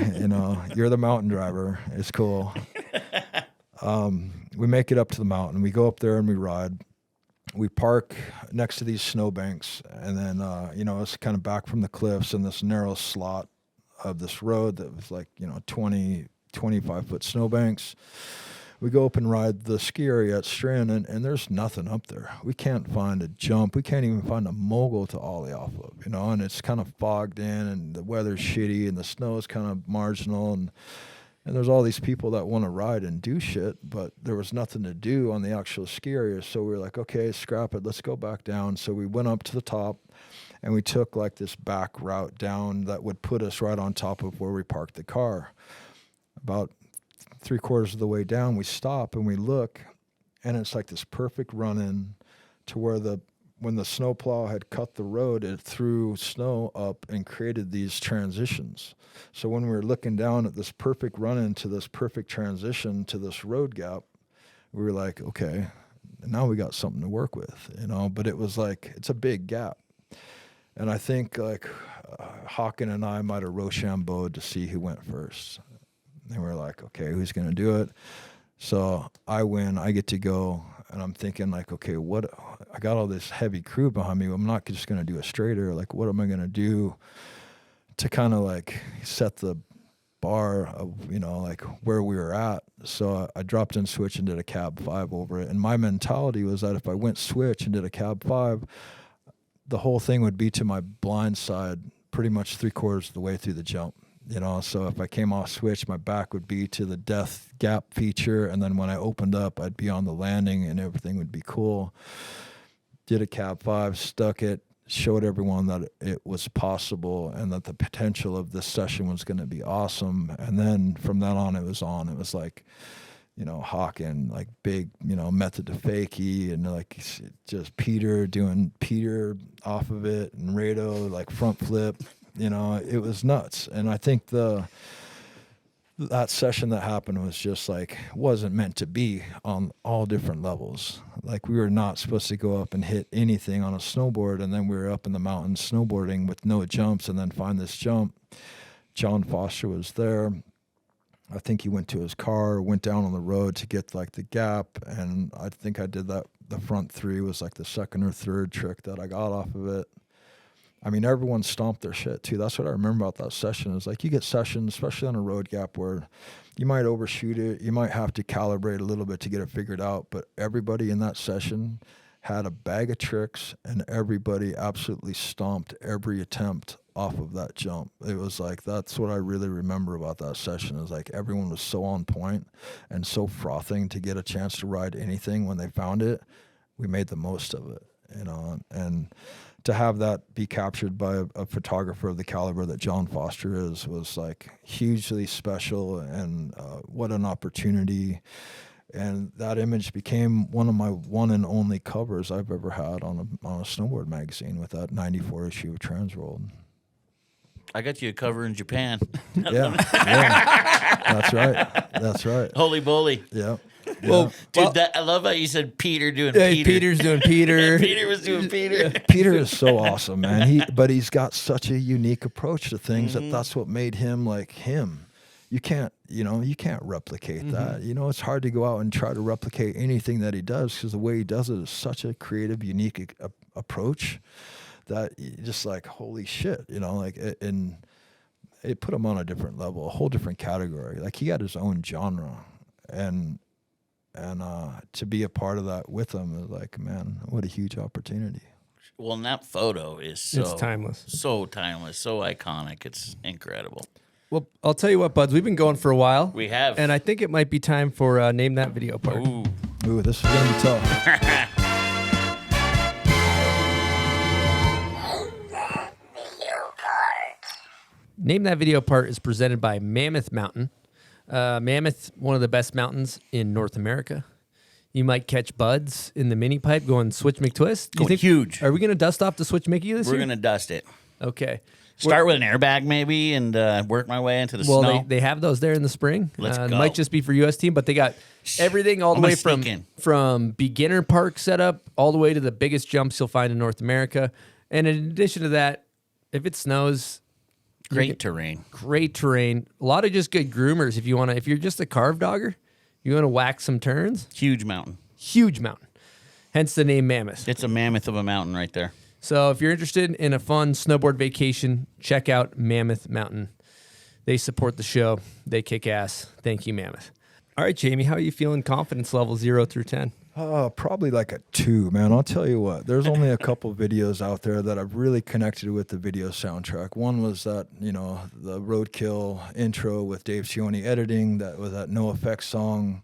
you're the mountain driver. It's cool. We make it up to the mountain. We go up there and we ride. We park next to these snowbanks, and then, it's kind of back from the cliffs in this narrow slot of this road that was like, 20, 25-foot snowbanks. We go up and ride the ski area at Strin, and there's nothing up there. We can't find a jump. We can't even find a mogul to ollie off of, and it's kind of fogged in, and the weather's shitty, and the snow is kind of marginal, and there's all these people that want to ride and do shit, but there was nothing to do on the actual ski area. So we were like, okay, scrap it. Let's go back down. So we went up to the top, and we took like this back route down that would put us right on top of where we parked the car. About 3/4 of the way down, we stop and we look, and it's like this perfect run-in to where when the snowplow had cut the road, it threw snow up and created these transitions. So when we were looking down at this perfect run-in to this perfect transition to this road gap, we were like, okay, now we got something to work with, but it was like, it's a big gap. And I think Hawken and I might have Rochambeau'd to see who went first. And we're like, okay, who's going to do it? So I win. I get to go. And I'm thinking like, okay, I got all this heavy crew behind me. I'm not just going to do a straighter. Like, what am I going to do to kind of like set the bar of, like where we were at? So I dropped in switch and did a cab 5 over it. And my mentality was that if I went switch and did a cab 5, the whole thing would be to my blind side pretty much 3/4 of the way through the jump. So if I came off switch, my back would be to the death gap feature, and then when I opened up, I'd be on the landing and everything would be cool. did a cab 5, stuck it, showed everyone that it was possible and that the potential of this session was going to be awesome. And then from then on, it was on. It was like, you know, hawking like big, you know, method to fakie, and like just Peter doing Peter off of it, and Rado like front flip. You know, it was nuts. And I think that session that happened was just like, wasn't meant to be on all different levels. Like, we were not supposed to go up and hit anything on a snowboard, and then we were up in the mountains snowboarding with no jumps, and then find this jump. John Foster was there. I think he went to his car, went down on the road to get like the gap, and I think I did that. The front 3 was like the second or third trick that I got off of it. I mean, everyone stomped their shit too. That's what I remember about that session. Is like, you get sessions, especially on a road gap, where you might overshoot it. You might have to calibrate a little bit to get it figured out. But everybody in that session had a bag of tricks, and everybody absolutely stomped every attempt off of that jump. It was like, that's what I really remember about that session, is like everyone was so on point and so frothing to get a chance to ride anything when they found it. We made the most of it, you know, and to have that be captured by a photographer of the caliber that John Foster is was like hugely special, and what an opportunity. And that image became one of my one and only covers I've ever had on a snowboard magazine, with that 94 issue of Transworld. I got you a cover in Japan. Yeah, that's right. Holy moly. Yeah. Well, dude, I love how you said Peter doing Peter. Peter's doing Peter. Peter was doing Peter. Peter is so awesome, man. But he's got such a unique approach to things that's what made him like him. You can't replicate that. You know, it's hard to go out and try to replicate anything that he does, because the way he does it is such a creative, unique approach that you just like, holy shit, you know, like, and it put him on a different level, a whole different category. Like, he had his own genre, and to be a part of that with him is like, man, what a huge opportunity. Well, and that photo is it's timeless, so iconic. It's incredible. Well, I'll tell you what, buds, we've been going for a while. We have, and I think it might be time for Name That Video Part. Ooh, this is gonna be tough. Name That Video Part is presented by Mammoth Mountain. Mammoth, one of the best mountains in North America. You might catch buds in the mini pipe going switch McTwist. Going huge. Are we going to dust off the switch Mickey this year? We're going to dust it. Okay. Start with an airbag maybe, and work my way into the snow. Well, they have those there in the spring. Let's go. It might just be for US team, but they got everything all the way from beginner park setup all the way to the biggest jumps you'll find in North America. And in addition to that, if it snows, great terrain. A lot of just good groomers. If you're just a carve dogger, you want to whack some turns. Huge mountain. Hence the name Mammoth. It's a mammoth of a mountain right there. So if you're interested in a fun snowboard vacation, check out Mammoth Mountain. They support the show. They kick ass. Thank you, Mammoth. All right, Jamie, how are you feeling confidence level 0 through 10? Probably like a 2, man. I'll tell you what. There's only a couple videos out there that I've really connected with the video soundtrack. One was that, you know, the Roadkill intro with Dave Cioni editing. That was that No Effects song.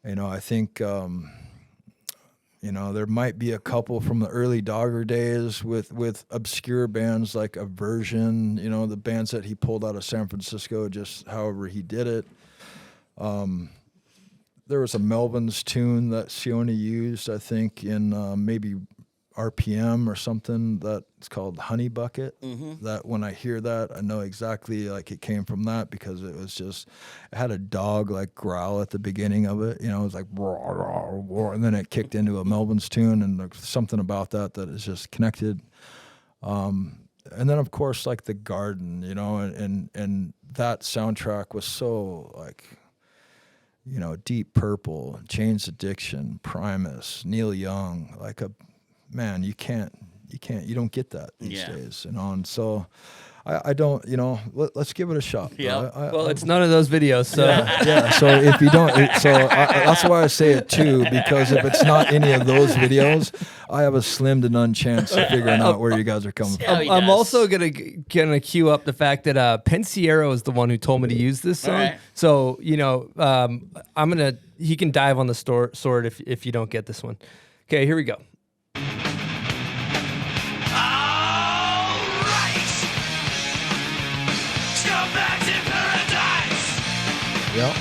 You know, I think, you know, there might be a couple from the early Dogger days with obscure bands like Aversion. You know, the bands that he pulled out of San Francisco, just however he did it. There was a Melvin's tune that Cioni used, I think, in maybe RPM or something that's called Honey Bucket. That when I hear that, I know exactly like it came from that, because it was just, it had a dog like growl at the beginning of it. You know, it was like, roar, roar, roar, and then it kicked into a Melvin's tune, and there's something about that is just connected. And then, of course, like The Garden, you know, and that soundtrack was so like, you know, Deep Purple, Jane's Addiction, Primus, Neil Young, like you don't get that these days, you know. And so I don't, you know, let's give it a shot. Yeah. Well, it's none of those videos, so yeah. So if you don't, that's why I say it too, because if it's not any of those videos, I have a slim to none chance of figuring out where you guys are coming from. I'm also gonna queue up the fact that Pensiero is the one who told me to use this song. Right. So you know, he can dive on the sword if you don't get this one. Okay, here we go. Yeah.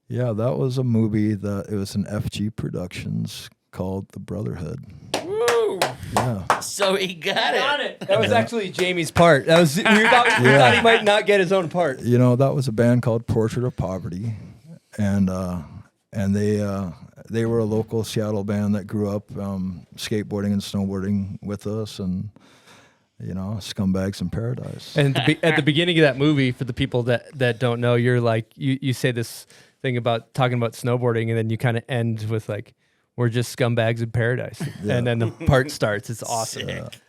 Yeah, that was a movie that it was an FG Productions called The Brotherhood. Woo! Yeah. So he got it. That was actually Jamie's part. That was we thought he might not get his own part. You know, that was a band called Portrait of Poverty, and they were a local Seattle band that grew up skateboarding and snowboarding with us, and you know, Scumbags in Paradise. And at the beginning of that movie, for the people that don't know, you're like you say this thing about talking about snowboarding, and then you kind of end with like, we're just scumbags in paradise, and then the part starts. It's awesome.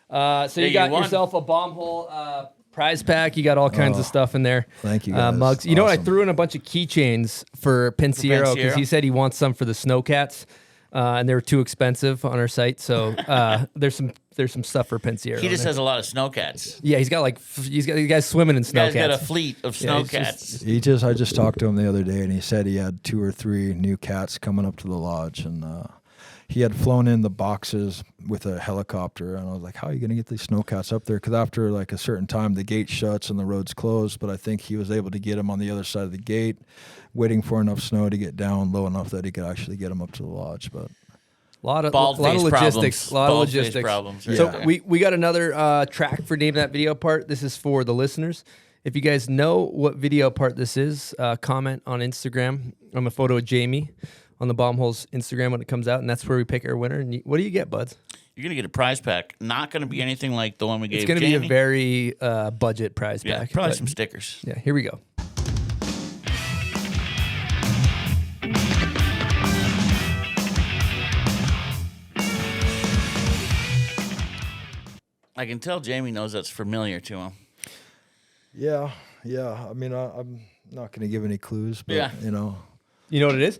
So you got yourself a bomb hole prize pack. You got all kinds of stuff in there. Thank you, guys. Mugs. You know what? I threw in a bunch of keychains for Pensiero because he said he wants some for the Snowcats, and they were too expensive on our site. So there's some stuff for Pensiero. He just has a lot of snowcats. Yeah, he's got you guys swimming in snowcats. He's got a fleet of snowcats. I just talked to him the other day, and he said he had 2 or 3 new cats coming up to the lodge, and he had flown in the boxes with a helicopter, and I was like, how are you going to get these snowcats up there? Because after like a certain time, the gate shuts and the road's closed, but I think he was able to get them on the other side of the gate, waiting for enough snow to get down low enough that he could actually get them up to the lodge. But a lot of logistics. Problems. Yeah. So we got another track for Name That Video Part. This is for the listeners. If you guys know what video part this is, comment on Instagram. I'm a photo of Jamie on the Bomb Holes Instagram when it comes out, and that's where we pick our winner. And what do you get, buds? You're gonna get a prize pack. Not gonna be anything like the one we gave. It's gonna be a very budget prize pack. Probably some stickers. Yeah, here we go. I can tell Jamie knows that's familiar to him. Yeah. I mean, I'm not going to give any clues, but you know. You know what it is?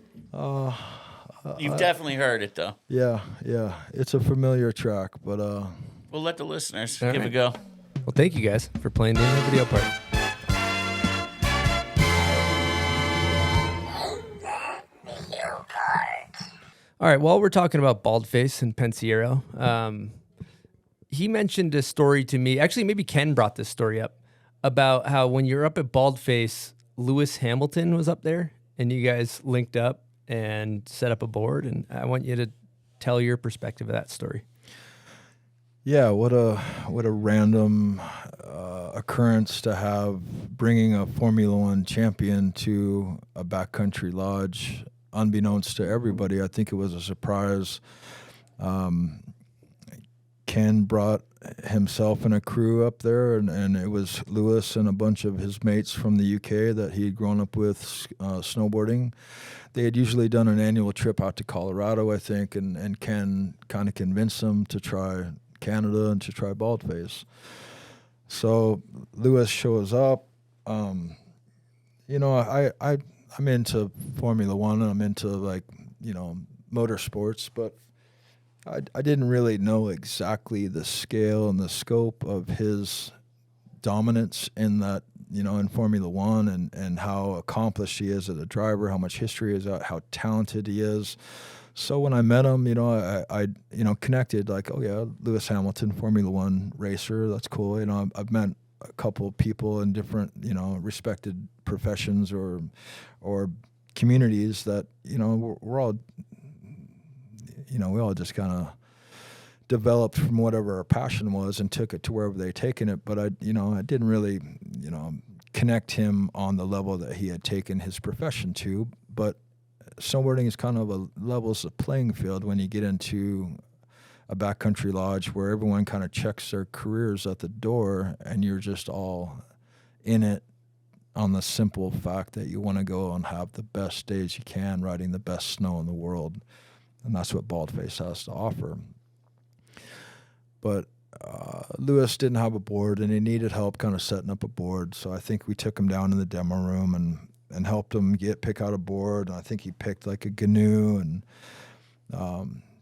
You've definitely heard it, though. Yeah. It's a familiar track, but we'll let the listeners give it a go. Well, thank you guys for playing the video part. All right, while we're talking about Baldface and Pensiero, he mentioned a story to me. Actually, maybe Ken brought this story up about how when you're up at Baldface, Lewis Hamilton was up there, and you guys linked up and set up a board. And I want you to tell your perspective of that story. Yeah, what a random occurrence to have bringing a Formula One champion to a backcountry lodge, unbeknownst to everybody. I think it was a surprise. Ken brought himself and a crew up there, and it was Lewis and a bunch of his mates from the UK that he had grown up with snowboarding. They had usually done an annual trip out to Colorado, I think, and Ken kind of convinced them to try Canada and to try Baldface. So Lewis shows up. You know, I'm into Formula One, and I'm into, like, you know, motorsports, but I didn't really know exactly the scale and the scope of his dominance in that, you know, in Formula One, and how accomplished he is as a driver, how much history he has, how talented he is. So when I met him, you know, I you know, connected, like, oh yeah, Lewis Hamilton, Formula One racer, that's cool. You know, I've met a couple of people in different, you know, respected professions or communities that, you know, we're all, you know, we all just kind of developed from whatever our passion was and took it to wherever they taken it. But I didn't really, you know, connect him on the level that he had taken his profession to. But snowboarding is kind of a levels the playing field when you get into a backcountry lodge where everyone kind of checks their careers at the door, and you're just all in it on the simple fact that you want to go and have the best days you can riding the best snow in the world. And that's what Baldface has to offer. But Lewis didn't have a board, and he needed help kind of setting up a board. So I think we took him down in the demo room and helped him pick out a board. And I think he picked like a GNU, and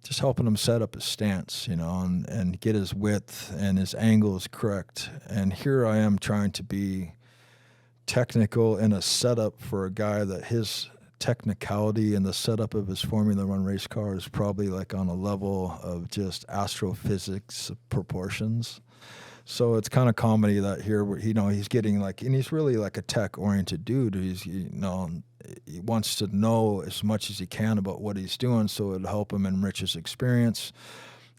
just helping him set up his stance, you know, and get his width and his angles correct. And here I am trying to be technical in a setup for a guy that his technicality and the setup of his Formula One race car is probably like on a level of just astrophysics proportions. So it's kind of comedy that here, where, he's getting like, and he's really like a tech-oriented dude. He's, he wants to know as much as he can about what he's doing, so it'll help him enrich his experience.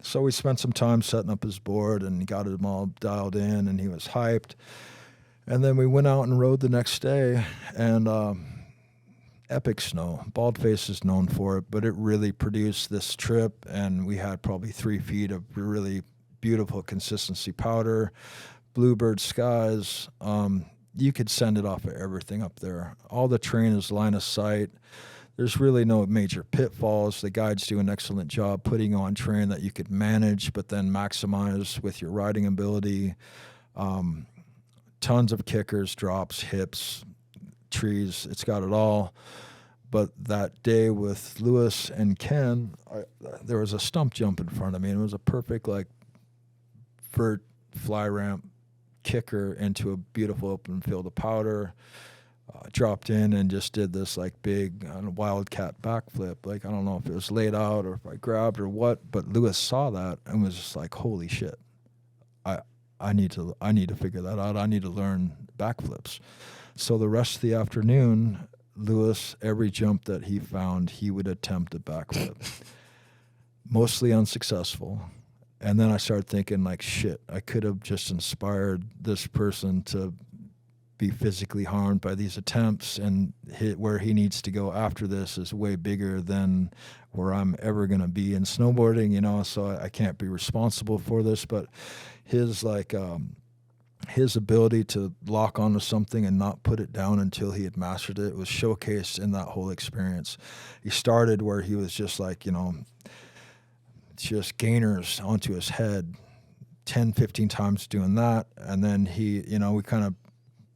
So we spent some time setting up his board and got him all dialed in, and he was hyped. And then we went out and rode the next day, and epic snow. Baldface is known for it, but it really produced this trip, and we had probably 3 feet of really beautiful consistency powder, bluebird skies. You could send it off of everything up there. All the terrain is line of sight. There's really no major pitfalls. The guides do an excellent job putting on terrain that you could manage, but then maximize with your riding ability. Tons of kickers, drops, hips, trees. It's got it all. But that day with Lewis and Ken, there was a stump jump in front of me, and it was a perfect like vert fly ramp kicker into a beautiful open field of powder. Dropped in and just did this like big wildcat backflip. Like, I don't know if it was laid out or if I grabbed or what, but Lewis saw that and was just like, holy shit. I need to figure that out. I need to learn backflips. So the rest of the afternoon, Lewis, every jump that he found, he would attempt a backflip. Mostly unsuccessful. And then I started thinking like, shit, I could have just inspired this person to be physically harmed by these attempts, and where he needs to go after this is way bigger than where I'm ever going to be in snowboarding, so I can't be responsible for this. But his his ability to lock onto something and not put it down until he had mastered it was showcased in that whole experience. He started where he was just like, just gainers onto his head 10, 15 times doing that. And then he, we kind of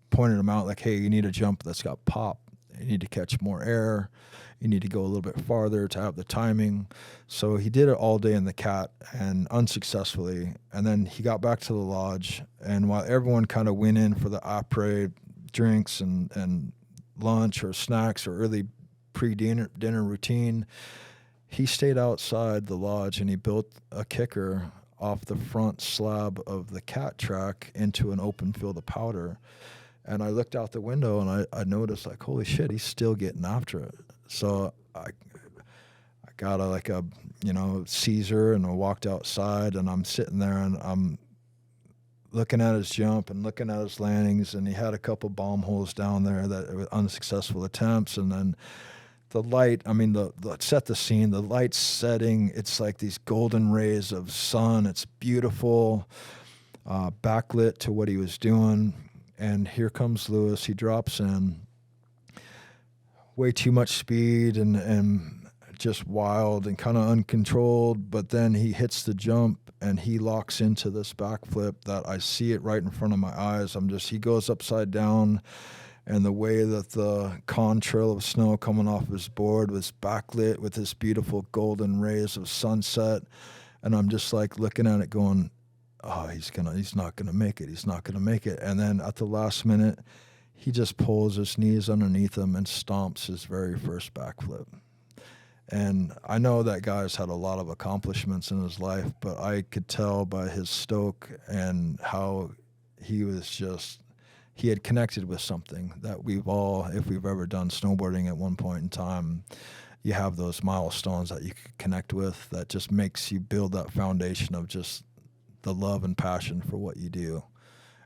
pointed him out like, hey, you need a jump that's got pop. You need to catch more air. You need to go a little bit farther to have the timing. So he did it all day in the cat and unsuccessfully. And then he got back to the lodge. And while everyone kind of went in for the après drinks and lunch or snacks or early pre-dinner routine, he stayed outside the lodge and he built a kicker off the front slab of the cat track into an open field of powder. And I looked out the window and I noticed like, holy shit, he's still getting after it. So I got a Caesar, and I walked outside, and I'm sitting there and I'm looking at his jump and looking at his landings, and he had a couple bomb holes down there that were unsuccessful attempts. And then the light, set the scene, the light's setting, it's like these golden rays of sun. It's beautiful, backlit to what he was doing. And here comes Lewis. He drops in, way too much speed and just wild and kind of uncontrolled. But then he hits the jump and he locks into this backflip that I see it right in front of my eyes. He goes upside down, and the way that the contrail of snow coming off his board was backlit with this beautiful golden rays of sunset. And I'm just like looking at it going, oh, he's not gonna make it. He's not gonna make it. And then at the last minute, he just pulls his knees underneath him and stomps his very first backflip. And I know that guy's had a lot of accomplishments in his life, but I could tell by his stoke and how he had connected with something that we've all, if we've ever done snowboarding at one point in time, you have those milestones that you can connect with that just makes you build that foundation of just the love and passion for what you do.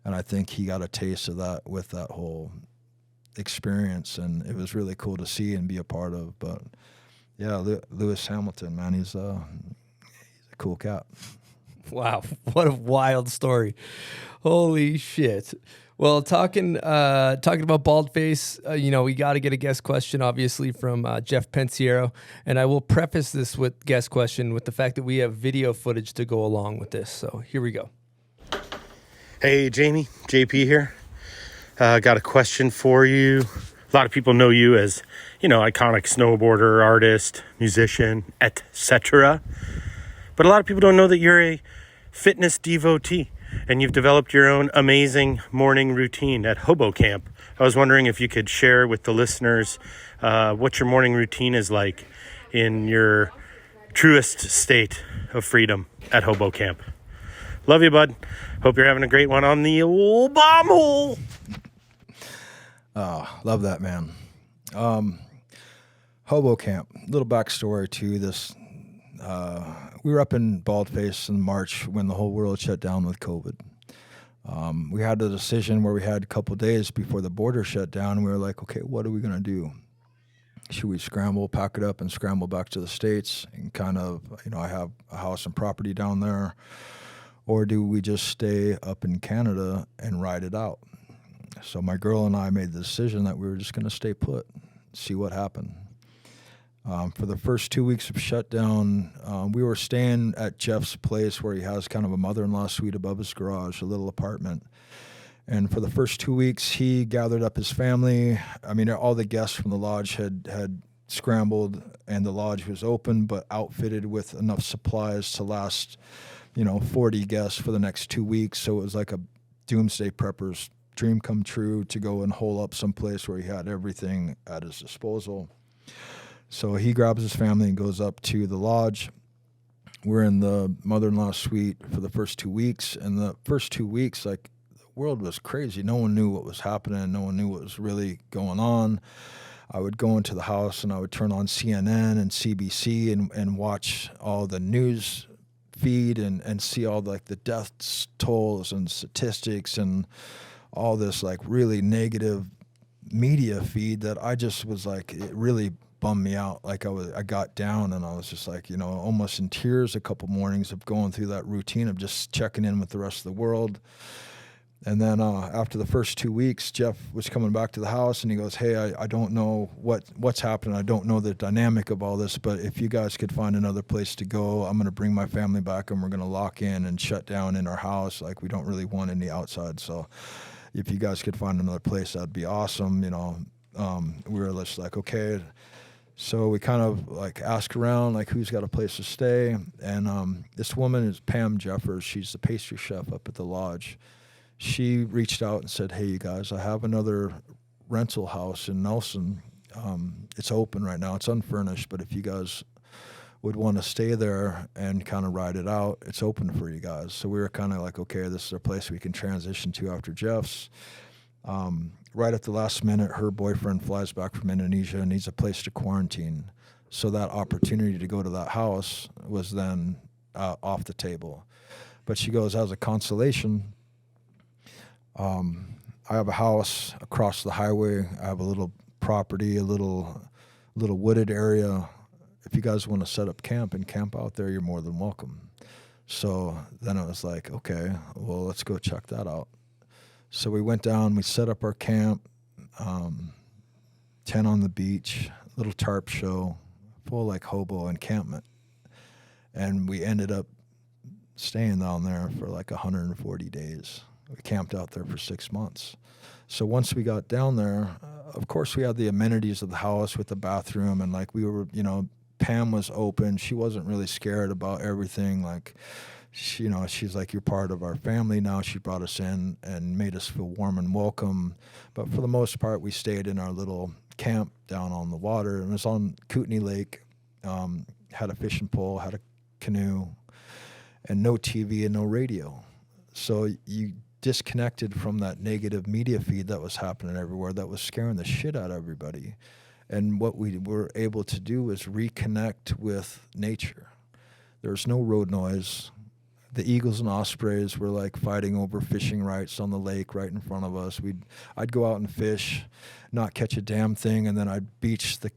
And I think he got a taste of that with that whole experience, and it was really cool to see and be a part of. But yeah, Lewis Hamilton, man, he's a cool cat. Wow, what a wild story. Holy shit. Well, talking about Baldface, we got to get a guest question, obviously, from Jeff Pensiero. And I will preface this with guest question with the fact that we have video footage to go along with this. So here we go. Hey, Jamie, JP here. Got a question for you. A lot of people know you as, iconic snowboarder, artist, musician, etc. But a lot of people don't know that you're a fitness devotee, and you've developed your own amazing morning routine at Hobo Camp. I was wondering if you could share with the listeners what your morning routine is like in your truest state of freedom at Hobo Camp. Love you, bud. Hope you're having a great one on the old bomb hole. Oh, love that, man. Hobo camp. Little backstory to this. We were up in Baldface in March when the whole world shut down with COVID. We had a decision where we had a couple days before the border shut down, and we were like, okay, what are we going to do? Should we scramble, pack it up, and scramble back to the States and kind of, I have a house and property down there, or do we just stay up in Canada and ride it out? So my girl and I made the decision that we were just going to stay put, see what happened. For the first 2 weeks of shutdown, we were staying at Jeff's place where he has kind of a mother-in-law suite above his garage, a little apartment. And for the first 2 weeks, he gathered up his family. I mean, all the guests from the lodge had scrambled, and the lodge was open but outfitted with enough supplies to last, 40 guests for the next 2 weeks. So it was like a doomsday prepper's dream come true to go and hole up someplace where he had everything at his disposal. So he grabs his family and goes up to the lodge. We're in the mother-in-law suite for the first 2 weeks. And the first 2 weeks, the world was crazy. No one knew what was happening. No one knew what was really going on. I would go into the house and I would turn on CNN and CBC and watch all the news feed and see all the death tolls and statistics and all this really negative media feed that I just was it really bummed me out. I got down and I was just almost in tears a couple mornings of going through that routine of just checking in with the rest of the world. And then after the first 2 weeks, Jeff was coming back to the house and he goes, hey, I don't know what's happening. I don't know the dynamic of all this, but if you guys could find another place to go, I'm going to bring my family back and we're going to lock in and shut down in our house. We don't really want any outside. So if you guys could find another place, that'd be awesome. We were just okay. So we kind of ask around, who's got a place to stay. And this woman is Pam Jeffers. She's the pastry chef up at the lodge. She reached out and said, hey, you guys, I have another rental house in Nelson. It's open right now. It's unfurnished, but if you guys would want to stay there and kind of ride it out, it's open for you guys. So we were kind of okay, this is a place we can transition to after Jeff's. Right at the last minute, her boyfriend flies back from Indonesia and needs a place to quarantine. So that opportunity to go to that house was then off the table. But she goes, as a consolation, I have a house across the highway. I have a little property, a little wooded area. If you guys want to set up camp and camp out there, you're more than welcome. So then it was okay, well, let's go check that out. So we went down, we set up our camp, tent on the beach, little tarp show, full hobo encampment. And we ended up staying down there for 140 days. We camped out there for 6 months. So once we got down there, of course we had the amenities of the house with the bathroom and we were, Pam was open. She wasn't really scared about everything. She's you're part of our family now. She brought us in and made us feel warm and welcome. But for the most part, we stayed in our little camp down on the water. It was on Kootenai Lake, had a fishing pole, had a canoe, and no TV and no radio. So you disconnected from that negative media feed that was happening everywhere that was scaring the shit out of everybody. And what we were able to do was reconnect with nature. There was no road noise. The eagles and ospreys were fighting over fishing rights on the lake right in front of us. I'd go out and fish, not catch a damn thing, and then I'd beach the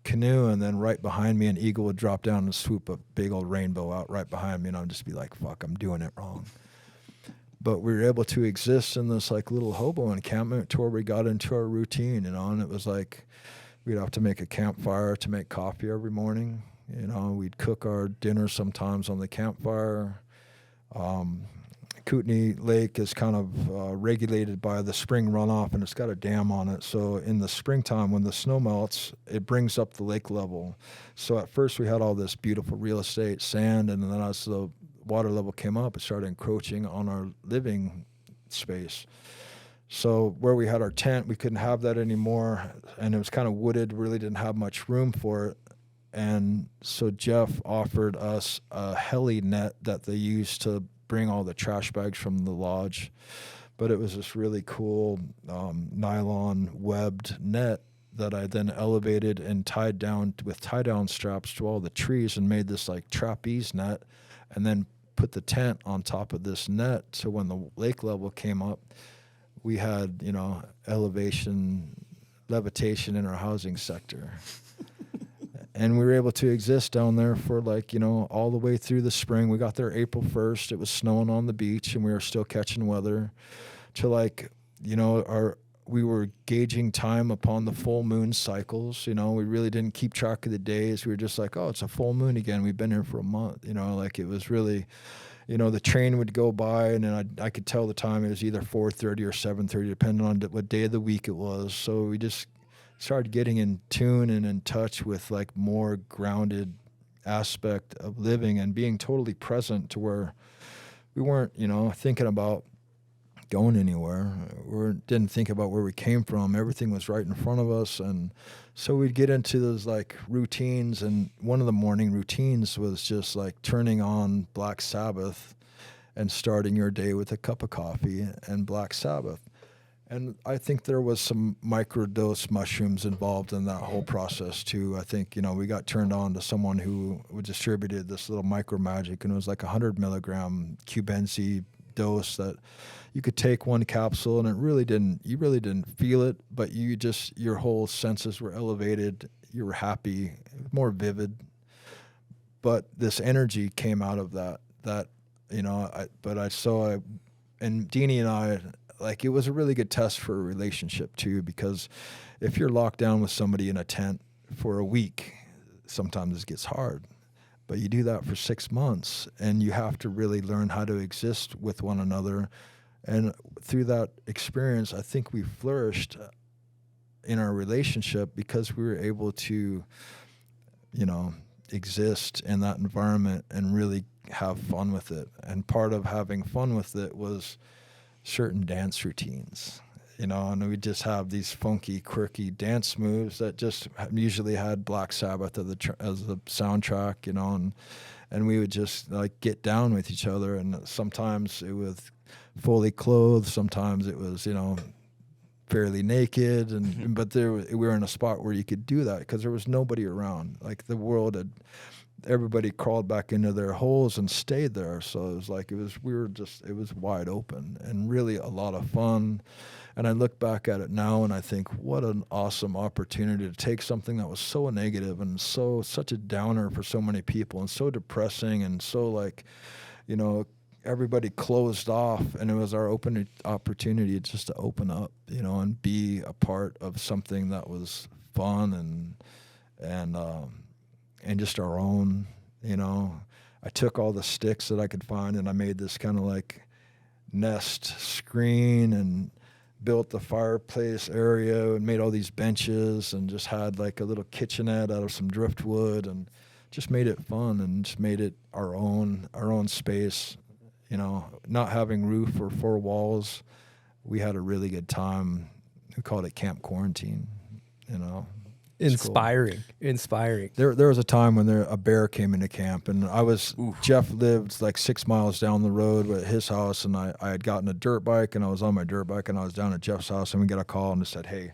canoe, and then right behind me an eagle would drop down and swoop a big old rainbow out right behind me, and I'd just be fuck, I'm doing it wrong. But we were able to exist in this little hobo encampment to where we got into our routine, and it was we'd have to make a campfire to make coffee every morning. We'd cook our dinner sometimes on the campfire. Kootenai Lake is kind of regulated by the spring runoff, and it's got a dam on it. So in the springtime, when the snow melts, it brings up the lake level. So at first we had all this beautiful real estate, sand, and then as the water level came up, it started encroaching on our living space. So where we had our tent, we couldn't have that anymore, and it was kind of wooded, really didn't have much room for it. And so Jeff offered us a heli net that they use to bring all the trash bags from the lodge. But it was this really cool nylon webbed net that I then elevated and tied down with tie-down straps to all the trees and made this like trapeze net, and then put the tent on top of this net. So when the lake level came up, we had, you know, levitation in our housing sector. And we were able to exist down there for like, you know, all the way through the spring. We got there April 1st. It was snowing on the beach and we were still catching weather to like, you know, we were gauging time upon the full moon cycles. You know, we really didn't keep track of the days. We were just like, oh, it's a full moon again. We've been here for a month. You know, like it was really, you know, the train would go by and then I could tell the time. It was either 4:30 or 7:30, depending on what day of the week it was. So we just started getting in tune and in touch with like more grounded aspect of living and being totally present, to where we weren't, you know, thinking about going anywhere. We didn't think about where we came from. Everything was right in front of us. And so we'd get into those like routines. And one of the morning routines was just like turning on Black Sabbath and starting your day with a cup of coffee and Black Sabbath. And I think there was some microdose mushrooms involved in that whole process too. I think, you know, we got turned on to someone who distributed this little micro magic, and it was like 100 milligram Cubensi dose that you could take one capsule, and you really didn't feel it, but your whole senses were elevated. You were happy, more vivid. But this energy came out of that, you know, and Deanie and I, like, it was a really good test for a relationship too, because if you're locked down with somebody in a tent for a week, sometimes it gets hard. But you do that for 6 months, and you have to really learn how to exist with one another. And through that experience, I think we flourished in our relationship because we were able to, you know, exist in that environment and really have fun with it. And part of having fun with it was certain dance routines, you know, and we just have these funky, quirky dance moves that just usually had Black Sabbath as the soundtrack, you know, and we would just like get down with each other. And sometimes it was fully clothed, sometimes it was, you know, fairly naked, and but we were in a spot where you could do that because there was nobody around. Like everybody crawled back into their holes and stayed there. So it was like, it was wide open and really a lot of fun. And I look back at it now and I think, what an awesome opportunity to take something that was so negative and such a downer for so many people and so depressing and so like, you know, everybody closed off, and it was our open opportunity just to open up, you know, and be a part of something that was fun and just our own, you know. I took all the sticks that I could find and I made this kind of like nest screen and built the fireplace area and made all these benches and just had like a little kitchenette out of some driftwood and just made it fun and just made it our own space, you know, not having roof or four walls. We had a really good time. We called it Camp Quarantine, you know. Inspiring. There was a time when a bear came into camp, and Jeff lived like 6 miles down the road at his house, and I had gotten a dirt bike, and I was on my dirt bike, and I was down at Jeff's house, and we got a call and it said, hey,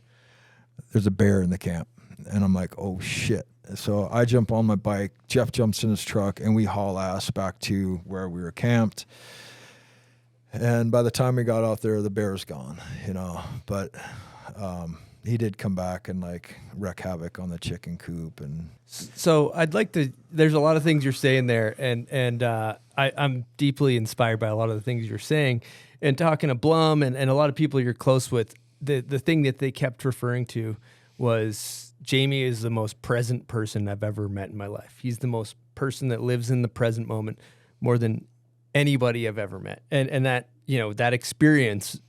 there's a bear in the camp. And I'm like, oh shit. So I jump on my bike, Jeff jumps in his truck, and we haul ass back to where we were camped. And by the time we got out there, the bear's gone, you know, but he did come back and like wreak havoc on the chicken coop. And so I'd like to, there's a lot of things you're saying there, and I'm deeply inspired by a lot of the things you're saying. And talking to Blum and a lot of people you're close with, the thing that they kept referring to was Jamie is the most present person I've ever met in my life. He's the most person that lives in the present moment more than anybody I've ever met. And that, you know, that experience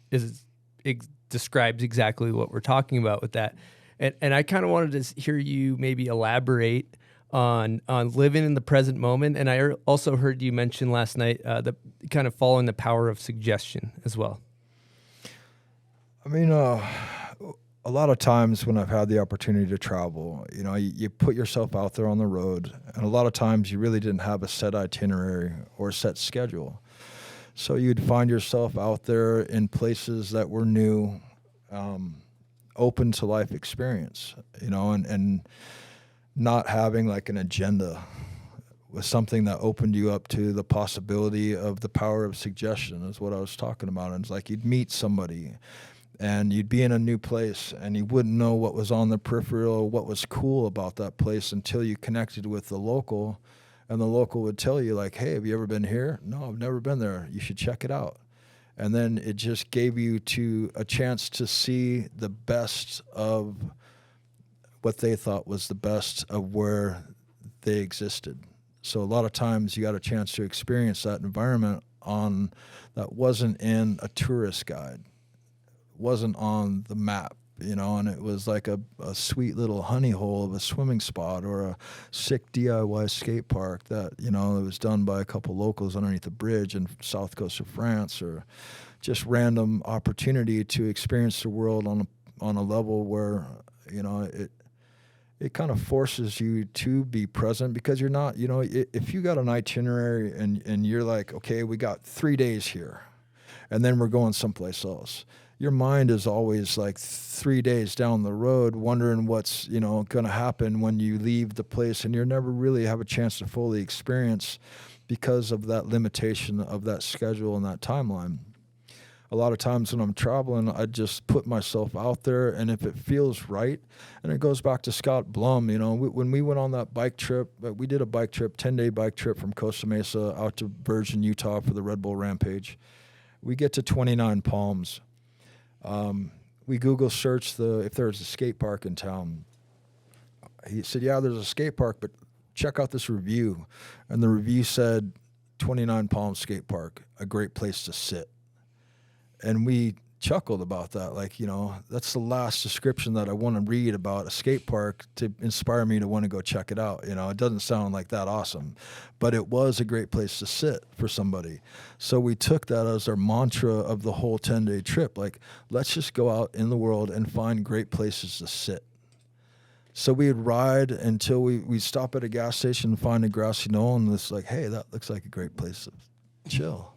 describes exactly what we're talking about with that. And I kind of wanted to hear you maybe elaborate on living in the present moment. And I also heard you mention last night the kind of following the power of suggestion as well. I mean, a lot of times when I've had the opportunity to travel, you know, you put yourself out there on the road, and a lot of times you really didn't have a set itinerary or a set schedule. So you'd find yourself out there in places that were new, open to life experience, you know, and not having like an agenda was something that opened you up to the possibility of the power of suggestion is what I was talking about. And it's like you'd meet somebody and you'd be in a new place and you wouldn't know what was on the peripheral, what was cool about that place until you connected with the local. And the local would tell you, like, hey, have you ever been here? No, I've never been there. You should check it out. And then it just gave you a chance to see the best of what they thought was the best of where they existed. So a lot of times you got a chance to experience that environment that wasn't in a tourist guide, wasn't on the map. You know, and it was like a sweet little honey hole of a swimming spot or a sick DIY skate park that, you know, it was done by a couple locals underneath a bridge in south coast of France, or just random opportunity to experience the world on a level where, you know, it kind of forces you to be present, because you're not, you know, if you got an itinerary and you're like, okay, we got 3 days here and then we're going someplace else. Your mind is always like 3 days down the road wondering what's, you know, going to happen when you leave the place, and you never really have a chance to fully experience because of that limitation of that schedule and that timeline. A lot of times when I'm traveling, I just put myself out there, and if it feels right, and it goes back to Scott Blum, you know, when we went on that bike trip, we did a bike trip, 10-day bike trip from Costa Mesa out to Virgin, Utah for the Red Bull Rampage. We get to 29 Palms. We Google search if there's a skate park in town. He said, yeah, there's a skate park, but check out this review. And the review said, 29 Palms Skate Park, a great place to sit. And we chuckled about that. Like, you know, that's the last description that I want to read about a skate park to inspire me to want to go check it out. You know, it doesn't sound like that awesome, but it was a great place to sit for somebody. So we took that as our mantra of the whole 10-day trip. Like, let's just go out in the world and find great places to sit. So we'd ride until we'd stop at a gas station and find a grassy knoll, and it's like, hey, that looks like a great place to chill.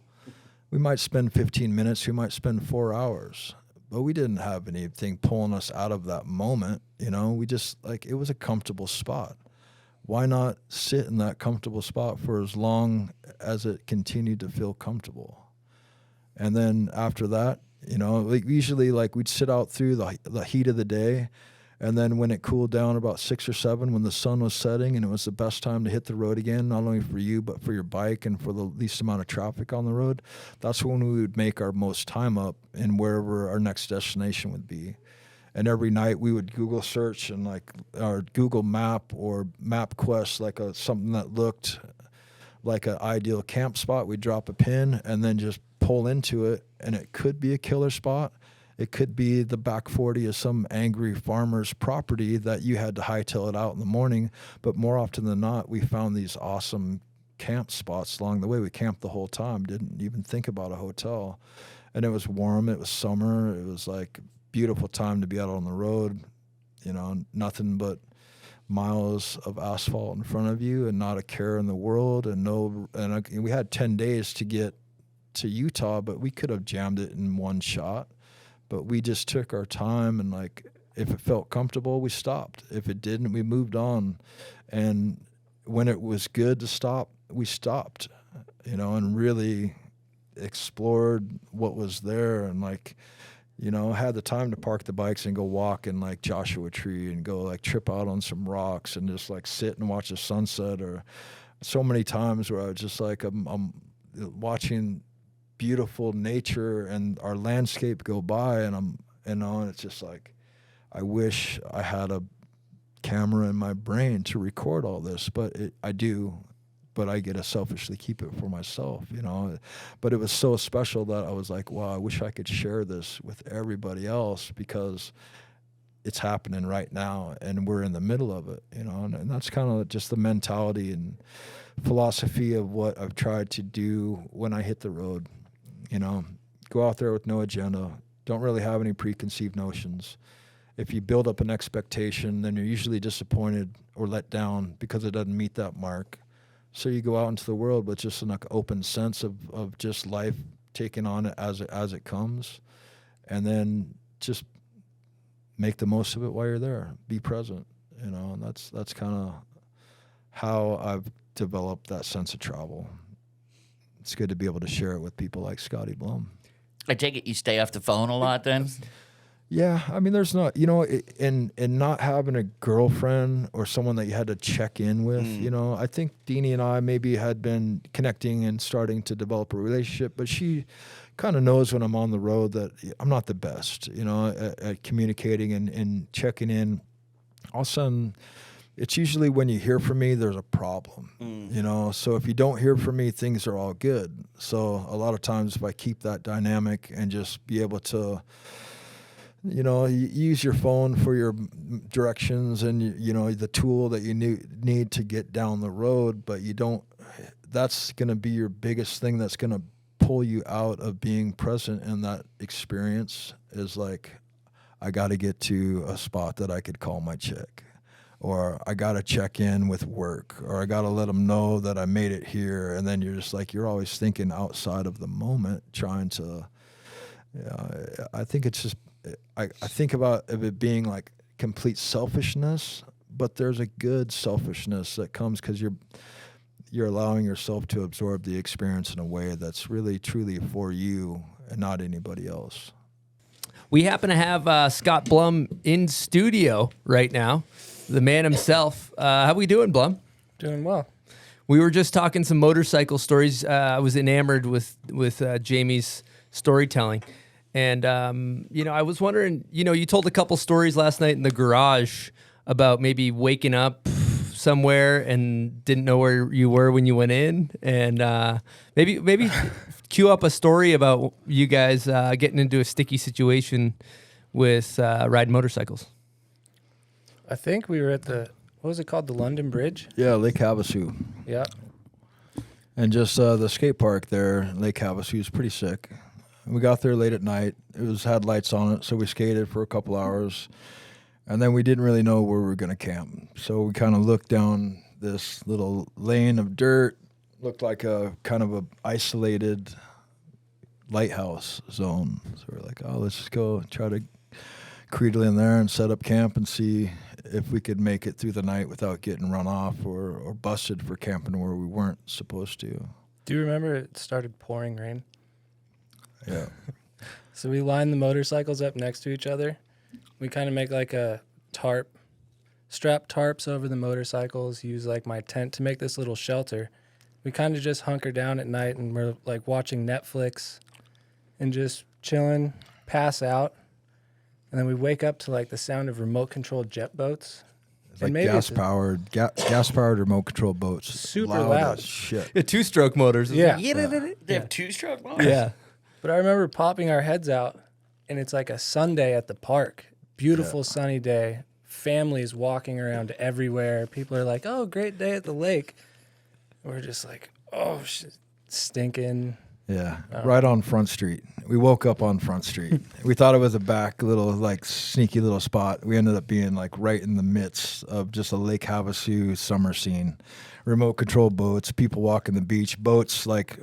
We might spend 15 minutes, we might spend 4 hours, but we didn't have anything pulling us out of that moment. You know, we just, like, it was a comfortable spot. Why not sit in that comfortable spot for as long as it continued to feel comfortable? And then after that, you know, like usually like we'd sit out through the heat of the day. And then when it cooled down about 6 or 7, when the sun was setting and it was the best time to hit the road again, not only for you, but for your bike and for the least amount of traffic on the road, that's when we would make our most time up in wherever our next destination would be. And every night we would Google search and like our Google Map or MapQuest, like something that looked like an ideal camp spot. We'd drop a pin and then just pull into it, and it could be a killer spot. It could be the back 40 of some angry farmer's property that you had to hightail it out in the morning. But more often than not, we found these awesome camp spots along the way. We camped the whole time, didn't even think about a hotel. And it was warm, it was summer, it was like beautiful time to be out on the road, you know, nothing but miles of asphalt in front of you and not a care in the world. And we had 10 days to get to Utah, but we could have jammed it in one shot. But we just took our time, and like, if it felt comfortable, we stopped. If it didn't, we moved on. And when it was good to stop, we stopped, you know, and really explored what was there. And like, you know, had the time to park the bikes and go walk in like Joshua Tree and go like trip out on some rocks and just like sit and watch the sunset. Or so many times where I was just like, I'm watching beautiful nature and our landscape go by, and it's just like, I wish I had a camera in my brain to record all this, but I do, but I get to selfishly keep it for myself, you know. But it was so special that I was like, wow, I wish I could share this with everybody else, because it's happening right now and we're in the middle of it, you know. And that's kind of just the mentality and philosophy of what I've tried to do when I hit the road. You know, go out there with no agenda. Don't really have any preconceived notions. If you build up an expectation, then you're usually disappointed or let down because it doesn't meet that mark. So you go out into the world with just an open sense of just life taking on it as it comes, and then just make the most of it while you're there. Be present, and that's kind of how I've developed that sense of travel. It's good to be able to share it with people like Scotty Blum. I take it you stay off the phone a lot then? Yeah, I mean, there's not, in not having a girlfriend or someone that you had to check in with, I think Deanie and I maybe had been connecting and starting to develop a relationship, but she kind of knows when I'm on the road that I'm not the best, at communicating and checking in. All of a sudden, it's usually when you hear from me, there's a problem, So if you don't hear from me, things are all good. So a lot of times if I keep that dynamic and just be able to, you use your phone for your directions and, the tool that you need to get down the road, but that's going to be your biggest thing that's going to pull you out of being present in that experience is like, I got to get to a spot that I could call my chick, or I got to check in with work, or I got to let them know that I made it here. And then you're just like, you're always thinking outside of the moment, trying to, I think it's just, I think about it being like complete selfishness, but there's a good selfishness that comes because you're allowing yourself to absorb the experience in a way that's really truly for you and not anybody else. We happen to have Scott Blum in studio right now, the man himself. How we doing, Blum? Doing well. We were just talking some motorcycle stories. I was enamored with Jamie's storytelling. And, I was wondering, you told a couple stories last night in the garage about maybe waking up somewhere and didn't know where you were when you went in. And maybe cue up a story about you guys getting into a sticky situation with riding motorcycles. I think we were at what was it called? The London Bridge? Yeah, Lake Havasu. Yeah. And just the skate park there, Lake Havasu, is pretty sick. We got there late at night. It had lights on it, so we skated for a couple hours. And then we didn't really know where we were going to camp. So we kind of looked down this little lane of dirt, looked like a kind of a isolated lighthouse zone. So we're like, let's just go try to cradle in there and set up camp and see if we could make it through the night without getting run off or busted for camping where we weren't supposed to. Do you remember it started pouring rain? Yeah. So we lined the motorcycles up next to each other. We kind of make like a tarp, strap tarps over the motorcycles, use like my tent to make this little shelter. We kind of just hunker down at night and we're like watching Netflix and just chilling, pass out. And then we wake up to like the sound of remote controlled jet boats. It's like gas-powered remote control boats. Super loud. As shit. Yeah, two-stroke motors. Yeah. They have two-stroke motors? Yeah. But I remember popping our heads out, and it's like a Sunday at the park. Beautiful sunny day. Families walking around everywhere. People are like, oh, great day at the lake. We're just like, oh, shit, stinking. Yeah, right on Front Street. We woke up on Front Street. We thought it was a back little, like, sneaky little spot. We ended up being, like, right in the midst of just a Lake Havasu summer scene. Remote control boats, people walking the beach, boats, like,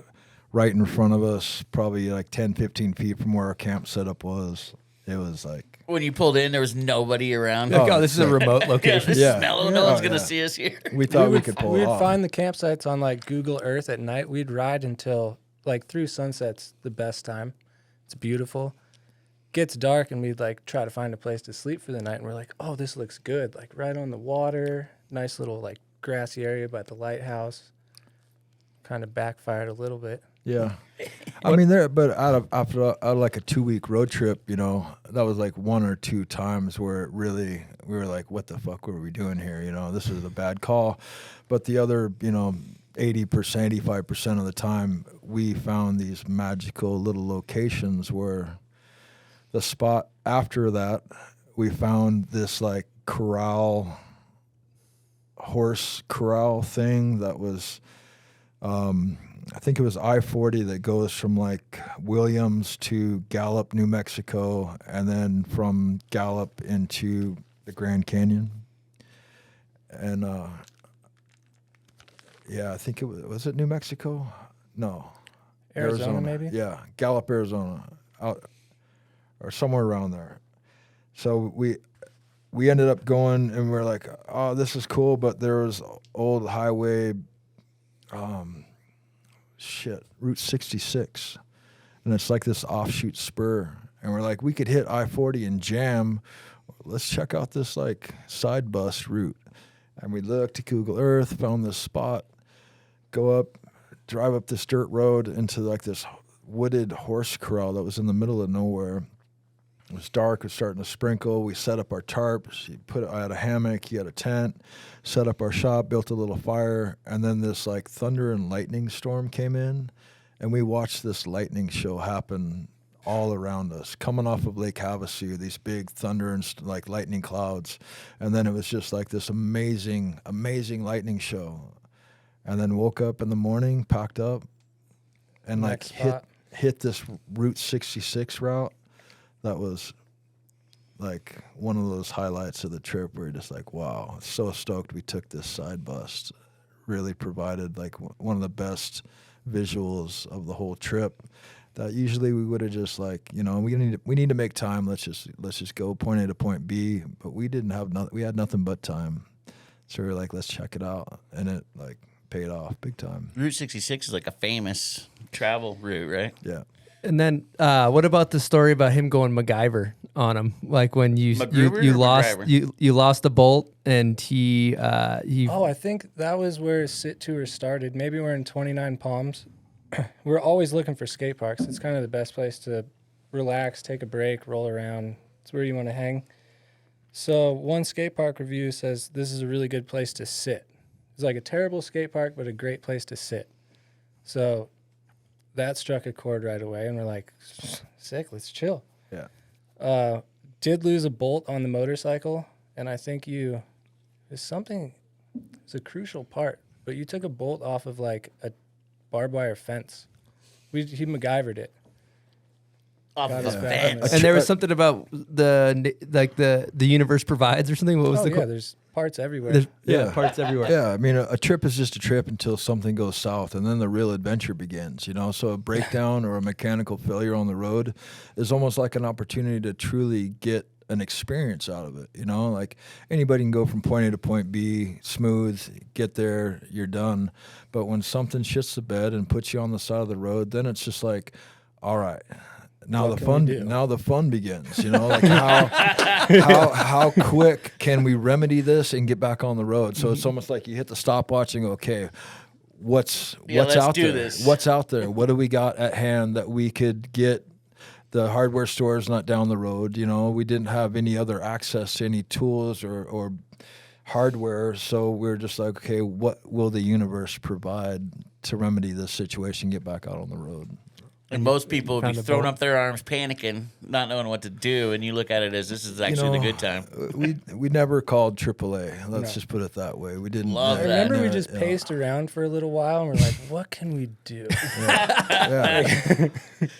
right in front of us, probably, like, 10, 15 feet from where our camp setup was. It was, like... When you pulled in, there was nobody around. Oh, this is a remote location. This is mellow. No one's going to see us here. We thought we could pull We'd off. find the campsites on, like, Google Earth at night. We'd ride until... like through sunset's the best time. It's beautiful. Gets dark and we'd like try to find a place to sleep for the night and we're like, oh, this looks good. Like right on the water, nice little like grassy area by the lighthouse. Kind of backfired a little bit. Yeah. I mean, after like a 2-week road trip, that was like one or two times where it really, we were like, what the fuck were we doing here? This is a bad call. But the other, 80%, 85% of the time, we found these magical little locations where the spot after that, we found this like horse corral thing that was, I think it was I-40 that goes from like Williams to Gallup, New Mexico, and then from Gallup into the Grand Canyon. And, yeah, I think was it New Mexico? No. Arizona, maybe? Yeah, Gallup, Arizona, out or somewhere around there. So we ended up going, and we're like, oh, this is cool, but there was old highway, Route 66, and it's like this offshoot spur, and we're like, we could hit I-40 and jam. Let's check out this like side bus route. And we looked to Google Earth, found this spot, go up, drive up this dirt road into like this wooded horse corral that was in the middle of nowhere. It was dark, it was starting to sprinkle. We set up our tarps, I had a hammock, he had a tent, set up our shop, built a little fire, and then this like thunder and lightning storm came in, and we watched this lightning show happen all around us, coming off of Lake Havasu, these big thunder and like lightning clouds. And then it was just like this amazing, amazing lightning show. And then woke up in the morning, packed up, and like hit this Route 66 route. That was like one of those highlights of the trip where you're just like, wow, so stoked we took this side bus. Really provided like one of the best visuals of the whole trip. That usually we would have just like, you know, we need to make time. Let's just go point A to point B. But we didn't have we had nothing but time, so we were like, let's check it out, and it like paid off big time. Route 66 is like a famous travel route, right? Yeah. And then what about the story about him going MacGyver on him? Like when you lost the bolt and he Oh, I think that was where Sit Tour started. Maybe we're in 29 Palms. We're always looking for skate parks. It's kind of the best place to relax, take a break, roll around. It's where you want to hang. So one skate park review says this is a really good place to sit. It's like a terrible skate park, but a great place to sit. So that struck a chord right away, and we're like, sick, let's chill. Yeah. Did lose a bolt on the motorcycle, and I think it's a crucial part, but you took a bolt off of like a barbed wire fence. He MacGyvered it. Off of a fence. And there was something about the universe provides or something. What was the there's parts everywhere. Parts everywhere. Yeah, I mean, a trip is just a trip until something goes south, and then the real adventure begins, you know? So a breakdown or a mechanical failure on the road is almost like an opportunity to truly get an experience out of it, you know? Like anybody can go from point A to point B, smooth, get there, you're done. But when something shits the bed and puts you on the side of the road, then it's just like, all right, now the fun begins, you know? Like how quick can we remedy this and get back on the road? So it's almost like you hit the stopwatch and go, okay, what's out there? This. What's out there? What do we got at hand that we could get? The hardware store is not down the road. You know, we didn't have any other access to any tools or hardware. So we're just like, okay, what will the universe provide to remedy this situation, get back out on the road? And most people would be throwing up their arms, panicking, not knowing what to do, and you look at it as this is actually the good time. We never called AAA. Let's just put it that way. We didn't. Love that. I remember we just paced around for a little while, and we're like, what can we do?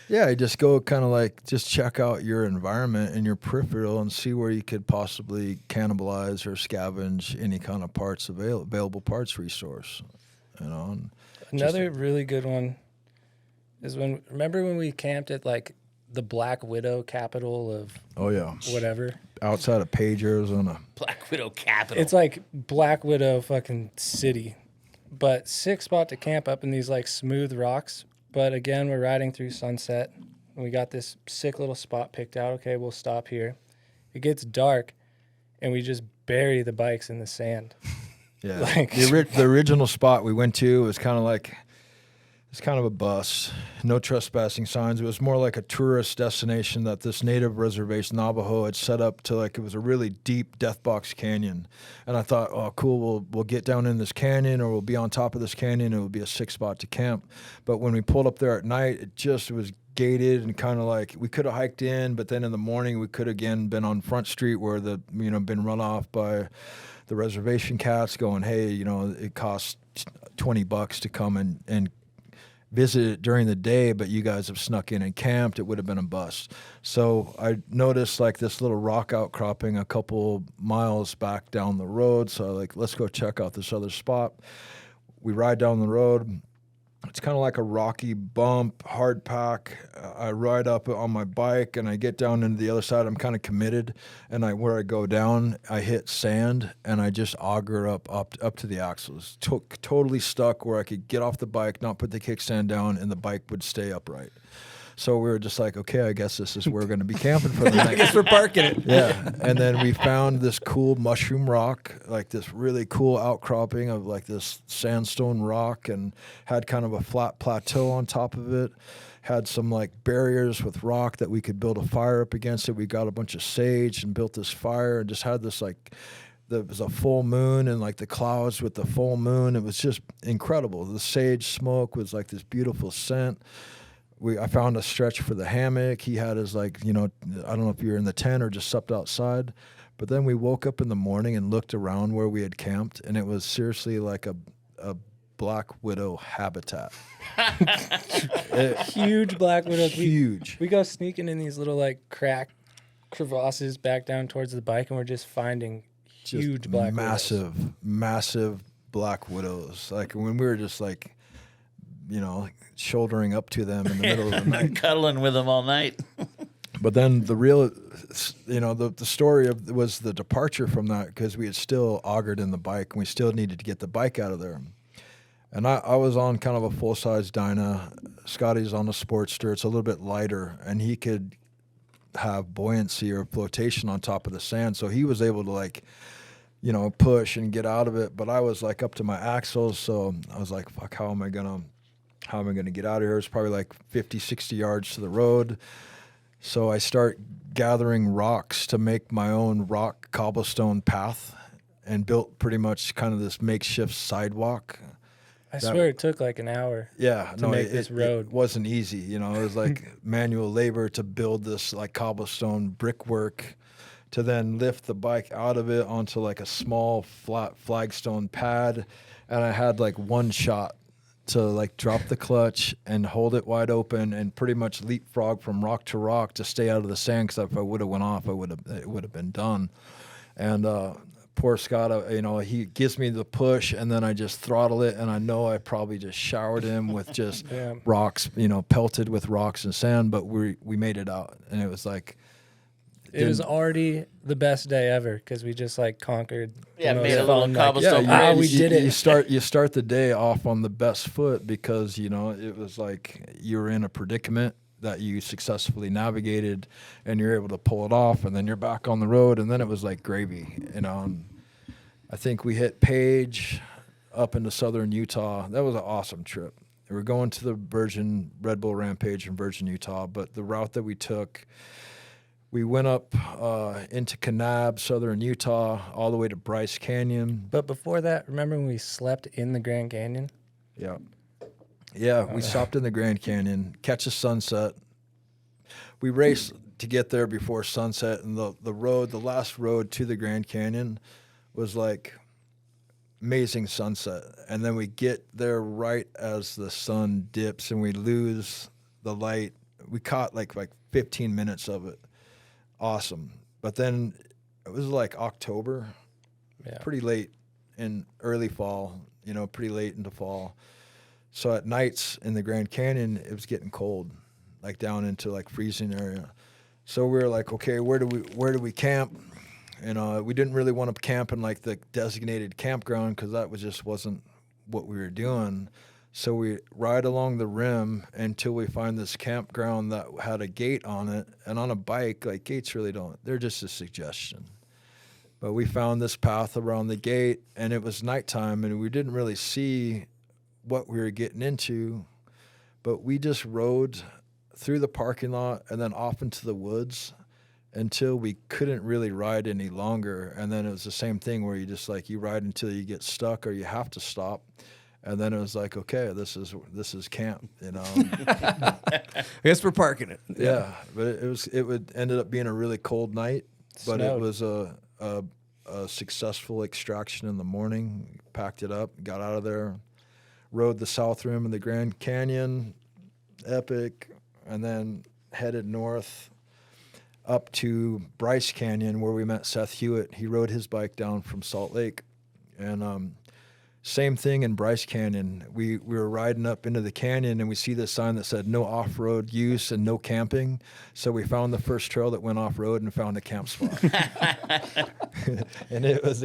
Yeah, you just go kind of like just check out your environment and your peripheral and see where you could possibly cannibalize or scavenge any kind of parts available parts resource. You know. Another really good one is remember when we camped at like the Black Widow capital of whatever outside of Page, Arizona. Black Widow capital. It's like Black Widow fucking city, but sick spot to camp up in these like smooth rocks. But again, we're riding through sunset, and we got this sick little spot picked out. Okay, we'll stop here. It gets dark, and we just bury the bikes in the sand. Yeah, like the original spot we went to was kind of like. It's kind of a bust. No trespassing signs. It was more like a tourist destination that this native reservation, Navajo, had set up to like it was a really deep death box canyon. And I thought, oh, cool, we'll get down in this canyon or we'll be on top of this canyon. It would be a sick spot to camp. But when we pulled up there at night, it was gated and kind of like we could have hiked in, but then in the morning we could again been on Front Street where been run off by the reservation cats going, hey, it costs $20 to come and visit it during the day, but you guys have snuck in and camped, it would have been a bust. So I noticed like this little rock outcropping a couple miles back down the road. So let's go check out this other spot. We ride down the road. It's kind of like a rocky bump, hard pack. I ride up on my bike and I get down into the other side. I'm kind of committed, and where I go down, I hit sand and I just auger up to the axles. Totally stuck where I could get off the bike, not put the kickstand down, and the bike would stay upright. So we were just like, okay, I guess this is where we're going to be camping for the night. I guess we're parking it. Yeah. And then we found this cool mushroom rock, like this really cool outcropping of like this sandstone rock, and had kind of a flat plateau on top of it. Had some like barriers with rock that we could build a fire up against it. We got a bunch of sage and built this fire, and just had this like, there was a full moon and like the clouds with the full moon. It was just incredible. The sage smoke was like this beautiful scent. I found a stretch for the hammock. He had his like, I don't know if you were in the tent or just slept outside. But then we woke up in the morning and looked around where we had camped, and it was seriously like a black widow habitat. Huge black widows. Huge. We go sneaking in these little like crack crevasses back down towards the bike, and we're just finding huge black widows. Massive black widows. Like when we were just like, shouldering up to them in the middle of the night. Cuddling with them all night. But then the real, the story was the departure from that, because we had still augered in the bike, and we still needed to get the bike out of there. And I was on kind of a full-size Dyna. Scotty's on a Sportster. It's a little bit lighter, and he could have buoyancy or flotation on top of the sand. So he was able to like, push and get out of it. But I was like up to my axles. So I was like, fuck, how am I going to get out of here? It's probably like 50, 60 yards to the road. So I start gathering rocks to make my own rock cobblestone path, and built pretty much kind of this makeshift sidewalk. I swear it took like an hour. Yeah, to make this road. It wasn't easy. It was like manual labor to build this like cobblestone brickwork, to then lift the bike out of it onto like a small flat flagstone pad. And I had like one shot to like drop the clutch and hold it wide open and pretty much leapfrog from rock to rock to stay out of the sand, because if I would have went off, it would have been done. And poor Scott, he gives me the push, and then I just throttle it, and I know I probably just showered him with just rocks, pelted with rocks and sand, but we made it out, and it was like, it was already the best day ever, because we just like conquered. Yeah, made a little cobblestone. We did it. You start the day off on the best foot, because it was like you were in a predicament that you successfully navigated, and you're able to pull it off, and then you're back on the road, and then it was like gravy. And I think we hit Page up into southern Utah. That was an awesome trip. We were going to the Red Bull Rampage in Virgin, Utah, but the route that we took, we went up into Kanab, southern Utah, all the way to Bryce Canyon. But before that, remember when we slept in the Grand Canyon? Yeah. Yeah, we stopped in the Grand Canyon, catch a sunset. We raced to get there before sunset, and the last road to the Grand Canyon was like amazing sunset. And then we get there right as the sun dips, and we lose the light. We caught like 15 minutes of it. Awesome. But then it was like October, pretty late in early fall, pretty late into fall. So at nights in the Grand Canyon, it was getting cold, like down into like freezing area. So we were like, okay, where do we camp? We didn't really want to camp in like the designated campground, because that wasn't what we were doing. So we ride along the rim until we find this campground that had a gate on it. And on a bike, like gates really they're just a suggestion. But we found this path around the gate, and it was nighttime, and we didn't really see what we were getting into, but we just rode through the parking lot and then off into the woods until we couldn't really ride any longer. And then it was the same thing where you just like, you ride until you get stuck or you have to stop. And then it was like, okay, this is camp, I guess we're parking it. Yeah, but it ended up being a really cold night, but it was a successful extraction in the morning. Packed it up, got out of there, rode the south rim of the Grand Canyon, epic, and then headed north up to Bryce Canyon, where we met Seth Hewitt. He rode his bike down from Salt Lake, and Same thing in Bryce Canyon. We were riding up into the canyon and we see this sign that said no off-road use and no camping. So we found the first trail that went off-road and found a camp spot. And it was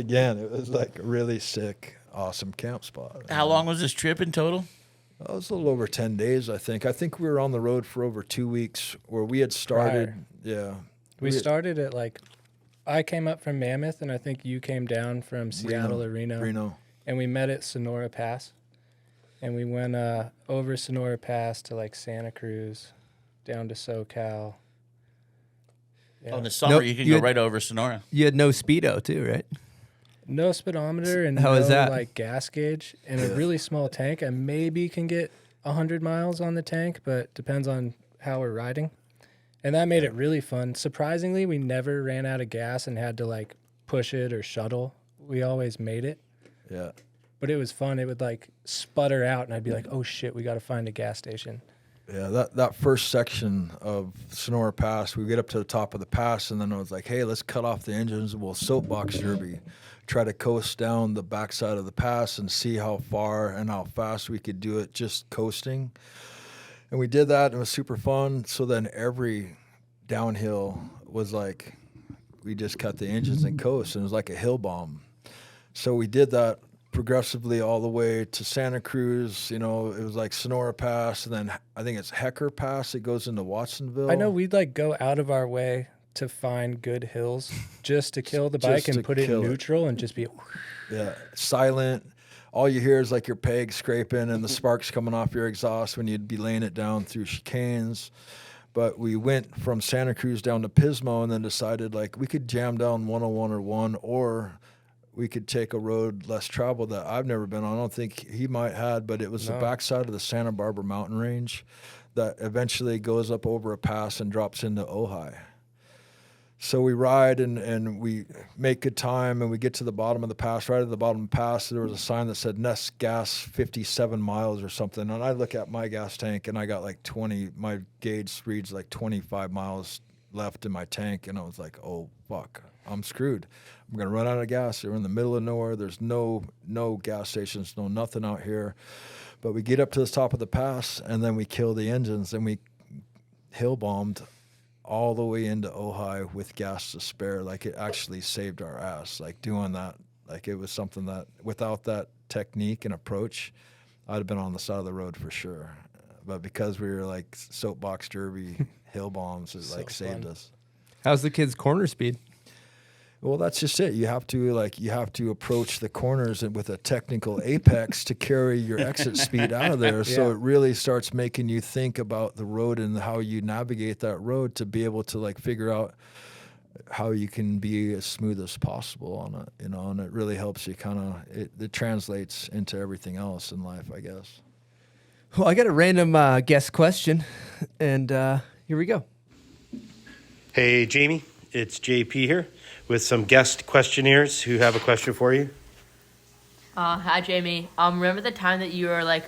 like a really sick, awesome camp spot. How long was this trip in total? It was a little over 10 days, I think. I think we were on the road for over 2 weeks where we had started. Prior. Yeah. We started at I came up from Mammoth and I think you came down from Seattle or Reno. And we met at Sonora Pass. And we went over Sonora Pass to Santa Cruz, down to SoCal. Yeah. Oh, in the summer you can go right over Sonora. You had no speedo too, right? No speedometer and How no is that? Gas gauge and a really small tank. I maybe can get 100 miles on the tank, but depends on how we're riding. And that made it really fun. Surprisingly, we never ran out of gas and had to push it or shuttle. We always made it. Yeah. But it was fun. It would sputter out and I'd be like, oh shit, we got to find a gas station. Yeah, that first section of Sonora Pass, we get up to the top of the pass and then I was like, hey, let's cut off the engines and we'll soapbox derby. Try to coast down the backside of the pass and see how far and how fast we could do it just coasting. And we did that. And it was super fun. So then every downhill was we just cut the engines and coast. And it was like a hill bomb. So we did that progressively all the way to Santa Cruz. It was Sonora Pass. And then I think it's Hecker Pass. It goes into Watsonville. I know we'd go out of our way to find good hills just to kill the bike and put it in neutral and just be silent. All you hear is your pegs scraping and the sparks coming off your exhaust when you'd be laying it down through chicanes. But we went from Santa Cruz down to Pismo and then decided we could jam down 101 or 1 or we could take a road less traveled that I've never been on. I don't think he might had, but it was the backside of the Santa Barbara mountain range that eventually goes up over a pass and drops into Ojai. So we ride and we make good time and we get to the bottom of the pass. Right at the bottom of the pass, there was a sign that said Nest Gas 57 miles or something. And I look at my gas tank and I got 20, my gauge reads 25 miles left in my tank. And I was like, oh, fuck, I'm screwed. I'm going to run out of gas. We're in the middle of nowhere. There's no gas stations, nothing out here. But we get up to the top of the pass and then we kill the engines and we hill bombed all the way into Ojai with gas to spare. It actually saved our ass, doing that. It was something that without that technique and approach, I'd have been on the side of the road for sure. But because we were soapbox derby hill bombs, it saved us. How's the kids' corner speed? Well, that's just it. You have to approach the corners with a technical apex to carry your exit speed out of there. So it really starts making you think about the road and how you navigate that road to be able to figure out how you can be as smooth as possible on it, and it really helps you it translates into everything else in life, I guess. Well, I got a random guest question, and here we go. Hey, Jamie, it's JP here with some guest questionnaires who have a question for you. Hi, Jamie. Remember the time that you were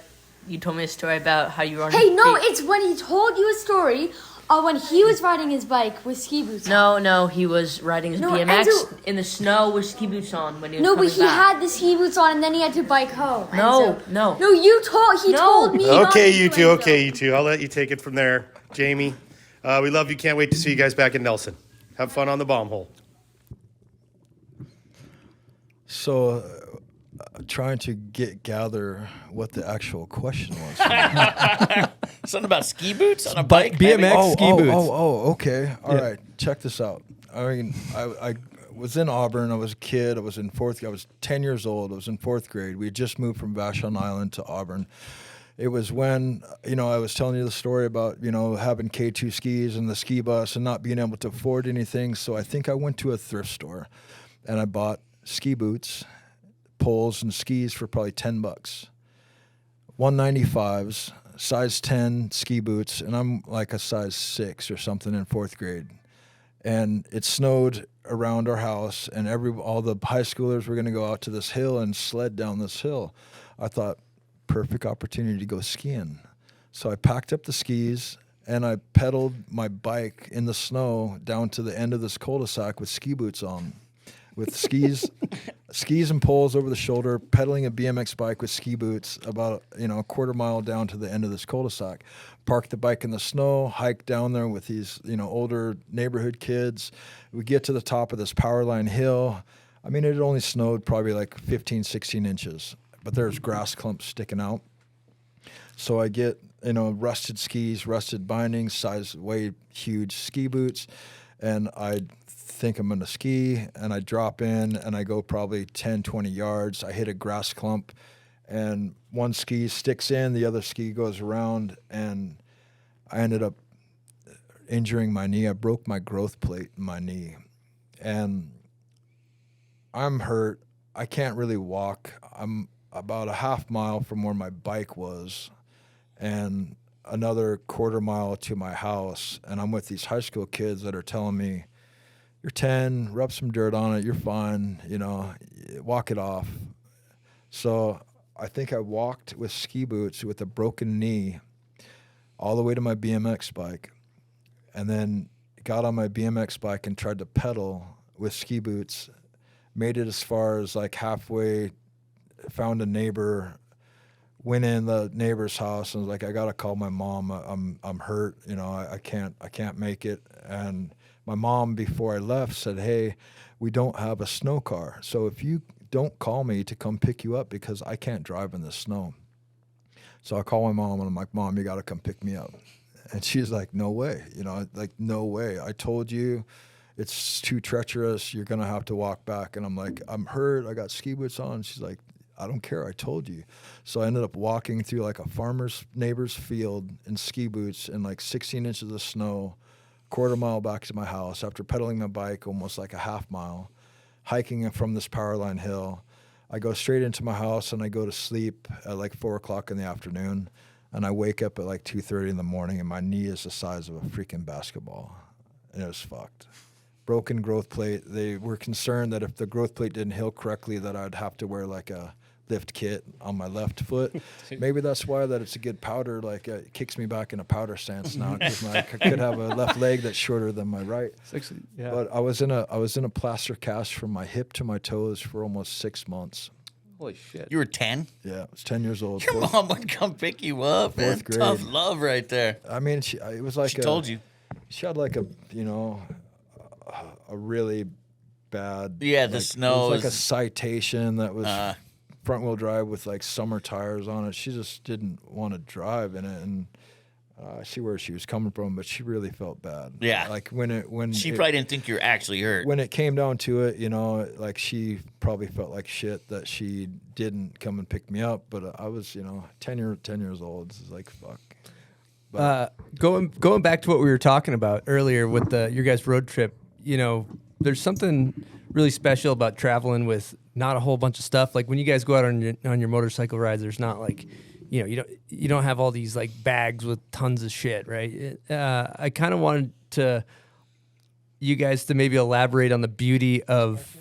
you told me a story about how you were on Hey, no, it's when he told you a story when he was riding his bike with ski boots on. No, he was riding his BMX in the snow with ski boots on when he was coming coming back. had the ski boots on and then he had to bike home. No. No, he told me. Okay, you two. I'll let you take it from there. Jamie, we love you. Can't wait to see you guys back in Nelson. Have fun on the bomb hole. So, trying to gather what the actual question was. Something about ski boots on a bike? BMX ski boots. Okay. All right. Check this out. I was in Auburn. I was a kid. I was 10 years old. I was in 4th grade. We had just moved from Vashon Island to Auburn. It was when, I was telling you the story about, having K2 skis and the ski bus and not being able to afford anything. So I think I went to a thrift store and I bought ski boots, poles, and skis for probably $10. 195s, size 10 ski boots, and I'm a size 6 or something in 4th grade. And it snowed around our house, and all the high schoolers were going to go out to this hill and sled down this hill. I thought, perfect opportunity to go skiing. So I packed up the skis, and I pedaled my bike in the snow down to the end of this cul-de-sac with ski boots on. With skis skis and poles over the shoulder, pedaling a BMX bike with ski boots about, a quarter mile down to the end of this cul-de-sac. Park the bike in the snow, hike down there with these, older neighborhood kids. We get to the top of this Powerline hill. I mean, it had only snowed probably like 15, 16 inches, but there's grass clumps sticking out. So I get, rusted skis, rusted bindings, size way huge ski boots, and I think I'm going to ski, and I drop in, and I go probably 10, 20 yards. I hit a grass clump, and one ski sticks in, the other ski goes around, and I ended up injuring my knee. I broke my growth plate in my knee, and I'm hurt. I can't really walk. I'm about a half mile from where my bike was, and another quarter mile to my house, and I'm with these high school kids that are telling me, you're 10, rub some dirt on it, you're fine, walk it off. So I think I walked with ski boots with a broken knee all the way to my BMX bike, and then got on my BMX bike and tried to pedal with ski boots, made it as far as like halfway, found a neighbor, went in the neighbor's house and was like, I gotta call my mom. I'm hurt. I can't make it. And my mom, before I left, said, hey, we don't have a snow car. So if you don't call me to come pick you up, because I can't drive in the snow. So I call my mom and I'm like, Mom, you gotta come pick me up. And she's like, no way. No way. I told you it's too treacherous. You're gonna have to walk back. And I'm like, I'm hurt. I got ski boots on. She's like, I don't care, I told you. So I ended up walking through like a farmer's neighbor's field in ski boots in like 16 inches of snow, quarter mile back to my house after pedaling my bike almost like a half mile, hiking from this Powerline hill. I go straight into my house and I go to sleep at like 4 o'clock in the afternoon, and I wake up at like 2:30 in the morning and my knee is the size of a freaking basketball, and it was fucked. Broken growth plate. They were concerned that if the growth plate didn't heal correctly that I'd have to wear like a lift kit on my left foot. Maybe that's why that it's a good powder, like it kicks me back in a powder stance now, because I could have a left leg that's shorter than my right. Yeah. But I was in a plaster cast from my hip to my toes for almost 6 months. Holy shit. You were 10? Yeah, I was 10 years old. Your mom would come pick you up. Fourth grade. Tough love right there. I mean, it was like she told you. She had like a really bad. Yeah, the snow. It was like a Citation that was front wheel drive with like summer tires on it. She just didn't want to drive in it, and I see where she was coming from, but she really felt bad. Yeah, like when she probably didn't think you were actually hurt. When it came down to it, like she probably felt like shit that she didn't come and pick me up. But I was, 10 years old. It's like fuck. But, going back to what we were talking about earlier with your guys' road trip, there's something really special about traveling with not a whole bunch of stuff. Like when you guys go out on your motorcycle rides, there's not like, you don't have all these like bags with tons of shit, right? I kind of wanted you guys to maybe elaborate on the beauty of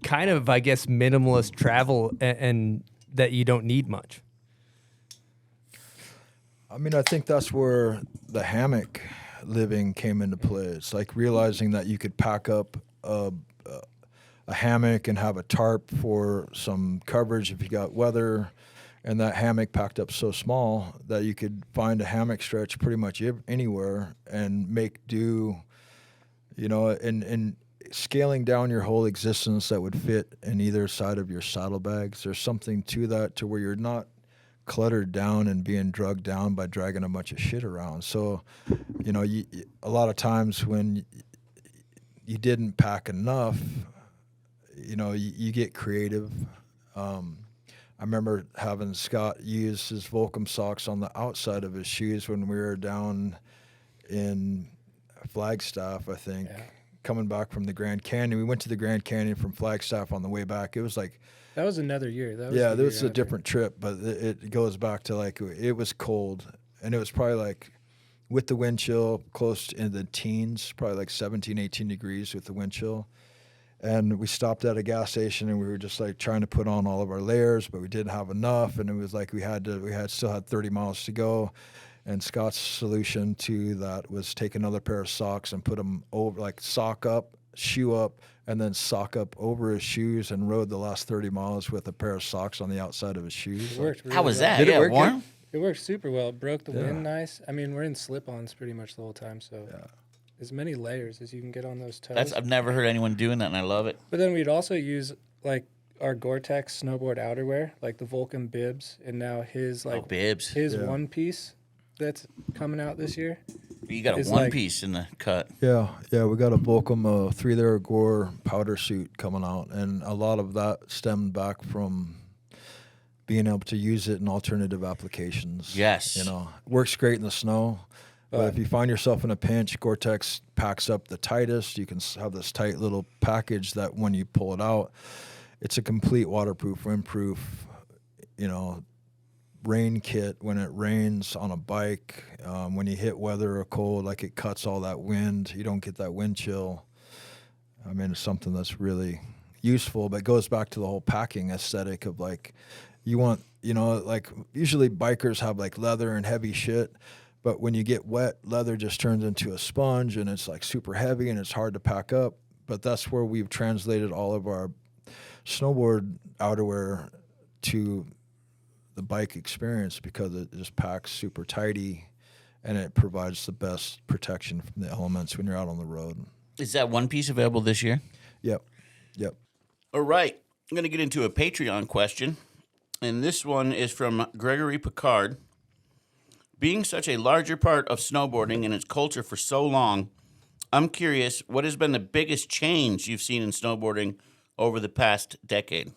kind of, I guess, minimalist travel and that you don't need much. I mean, I think that's where the hammock living came into play. It's like realizing that you could pack up a hammock and have a tarp for some coverage if you got weather, and that hammock packed up so small that you could find a hammock stretch pretty much anywhere and make do, and scaling down your whole existence that would fit in either side of your saddlebags. There's something to that, to where you're not cluttered down and being drugged down by dragging a bunch of shit around. So, a lot of times when you didn't pack enough, you get creative. I remember having Scott use his Volcom socks on the outside of his shoes when we were down in Flagstaff, I think, coming back from the Grand Canyon. We went to the Grand Canyon from Flagstaff on the way back. It was like, that was another year. That was a different trip, but it goes back to like, it was cold, and it was probably like, with the wind chill, close in the teens, probably like 17, 18 degrees with the wind chill. And we stopped at a gas station, and we were just like trying to put on all of our layers, but we didn't have enough, and it was like we still had 30 miles to go. And Scott's solution to that was take another pair of socks and put them over, like sock up shoe up, and then sock up over his shoes and rode the last 30 miles with a pair of socks on the outside of his shoes. It worked really How was well. that? Did it work warm? It worked super well. It broke the Yeah. wind nice. I mean, we're in slip-ons pretty much the whole time, so as many layers as you can get on those toes. I've never heard anyone doing that, and I love it. But then we'd also use like our Gore-Tex snowboard outerwear, like the Volcom bibs, and now his bibs. his one piece that's coming out this year. You got a is one like- piece in the cut. Yeah, we got a Volcom 3-layer Gore powder suit coming out, and a lot of that stemmed back from being able to use it in alternative applications. Yes. You know, works great in the snow, but if you find yourself in a pinch, Gore-Tex packs up the tightest. You can have this tight little package that when you pull it out, it's a complete waterproof, windproof, you know, rain kit when it rains on a bike. When you hit weather or cold, like it cuts all that wind. You don't get that wind chill. I mean, it's something that's really useful, but it goes back to the whole packing aesthetic of like, you want, you know, like usually bikers have like leather and heavy shit, but when you get wet, leather just turns into a sponge and it's like super heavy and it's hard to pack up. But that's where we've translated all of our snowboard outerwear to the bike experience, because it just packs super tighty and it provides the best protection from the elements when you're out on the road. Is that one piece available this year? Yep. All right. I'm going to get into a Patreon question. And this one is from Gregory Picard. Being such a larger part of snowboarding and its culture for so long, I'm curious, what has been the biggest change you've seen in snowboarding over the past decade?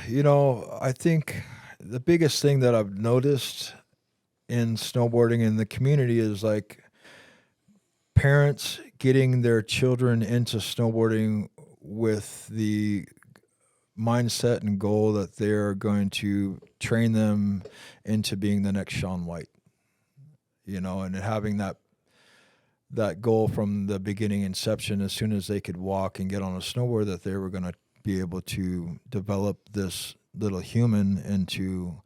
You know, I think the biggest thing that I've noticed in snowboarding in the community is like parents getting their children into snowboarding with the mindset and goal that they're going to train them into being the next Shaun White, you know, and having that goal from the beginning inception, as soon as they could walk and get on a snowboard, that they were going to be able to develop this little human into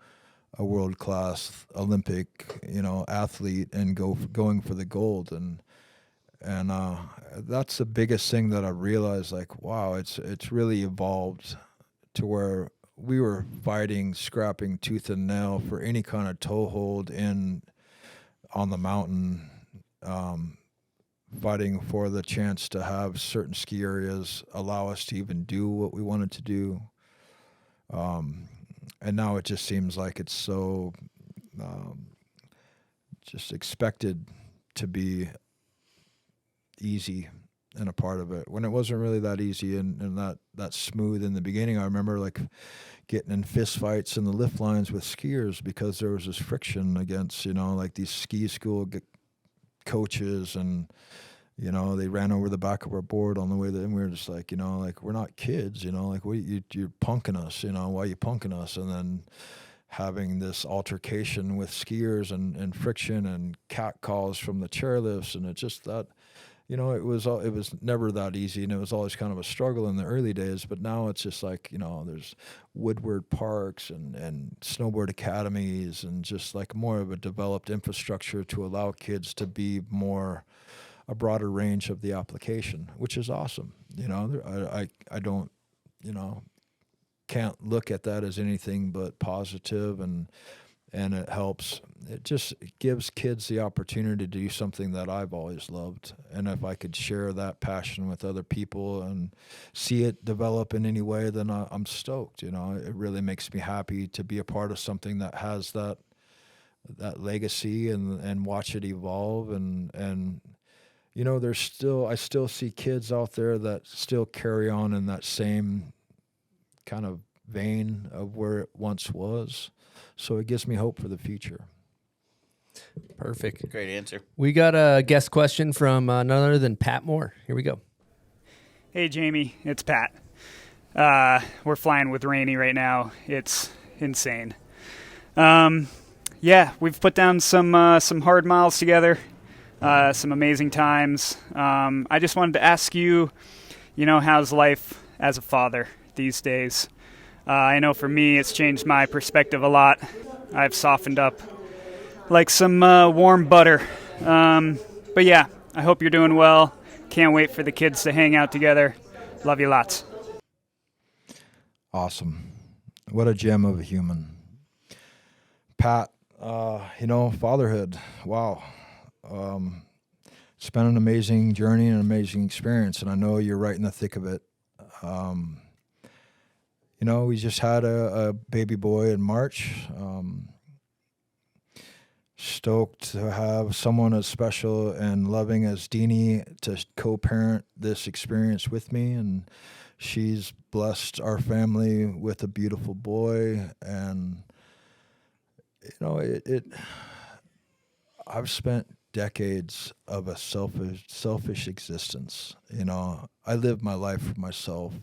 a world-class Olympic, you know, athlete and going for the gold. And that's the biggest thing that I realized, like, wow, it's really evolved to where we were fighting, scrapping tooth and nail for any kind of toehold on the mountain, fighting for the chance to have certain ski areas allow us to even do what we wanted to do. And now it just seems like it's so just expected to be easy and a part of it, when it wasn't really that easy and that smooth in the beginning. I remember like getting in fist fights in the lift lines with skiers because there was this friction against, you know, like these ski school coaches, and you know, they ran over the back of our board on the way there, and we were just like, you know, like, we're not kids, you know, like, you're punking us, you know, why are you punking us? And then having this altercation with skiers and friction and cat calls from the chairlifts, and it just that, you know, it was never that easy, and it was always kind of a struggle in the early days. But now it's just like, you know, there's Woodward parks and snowboard academies, and just like more of a developed infrastructure to allow kids to be a broader range of the application, which is awesome. You know, I don't, you know, can't look at that as anything but positive, and it helps. It just gives kids the opportunity to do something that I've always loved. And if I could share that passion with other people and see it develop in any way, then I'm stoked. You know, it really makes me happy to be a part of something that has that legacy and watch it evolve. And you know, I still see kids out there that still carry on in that same kind of vein of where it once was. So it gives me hope for the future. Perfect. Great answer. We got a guest question from none other than Pat Moore. Here we go. Hey, Jamie. It's Pat. We're flying with Rainey right now. It's insane. Yeah, we've put down some hard miles together, some amazing times. I just wanted to ask you, you know, how's life as a father these days? I know for me it's changed my perspective a lot. I've softened up like some warm butter. But yeah, I hope you're doing well. Can't wait for the kids to hang out together. Love you lots. Awesome. What a gem of a human. Pat, fatherhood. Wow. It's been an amazing journey and an amazing experience, and I know you're right in the thick of it. We just had a baby boy in March. Stoked to have someone as special and loving as Deanie to co-parent this experience with me, and she's blessed our family with a beautiful boy. And I've spent decades of a selfish existence. I live my life for myself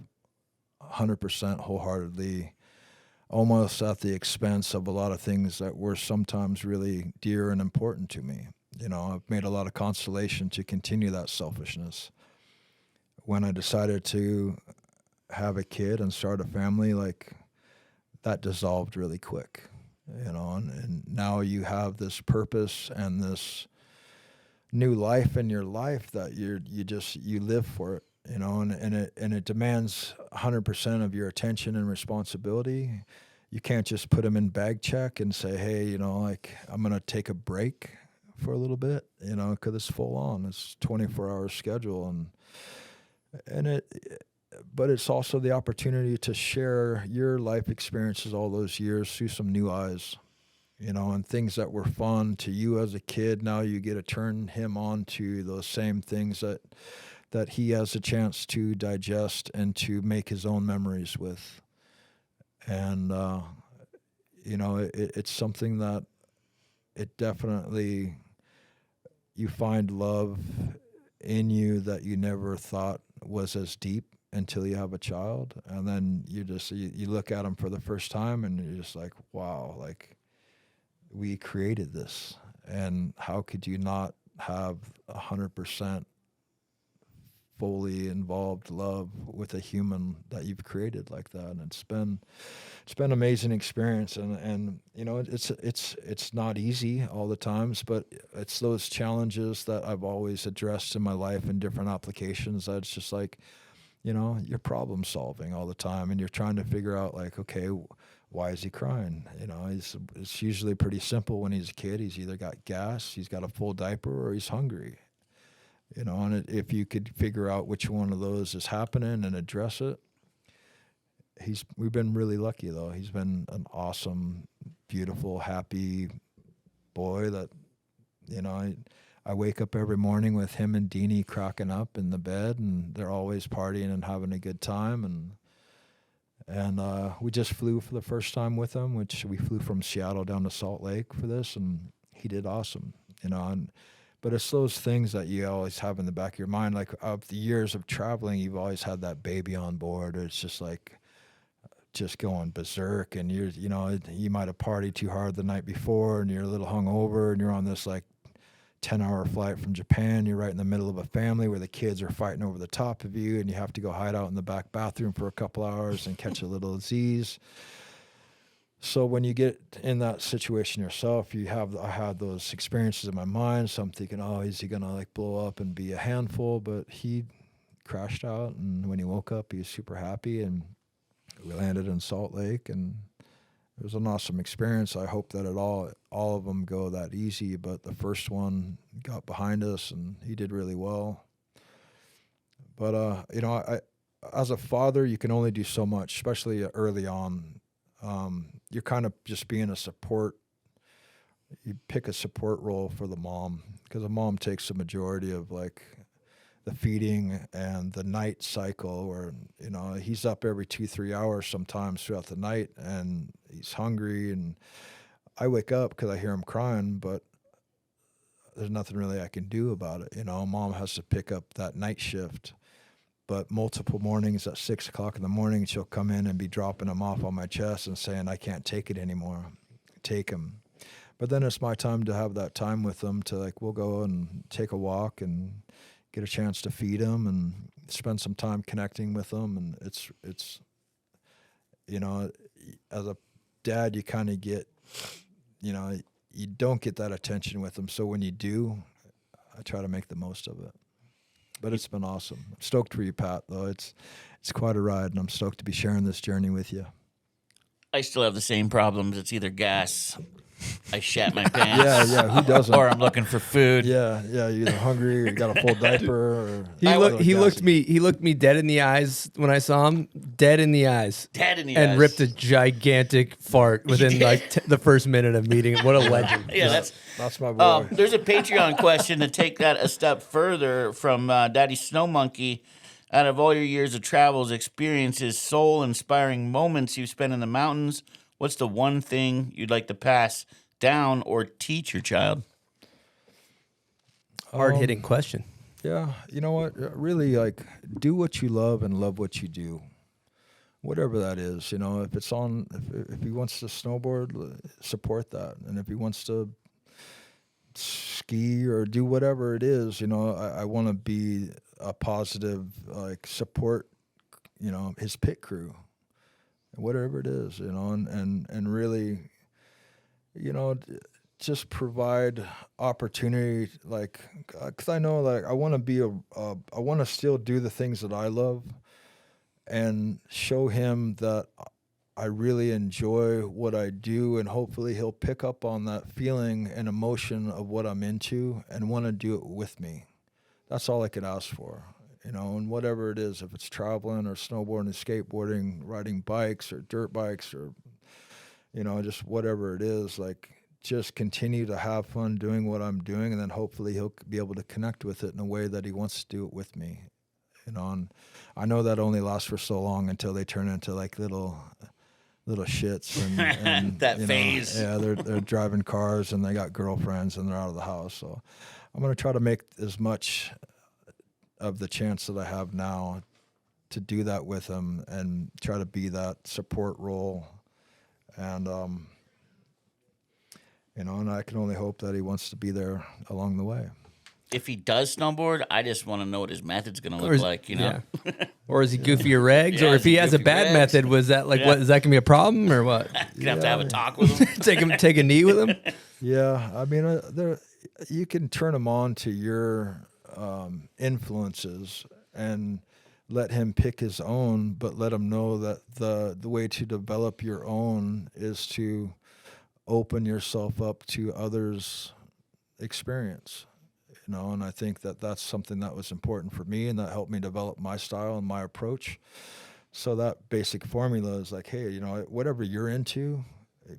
100% wholeheartedly, almost at the expense of a lot of things that were sometimes really dear and important to me. I've made a lot of constellation to continue that selfishness. When I decided to have a kid and start a family, that dissolved really quick, and now you have this purpose and this new life in your life that you live for it, and it demands 100% of your attention and responsibility. You can't just put them in bag check and say, hey, I'm going to take a break for a little bit, because it's full on. It's 24-hour schedule, but it's also the opportunity to share your life experiences all those years through some new eyes, and things that were fun to you as a kid. Now you get to turn him on to those same things that he has a chance to digest and to make his own memories with. And, it's something that it definitely, you find love in you that you never thought was as deep until you have a child. And then you look at him for the first time and you're just like, wow, we created this. And how could you not have 100% fully involved love with a human that you've created like that? And it's been an amazing experience, and it's not easy all the times, but it's those challenges that I've always addressed in my life in different applications. That it's just you're problem solving all the time, and you're trying to figure out okay, why is he crying? It's usually pretty simple when he's a kid. He's either got gas, he's got a full diaper, or he's hungry. And if you could figure out which one of those is happening and address it, we've been really lucky, though. He's been an awesome, beautiful, happy boy that, I wake up every morning with him and Deanie cracking up in the bed, and they're always partying and having a good time. And we just flew for the first time with him, which we flew from Seattle down to Salt Lake for this, and he did awesome, But it's those things that you always have in the back of your mind. Of the years of traveling, you've always had that baby on board. It's just going berserk, and you might have partied too hard the night before, and you're a little hungover, and you're on this 10-hour flight from Japan. You're right in the middle of a family where the kids are fighting over the top of you, and you have to go hide out in the back bathroom for a couple hours and catch a little disease. So when you get in that situation yourself, I had those experiences in my mind. So I'm thinking, oh, is he gonna blow up and be a handful? But he crashed out, and when he woke up, he was super happy, and we landed in Salt Lake, and it was an awesome experience. I hope that all of them go that easy, but the first one got behind us, and he did really well. But I as a father, you can only do so much, especially early on. You're kind of just being a support. You pick a support role for the mom, because the mom takes the majority of the feeding and the night cycle, where he's up every 2-3 hours sometimes throughout the night, and he's hungry, and I wake up because I hear him crying, but there's nothing really I can do about it. Mom has to pick up that night shift. But multiple mornings at 6 o'clock in the morning, she'll come in and be dropping him off on my chest and saying, I can't take it anymore. Take him. But then it's my time to have that time with him to we'll go and take a walk and get a chance to feed him and spend some time connecting with him. And it's as a dad, you kind of get, you don't get that attention with them. So when you do, I try to make the most of it. But it's been awesome. I'm stoked for you, Pat, though. It's quite a ride, and I'm stoked to be sharing this journey with you. I still have the same problems. It's either gas, I shat my pants. Yeah, who doesn't? Or I'm looking for food. Yeah, you're either hungry or you got a full diaper. Or He looked me dead in the eyes when I saw him, dead in the eyes. And ripped a gigantic fart within like the first minute of meeting. What a legend. Yeah, that's my boy. There's a Patreon question to take that a step further from Daddy Snow Monkey. Out of all your years of travels, experiences, soul-inspiring moments you've spent in the mountains, what's the one thing you'd like to pass down or teach your child? Hard-hitting question. Yeah, you know what? Really, like, do what you love and love what you do. Whatever that is, you know, if he wants to snowboard, support that. And if he wants to ski or do whatever it is, you know, I want to be a positive, like, support, you know, his pit crew, whatever it is, you know, and really, you know, just provide opportunity, like, because I know, like, I want to be I want to still do the things that I love and show him that I really enjoy what I do, and hopefully he'll pick up on that feeling and emotion of what I'm into and want to do it with me. That's all I could ask for, you know, and whatever it is, if it's traveling or snowboarding, skateboarding, riding bikes or dirt bikes or, you know, just whatever it is, like, just continue to have fun doing what I'm doing, and then hopefully he'll be able to connect with it in a way that he wants to do it with me, you know, and I know that only lasts for so long until they turn into like little shits and that phase. Yeah, they're driving cars and they got girlfriends and they're out of the house. So I'm going to try to make as much of the chance that I have now to do that with them and try to be that support role. And, you know, and I can only hope that he wants to be there along the way. If he does snowboard, I just want to know what his method's going to look like, you know? Yeah. Or is he goofier regs? Yeah, or if he has a goofy bad regs? method, was that like, what, is that going to be a problem or what? You'd have to have a talk with him. take a knee with him? Yeah, I mean, you can turn him on to your influences and let him pick his own, but let him know that the way to develop your own is to open yourself up to others' experience. You know, and I think that that's something that was important for me, and that helped me develop my style and my approach. So that basic formula is like, hey, you know, whatever you're into,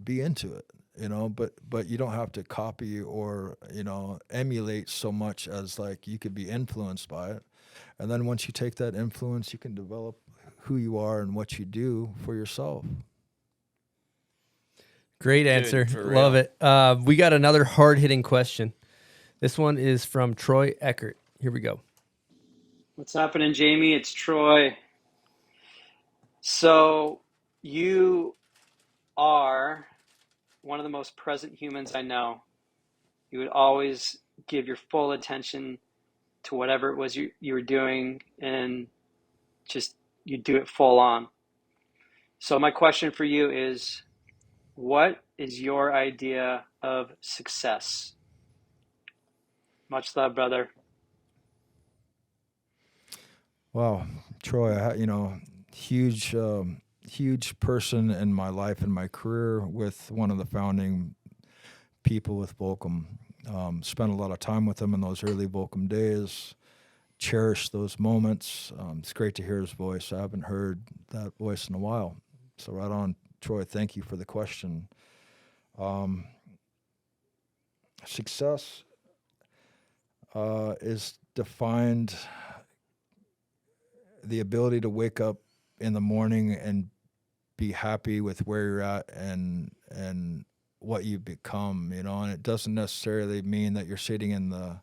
be into it, you know, but you don't have to copy or, you know, emulate so much as, like, you could be influenced by it. And then once you take that influence, you can develop who you are and what you do for yourself. Great answer. Love it. We got another hard-hitting question. This one is from Troy Eckert. Here we go. What's happening, Jamie? It's Troy. So you are one of the most present humans I know. You would always give your full attention to whatever it was you were doing, and just you do it full on. So my question for you is, what is your idea of success? Much love, brother. Wow, Troy, you know, huge person in my life and my career, with one of the founding people with Volcom. Spent a lot of time with him in those early Volcom days. Cherish those moments. It's great to hear his voice. I haven't heard that voice in a while. So right on, Troy, thank you for the question. Success is defined the ability to wake up in the morning and be happy with where you're at and what you've become, you know, and it doesn't necessarily mean that you're sitting in the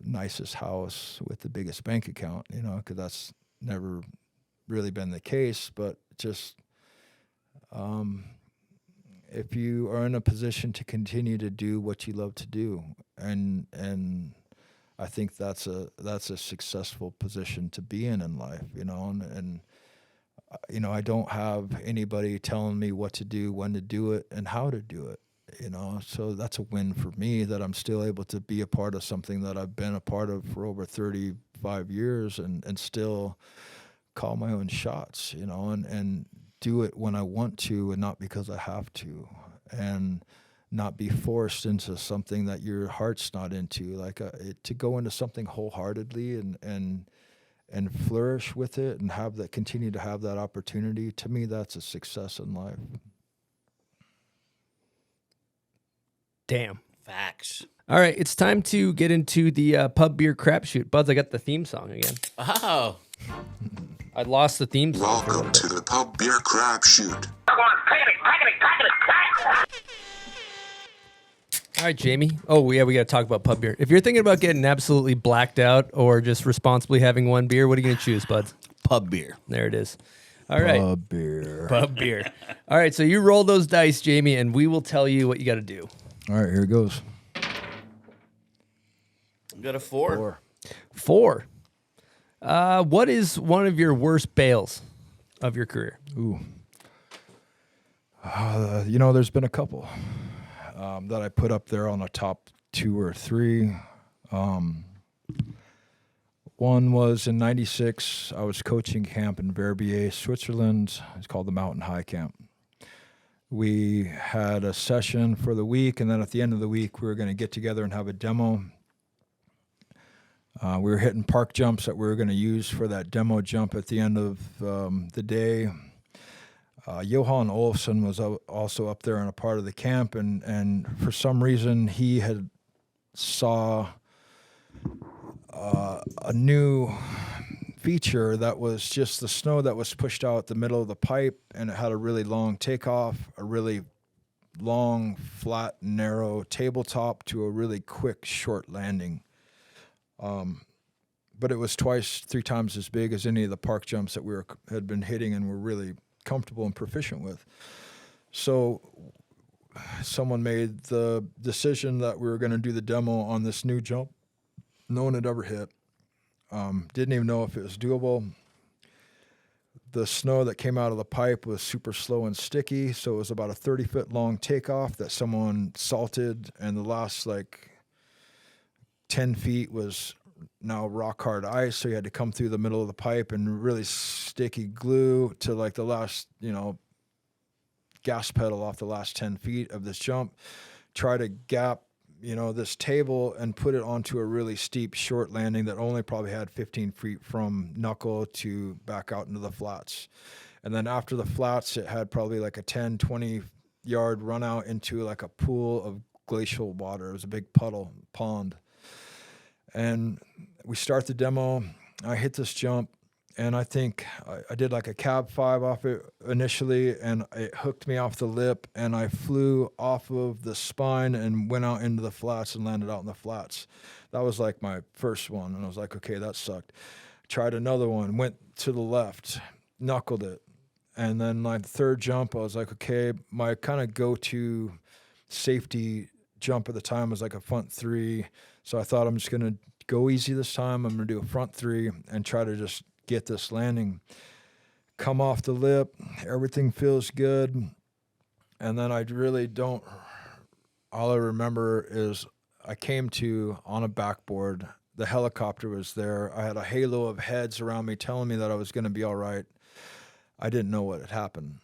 nicest house with the biggest bank account, you know, because that's never really been the case, but just if you are in a position to continue to do what you love to do, and I think that's a successful position to be in life, you know, and you know, I don't have anybody telling me what to do, when to do it, and how to do it. You know, so that's a win for me that I'm still able to be a part of something that I've been a part of for over 35 years and still call my own shots, you know, and do it when I want to and not because I have to, and not be forced into something that your heart's not into, like to go into something wholeheartedly and flourish with it and continue to have that opportunity. To me, that's a success in life. Damn. Facts. All right, it's time to get into the pub beer crapshoot. Buds, I got the theme song again. Oh. I lost the theme song. Welcome to the pub beer crapshoot. All right, Jamie. Oh, yeah, we got to talk about pub beer. If you're thinking about getting absolutely blacked out or just responsibly having one beer, what are you going to choose, Buds? Pub beer. There it is. All right. Pub beer. Pub beer. All right, so you roll those dice, Jamie, and we will tell you what you got to do. All right, here it goes. Got a 4. 4. What is one of your worst bails of your career? Ooh. You know, there's been a couple that I put up there on the top 2 or 3. One was in '96. I was coaching camp in Verbier, Switzerland. It's called the Mountain High Camp. We had a session for the week, and then at the end of the week, we were going to get together and have a demo. We were hitting park jumps that we were going to use for that demo jump at the end of the day. Johan Olsson was also up there on a part of the camp, and for some reason, he had saw a new feature that was just the snow that was pushed out the middle of the pipe, and it had a really long takeoff, a really long, flat, narrow tabletop to a really quick, short landing. But it was 3 times as big as any of the park jumps that we had been hitting and were really comfortable and proficient with. So someone made the decision that we were going to do the demo on this new jump. No one had ever hit. Didn't even know if it was doable. The snow that came out of the pipe was super slow and sticky, so it was about a 30-foot long takeoff that someone salted, and the last 10 feet was now rock hard ice, so you had to come through the middle of the pipe and really sticky glue to the last, gas pedal off the last 10 feet of this jump, try to gap this table and put it onto a really steep short landing that only probably had 15 feet from knuckle to back out into the flats. And then after the flats, it had probably a 10, 20 yard run out into a pool of glacial water. It was a big pond. And we start the demo. I hit this jump, and I think I did a cab 5 off it initially, and it hooked me off the lip, and I flew off of the spine and went out into the flats and landed out in the flats. That was my first one, and I was like, okay, that sucked. Tried another one, went to the left, knuckled it. And then the third jump, I was like, okay, my kind of go-to safety jump at the time was a front 3. So I thought I'm just going to go easy this time. I'm going to do a front 3 and try to just get this landing. Come off the lip, everything feels good. And then I really don't, all I remember is I came to on a backboard. The helicopter was there. I had a halo of heads around me telling me that I was going to be all right. I didn't know what had happened.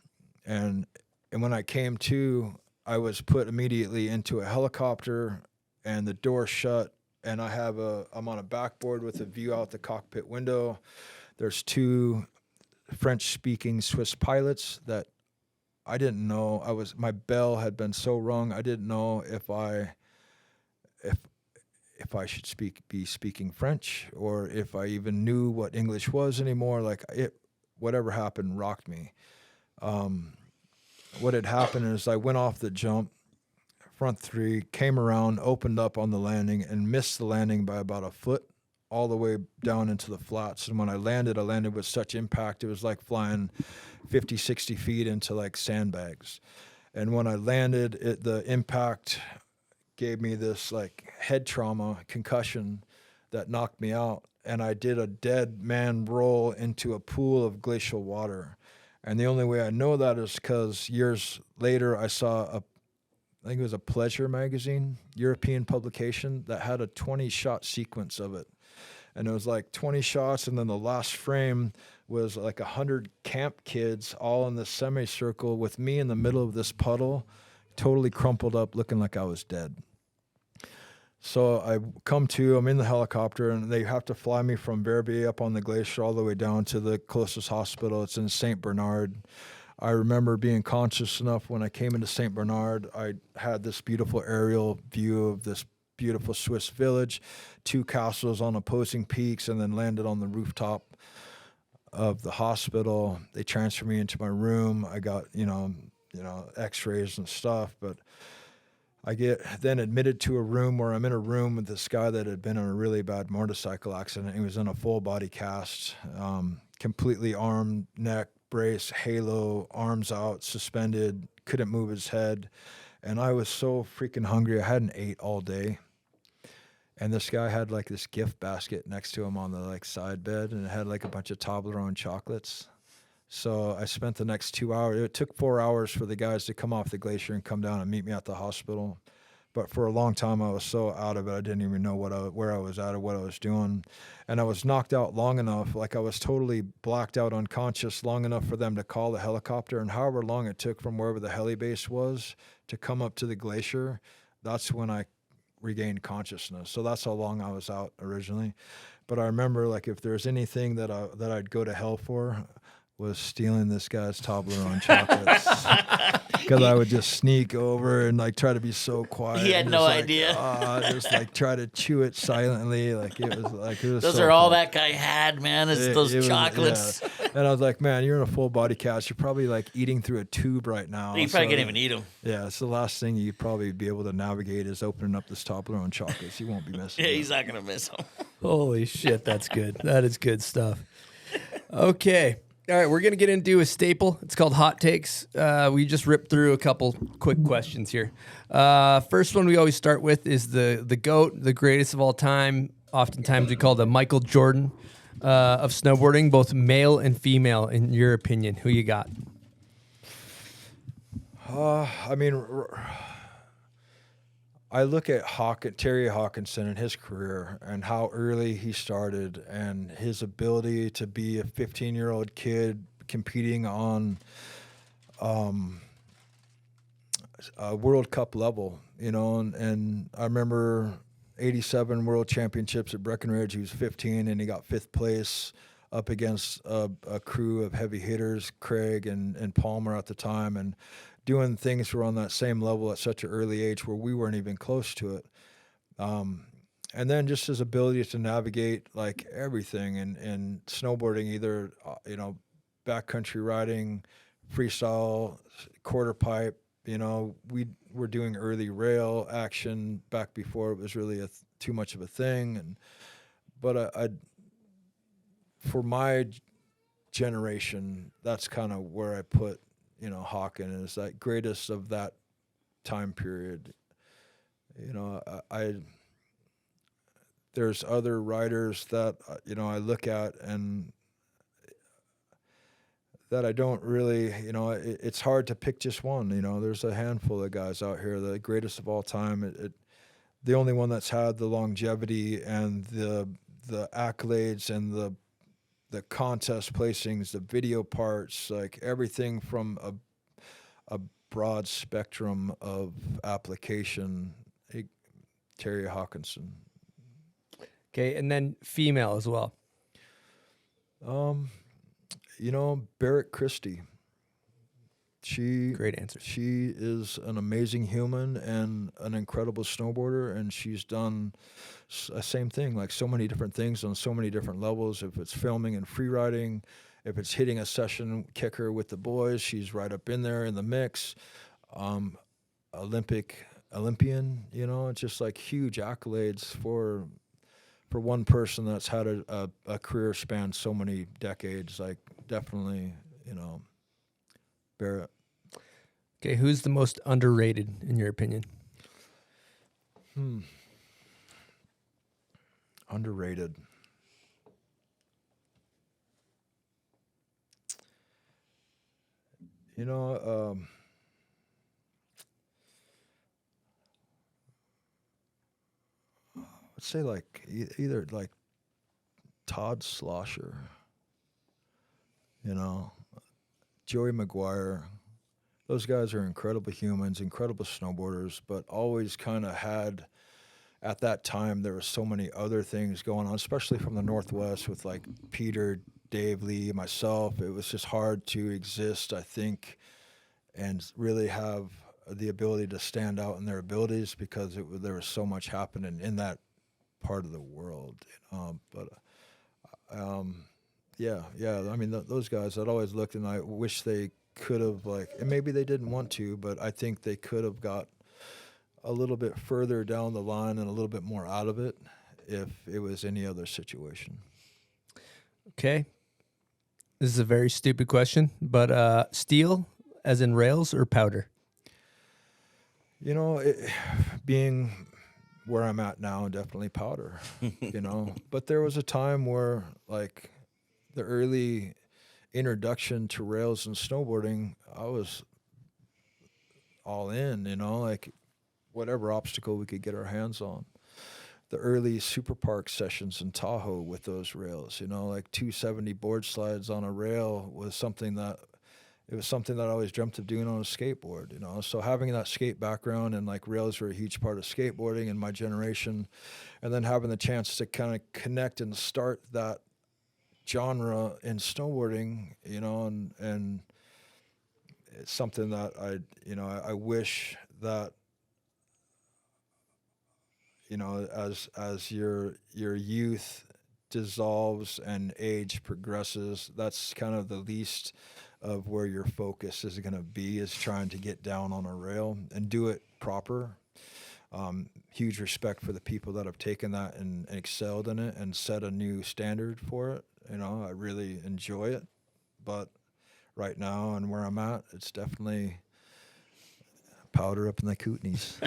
And when I came to, I was put immediately into a helicopter, and the door shut, and I'm on a backboard with a view out the cockpit window. There's 2 French-speaking Swiss pilots that I didn't know. My bell had been so rung, I didn't know if I should be speaking French, or if I even knew what English was anymore. Whatever happened rocked me. What had happened is I went off the jump, front 3, came around, opened up on the landing, and missed the landing by about a foot all the way down into the flats. And when I landed with such impact, it was like flying 50, 60 feet into sandbags. And when I landed, the impact gave me this head trauma, concussion that knocked me out. And I did a dead man roll into a pool of glacial water. And the only way I know that is because years later I saw I think it was a Pleasure magazine, European publication, that had a 20-shot sequence of it. And it was like 20 shots, and then the last frame was like 100 camp kids all in this semicircle with me in the middle of this puddle, totally crumpled up, looking like I was dead. So I'm in the helicopter, and they have to fly me from Verbier up on the glacier all the way down to the closest hospital. It's in St. Bernard. I remember being conscious enough when I came into St. Bernard. I had this beautiful aerial view of this beautiful Swiss village, 2 castles on opposing peaks, and then landed on the rooftop of the hospital. They transferred me into my room. I got, x-rays and stuff, but I get then admitted to a room where I'm in a room with this guy that had been in a really bad motorcycle accident. He was in a full body cast, completely armed, neck, brace, halo, arms out, suspended, couldn't move his head. And I was so freaking hungry. I hadn't ate all day. And this guy had like this gift basket next to him on the like side bed, and it had like a bunch of Toblerone chocolates. So I spent the next 2 hours. It took 4 hours for the guys to come off the glacier and come down and meet me at the hospital. But for a long time, I was so out of it, I didn't even know where I was at or what I was doing. And I was knocked out long enough, like I was totally blacked out unconscious long enough for them to call the helicopter. And however long it took from wherever the heli base was to come up to the glacier, that's when I regained consciousness. So that's how long I was out originally. But I remember, like, if there's anything that I'd go to hell for, was stealing this guy's Toblerone chocolates, because I would just sneak over and like try to be so quiet. He had no idea. Just like try to chew it silently. Like it was. Those so are all cool. that guy had, man. Is those chocolates. Yeah. And I was like, man, you're in a full body cast. You're probably like eating through a tube right now. You probably can't even eat them. Yeah, it's the last thing you'd probably be able to navigate is opening up this Toblerone chocolates. You won't be missing. Yeah, he's not gonna miss them. Holy shit, that's good. That is good stuff. Okay. All right, we're going to get into a staple. It's called Hot Takes. We just ripped through a couple quick questions here. First one we always start with is the GOAT, the greatest of all time. Oftentimes we call the Michael Jordan of snowboarding, both male and female, in your opinion. Who you got? I look at Terry Hawkinson and his career and how early he started and his ability to be a 15-year-old kid competing on a World Cup level, and I remember 87 World Championships at Breckenridge. He was 15 and he got 5th place up against a crew of heavy hitters, Craig and Palmer at the time, and doing things who were on that same level at such an early age where we weren't even close to it. And then just his ability to navigate like everything in snowboarding, either, backcountry riding, freestyle, quarter pipe, we were doing early rail action back before it was really too much of a thing. But for my generation, that's kind of where I put, Hawken is that greatest of that time period. There's other riders that, I look at and that I don't really, it's hard to pick just one. There's a handful of guys out here, the greatest of all time. The only one that's had the longevity and the accolades and the contest placings, the video parts, like everything from a broad spectrum of application. Terry Hawkinson. Okay, and then female as well. Barrett Christie. Great answer. She is an amazing human and an incredible snowboarder, and she's done the same thing, like so many different things on so many different levels. If it's filming and free riding, if it's hitting a session kicker with the boys, she's right up in there in the mix. Olympian, it's just like huge accolades for one person that's had a career span so many decades. Like definitely, Barrett. Okay, who's the most underrated in your opinion? Underrated. I'd say like either like Todd Slosher, you know, Joey McGuire. Those guys are incredible humans, incredible snowboarders, but always kind of had, at that time, there were so many other things going on, especially from the Northwest with like Peter, Dave Lee, myself. It was just hard to exist, I think, and really have the ability to stand out in their abilities because there was so much happening in that part of the world. Yeah. I mean, those guys, I'd always looked and I wish they could have, like, and maybe they didn't want to, but I think they could have got a little bit further down the line and a little bit more out of it if it was any other situation. Okay. This is a very stupid question, but steel as in rails or powder? You know, being where I'm at now, definitely powder, you know. But there was a time where, like, the early introduction to rails and snowboarding, I was all in, you know, like whatever obstacle we could get our hands on. The early super park sessions in Tahoe with those rails, you know, like 270 board slides on a rail was something that I always dreamt of doing on a skateboard, you know. So having that skate background and like rails were a huge part of skateboarding in my generation, and then having the chance to kind of connect and start that genre in snowboarding, you know, and it's something that I wish that, you know, as your youth dissolves and age progresses, that's kind of the least of where your focus is going to be, is trying to get down on a rail and do it proper. Huge respect for the people that have taken that and excelled in it and set a new standard for it. You know, I really enjoy it, but right now and where I'm at, it's definitely powder up in the Kootenays.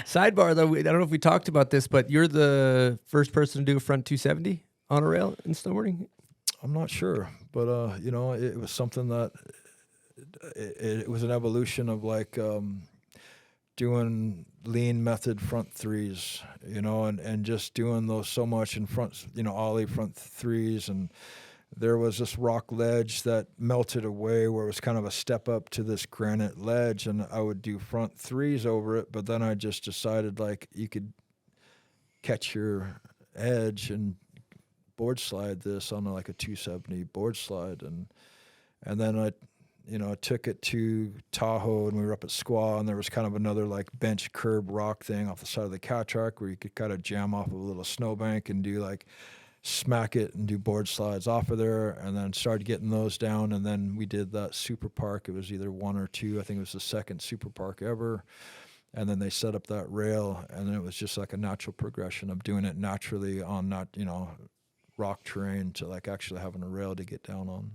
Sidebar, though, I don't know if we talked about this, but you're the first person to do a front 270 on a rail in snowboarding? I'm not sure, but you know, it was something that it was an evolution of like doing lean method front threes, you know, and just doing those so much in front, you know, ollie front threes. And there was this rock ledge that melted away where it was kind of a step up to this granite ledge, and I would do front threes over it, but then I just decided like you could catch your edge and board slide this on like a 270 board slide. And then I took it to Tahoe, and we were up at Squaw, and there was kind of another like bench curb rock thing off the side of the cat track where you could kind of jam off of a little snowbank and do like smack it and do board slides off of there, and then started getting those down. And then we did that super park. It was either one or two. I think it was the second super park ever. And then they set up that rail, and then it was just like a natural progression of doing it naturally on not, you know, rock terrain to like actually having a rail to get down on.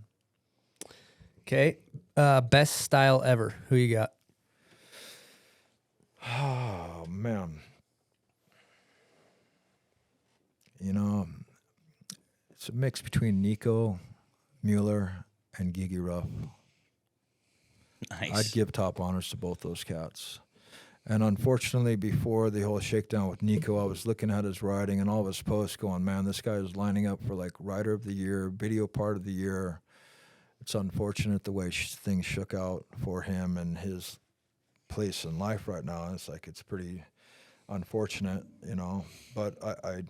Okay. Best style ever. Who you got? Oh, man. You know, it's a mix between Nico Mueller and Gigi Ruff. Nice. I'd give top honors to both those cats. And unfortunately, before the whole shakedown with Nico, I was looking at his riding and all of his posts going, man, this guy is lining up for like Rider of the Year, Video Part of the Year. It's unfortunate the way things shook out for him and his place in life right now. It's like, it's pretty unfortunate, you know. But I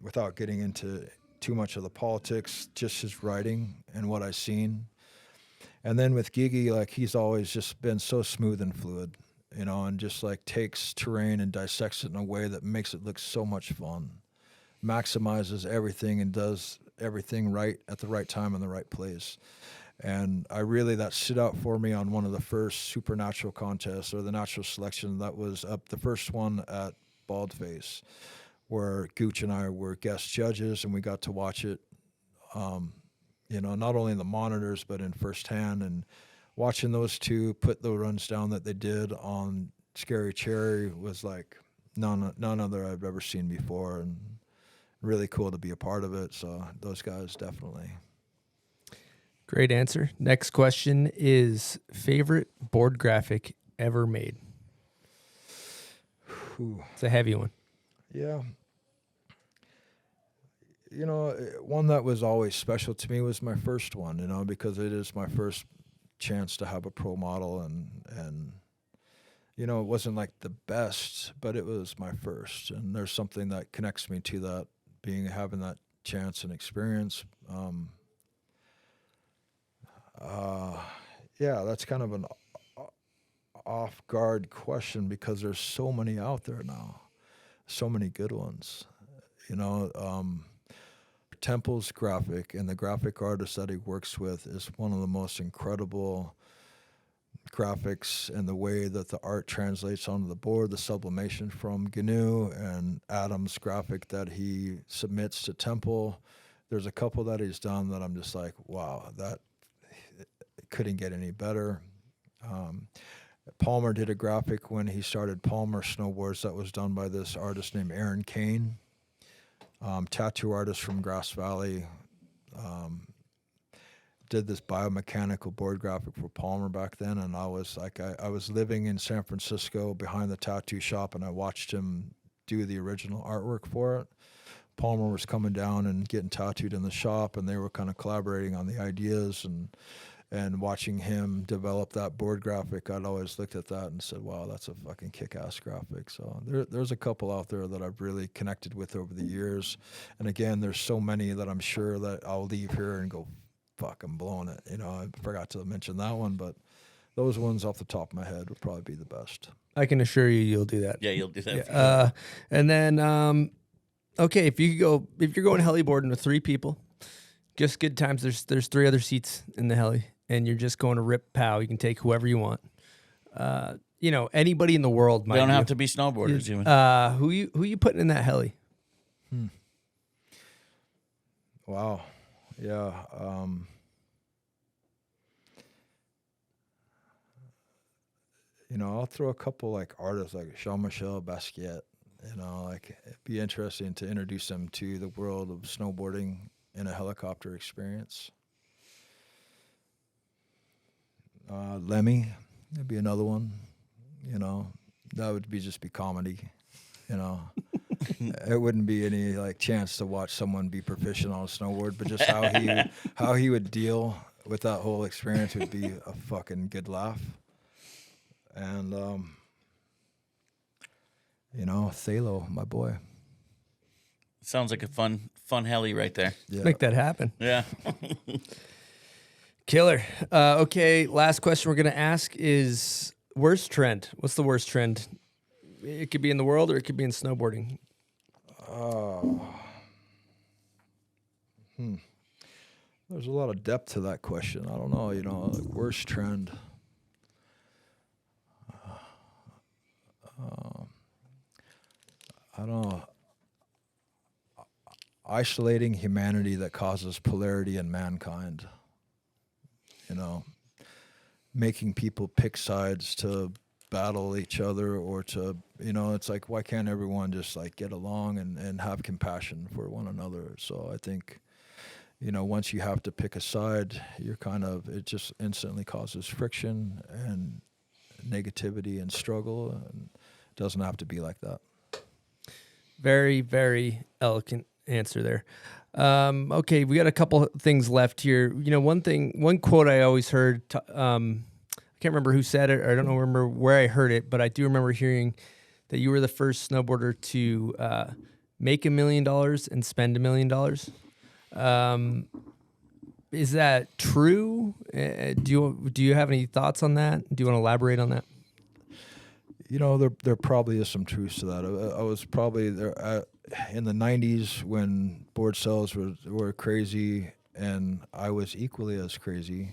without getting into too much of the politics, just his writing and what I've seen. And then with Gigi, like, he's always just been so smooth and fluid, you know, and just like takes terrain and dissects it in a way that makes it look so much fun, maximizes everything and does everything right at the right time in the right place. And that stood out for me on one of the first Supernatural contests, or the natural selection that was up, the first one at Baldface, where Gooch and I were guest judges, and we got to watch it, you know, not only in the monitors, but in firsthand. And watching those two put the runs down that they did on Scary Cherry was like none other I've ever seen before, and really cool to be a part of it. So those guys definitely. Great answer. Next question is favorite board graphic ever made. Ooh. It's a heavy one. Yeah. one that was always special to me was my first one, because it is my first chance to have a pro model, and it wasn't like the best, but it was my first, and there's something that connects me to that, having that chance and experience. That's kind of an off-guard question because there's so many out there now, so many good ones. Temple's graphic and the graphic artist that he works with is one of the most incredible graphics, and the way that the art translates onto the board, the sublimation from GNU and Adam's graphic that he submits to Temple. There's a couple that he's done that I'm just like, wow, that couldn't get any better. Palmer did a graphic when he started Palmer Snowboards that was done by this artist named Aaron Kane, tattoo artist from Grass Valley. Did this biomechanical board graphic for Palmer back then, and I was living in San Francisco behind the tattoo shop, and I watched him do the original artwork for it. Palmer was coming down and getting tattooed in the shop, and they were kind of collaborating on the ideas, and watching him develop that board graphic, I'd always looked at that and said, wow, that's a fucking kick-ass graphic. So there's a couple out there that I've really connected with over the years. And again, there's so many that I'm sure that I'll leave here and go, fuck, I'm blowing it. I forgot to mention that one, but those ones off the top of my head would probably be the best. I can assure you'll do that. Yeah, you'll do that. Yeah. And then, okay, if you're going heliboarding with 3 people, just good times. There's 3 other seats in the heli, and you're just going to rip pow. You can take whoever you want. Anybody in the world. They don't have to be snowboarders. Even. Who you putting in that heli? Wow. Yeah. I'll throw a couple like artists like Jean-Michel Basquiat. It'd be interesting to introduce them to the world of snowboarding in a helicopter experience. Lemmy, that'd be another one. That would just be comedy. It wouldn't be any like chance to watch someone be proficient on a snowboard, but just how he would deal with that whole experience would be a fucking good laugh. And Thalo, my boy. Sounds like a fun heli right there. Yeah. Make that happen. Yeah. Killer. Okay, last question we're going to ask is worst trend. What's the worst trend? It could be in the world or it could be in snowboarding. There's a lot of depth to that question. I don't know, like worst trend. I don't know. Isolating humanity that causes polarity in mankind. Making people pick sides to battle each other or to, it's like, why can't everyone just like get along and have compassion for one another? So I think, once you have to pick a side, it just instantly causes friction and negativity and struggle, and it doesn't have to be like that. Very, very eloquent answer there. Okay, we got a couple things left here. One quote I always heard, I can't remember who said it, or I don't remember where I heard it, but I do remember hearing that you were the first snowboarder to make $1 million and spend $1 million. Is that true? Do you have any thoughts on that? Do you want to elaborate on that? There probably is some truth to that. I was probably there in the 90s when board sales were crazy, and I was equally as crazy.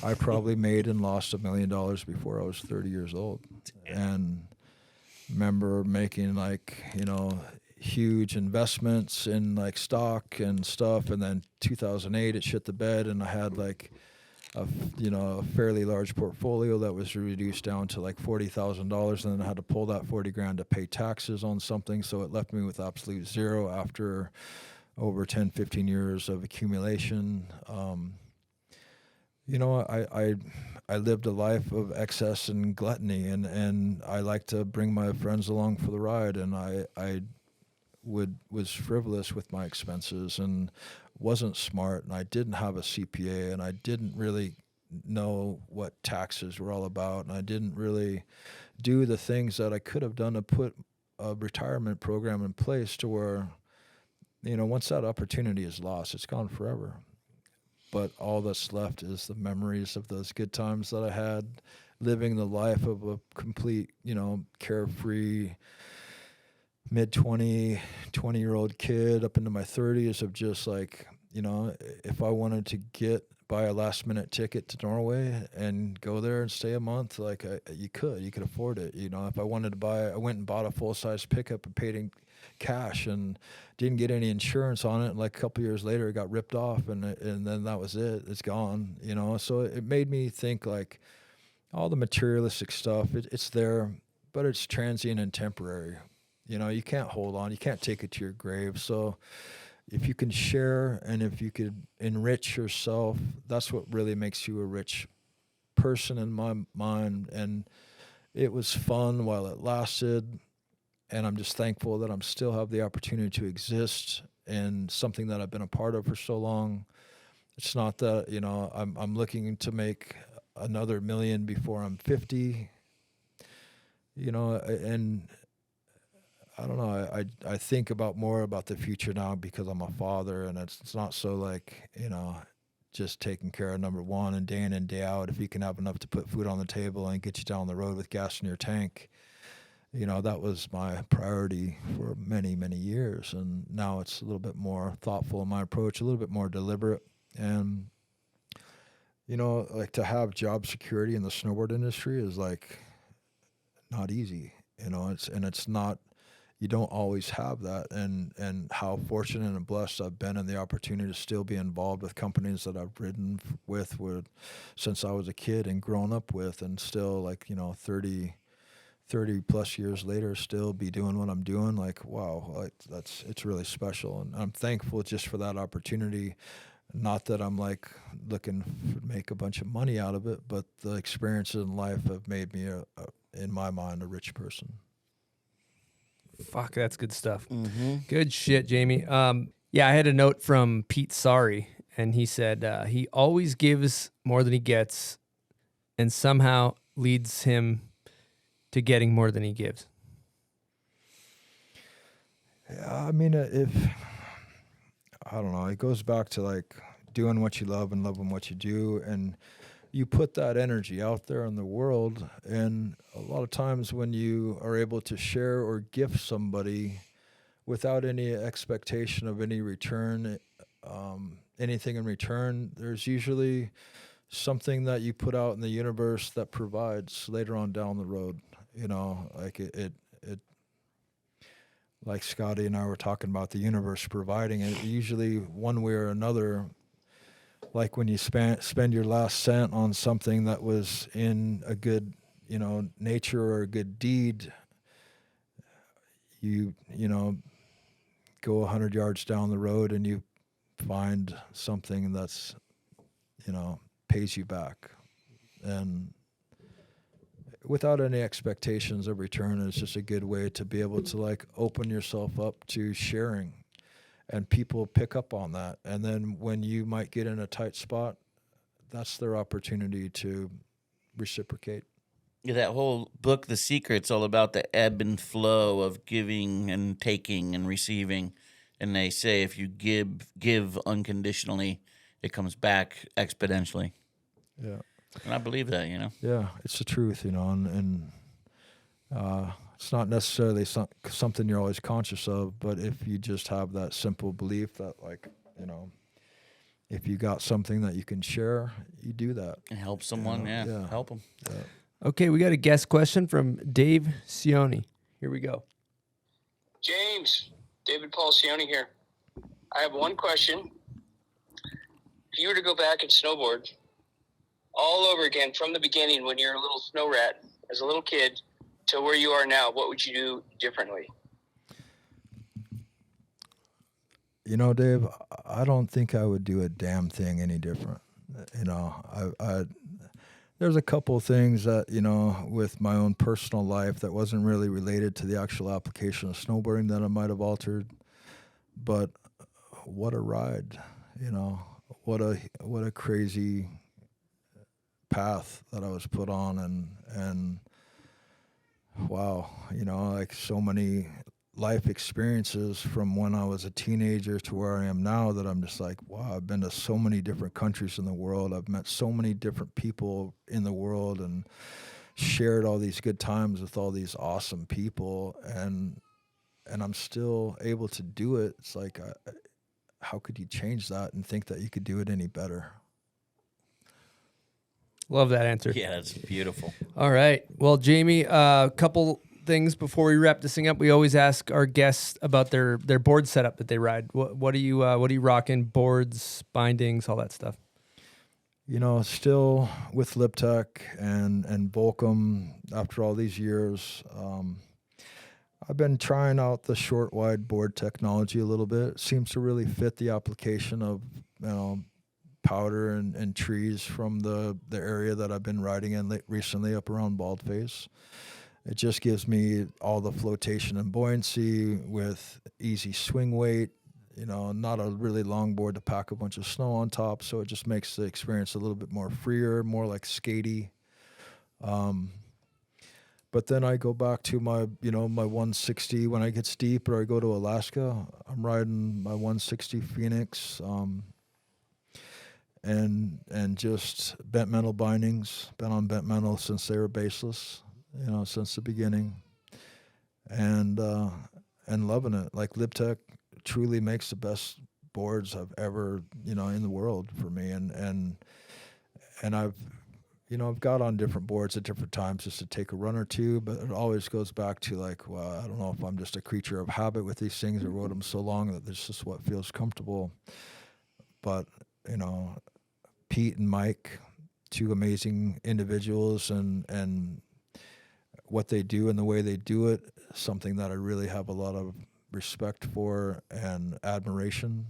I probably made and lost $1 million before I was 30 years old. And remember making huge investments in like stock and stuff. And then 2008, it shit the bed, and I had a fairly large portfolio that was reduced down to like $40,000, and then I had to pull that 40 grand to pay taxes on something. So it left me with absolute zero after over 10, 15 years of accumulation. I lived a life of excess and gluttony, and I like to bring my friends along for the ride, and I was frivolous with my expenses and wasn't smart, and I didn't have a CPA, and I didn't really know what taxes were all about, and I didn't really do the things that I could have done to put a retirement program in place to where, once that opportunity is lost, it's gone forever. But all that's left is the memories of those good times that I had, living the life of a complete, carefree, mid-20, 20-year-old kid up into my 30s of just like, if I wanted to buy a last-minute ticket to Norway and go there and stay a month, like you could afford it. If I wanted to I went and bought a full-size pickup and paid in cash and didn't get any insurance on it. And like a couple years later, it got ripped off, and then that was it. It's gone. So it made me think like all the materialistic stuff. It's there, but it's transient and temporary. You can't hold on. You can't take it to your grave. So if you can share and if you could enrich yourself, that's what really makes you a rich person in my mind. And it was fun while it lasted. And I'm just thankful that I'm still have the opportunity to exist in something that I've been a part of for so long. It's not that, I'm looking to make another $1 million before I'm 50, and I don't know. I think more about the future now because I'm a father, and it's not so like, just taking care of number one and day in and day out. If you can have enough to put food on the table and get you down the road with gas in your tank, that was my priority for many, many years. And now it's a little bit more thoughtful in my approach, a little bit more deliberate. And, like to have job security in the snowboard industry is like not easy, it's not, you don't always have that. And how fortunate and blessed I've been in the opportunity to still be involved with companies that I've ridden with since I was a kid and grown up with, and still like, 30 plus years later, still be doing what I'm doing. Like, wow, it's really special. And I'm thankful just for that opportunity. Not that I'm like looking to make a bunch of money out of it, but the experiences in life have made me, in my mind, a rich person. Fuck, that's good stuff. Mm-hmm. Good shit, Jamie. Yeah, I had a note from Pete Sorry, and he said he always gives more than he gets, and somehow leads him to getting more than he gives. Yeah, I mean, I don't know, it goes back to like doing what you love and loving what you do, and you put that energy out there in the world. And a lot of times when you are able to share or gift somebody without any expectation of any return, anything in return, there's usually something that you put out in the universe that provides later on down the road. Like it like Scotty and I were talking about the universe providing it, usually one way or another. Like when you spend your last cent on something that was in a good, nature or a good deed, you go 100 yards down the road and you find something that's, pays you back. And without any expectations of return, it's just a good way to be able to like open yourself up to sharing. And people pick up on that. And then when you might get in a tight spot, that's their opportunity to reciprocate. Yeah, that whole book, The Secret's all about the ebb and flow of giving and taking and receiving. And they say if you give unconditionally, it comes back exponentially. Yeah. And I believe that, Yeah, it's the truth, and it's not necessarily something you're always conscious of, but if you just have that simple belief that, like, if you got something that you can share, you do that. And help someone, help them. Yeah. Okay, we got a guest question from Dave Sioni. Here we go. James, David Paul Sioni here. I have one question. If you were to go back and snowboard all over again from the beginning when you're a little snow rat as a little kid to where you are now, what would you do differently? Dave, I don't think I would do a damn thing any different. There's a couple of things that, with my own personal life that wasn't really related to the actual application of snowboarding that I might have altered. but what a ride, you know, what a crazy path that I was put on, and wow, you know, like so many life experiences from when I was a teenager to where I am now, that I'm just like, wow, I've been to so many different countries in the world. I've met so many different people in the world and shared all these good times with all these awesome people, and I'm still able to do it. It's like, how could you change that and think that you could do it any better? Love that answer. Yeah, that's beautiful. All right. Well, Jamie, a couple things before we wrap this thing up. We always ask our guests about their board setup that they ride. What are you rocking? Boards, bindings, all that stuff. You know, still with LipTech and Volcom after all these years. I've been trying out the short wide board technology a little bit. It seems to really fit the application of, you know, powder and trees from the area that I've been riding in recently up around Baldface. It just gives me all the flotation and buoyancy with easy swing weight, you know, not a really long board to pack a bunch of snow on top, so it just makes the experience a little bit more freer, more like skatey. But then I go back to my, you know, my 160 when I get steep, or I go to Alaska. I'm riding my 160 Phoenix, and just bent metal bindings. Been on bent metal since they were baseless, you know, since the beginning, and loving it. Like LipTech truly makes the best boards I've ever, you know, in the world for me, and I've, you know, I've got on different boards at different times just to take a run or two, but it always goes back to like, well, I don't know if I'm just a creature of habit with these things. I rode them so long that this is what feels comfortable. But, you know, Pete and Mike, two amazing individuals, and what they do and the way they do it, something that I really have a lot of respect for and admiration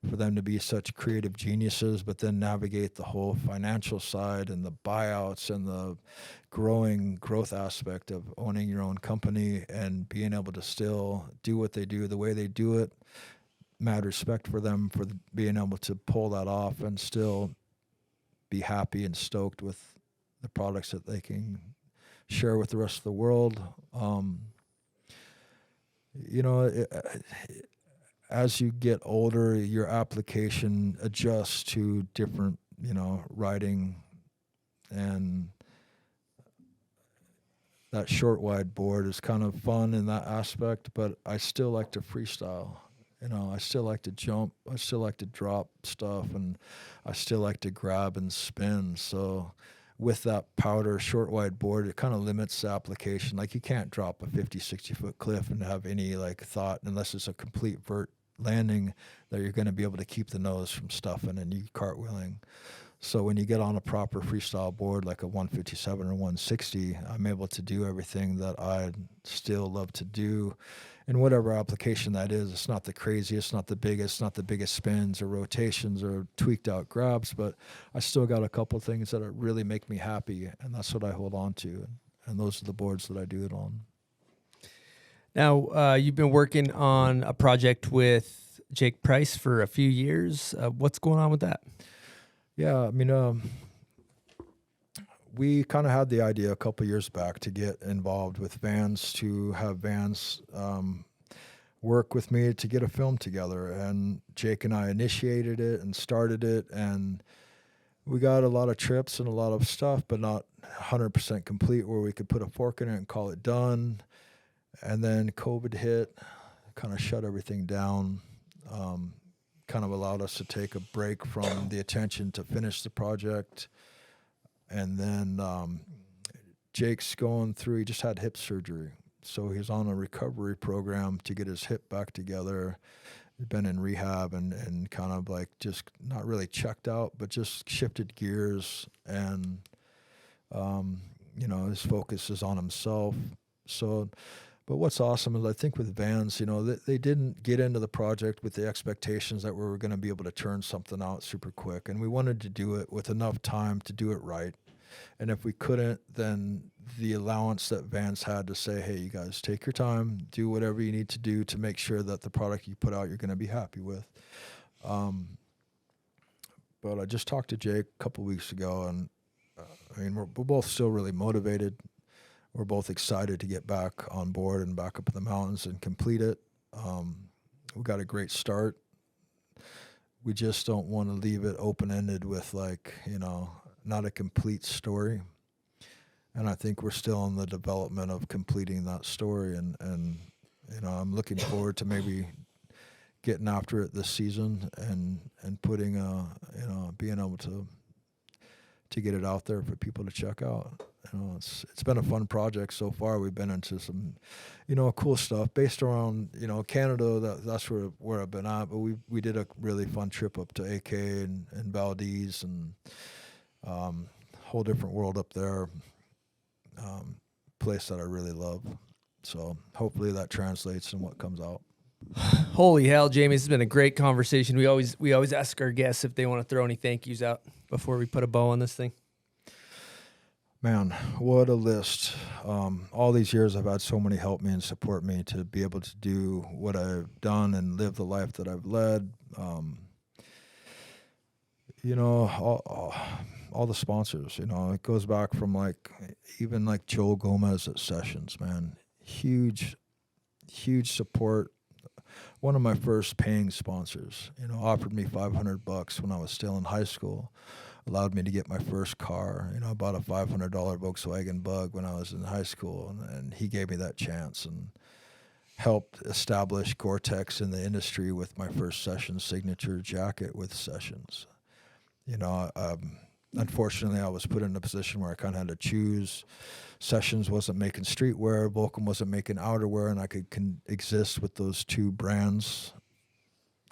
for them to be such creative geniuses, but then navigate the whole financial side and the buyouts and the growth aspect of owning your own company and being able to still do what they do the way they do it. Mad respect for them for being able to pull that off and still be happy and stoked with the products that they can share with the rest of the world. You know, as you get older, your application adjusts to different, you know, riding, and that short wide board is kind of fun in that aspect, but I still like to freestyle. You know, I still like to jump, I still like to drop stuff, and I still like to grab and spin. So with that powder short wide board, it kind of limits the application. Like you can't drop a 50, 60 foot cliff and have any like thought, unless it's a complete vert landing, that you're going to be able to keep the nose from stuffing and you cartwheeling. So when you get on a proper freestyle board like a 157 or 160, I'm able to do everything that I'd still love to do in whatever application that is. It's not the craziest, not the biggest spins or rotations or tweaked out grabs, but I still got a couple of things that really make me happy, and that's what I hold on to, and those are the boards that I do it on. Now, you've been working on a project with Jake Price for a few years. What's going on with that? Yeah, I mean, we kind of had the idea a couple years back to get involved with Vans, to have Vans work with me to get a film together. And Jake and I initiated it and started it, and we got a lot of trips and a lot of stuff, but not 100% complete where we could put a fork in it and call it done. And then COVID hit, kind of shut everything down, kind of allowed us to take a break from the attention to finish the project. And then Jake's going through, he just had hip surgery. So he's on a recovery program to get his hip back together. He's been in rehab and kind of like just not really checked out, but just shifted gears. And, you know, his focus is on himself. So, but what's awesome is I think with Vans, you know, they didn't get into the project with the expectations that we were going to be able to turn something out super quick. And we wanted to do it with enough time to do it right. And if we couldn't, then the allowance that Vans had to say, hey, you guys take your time, do whatever you need to do to make sure that the product you put out you're going to be happy with. But I just talked to Jake a couple weeks ago, and I mean, we're both still really motivated. We're both excited to get back on board and back up in the mountains and complete it. We got a great start. We just don't want to leave it open-ended with, like, you know, not a complete story. And I think we're still in the development of completing that story. And you know, I'm looking forward to maybe getting after it this season and putting you know, being able to get it out there for people to check out. You know, it's been a fun project so far. We've been into some, you know, cool stuff based around, you know, Canada. That's where I've been at. But we did a really fun trip up to AK and Valdez and whole different world up there. Place that I really love. So hopefully that translates in what comes out. Holy hell, Jamie, this has been a great conversation. We always ask our guests if they want to throw any thank yous out before we put a bow on this thing. Man, what a list. All these years I've had so many help me and support me to be able to do what I've done and live the life that I've led. You know, all the sponsors, you know, it goes back from even Joel Gomez at Sessions, man. Huge support. One of my first paying sponsors, you know, offered me $500 when I was still in high school, allowed me to get my first car. You know, I bought a $500 Volkswagen Bug when I was in high school, and he gave me that chance and helped establish Gore-Tex in the industry with my first Sessions signature jacket with Sessions. You know, unfortunately, I was put in a position where I kind of had to choose. Sessions wasn't making streetwear, Volcom wasn't making outerwear, and I could exist with those two brands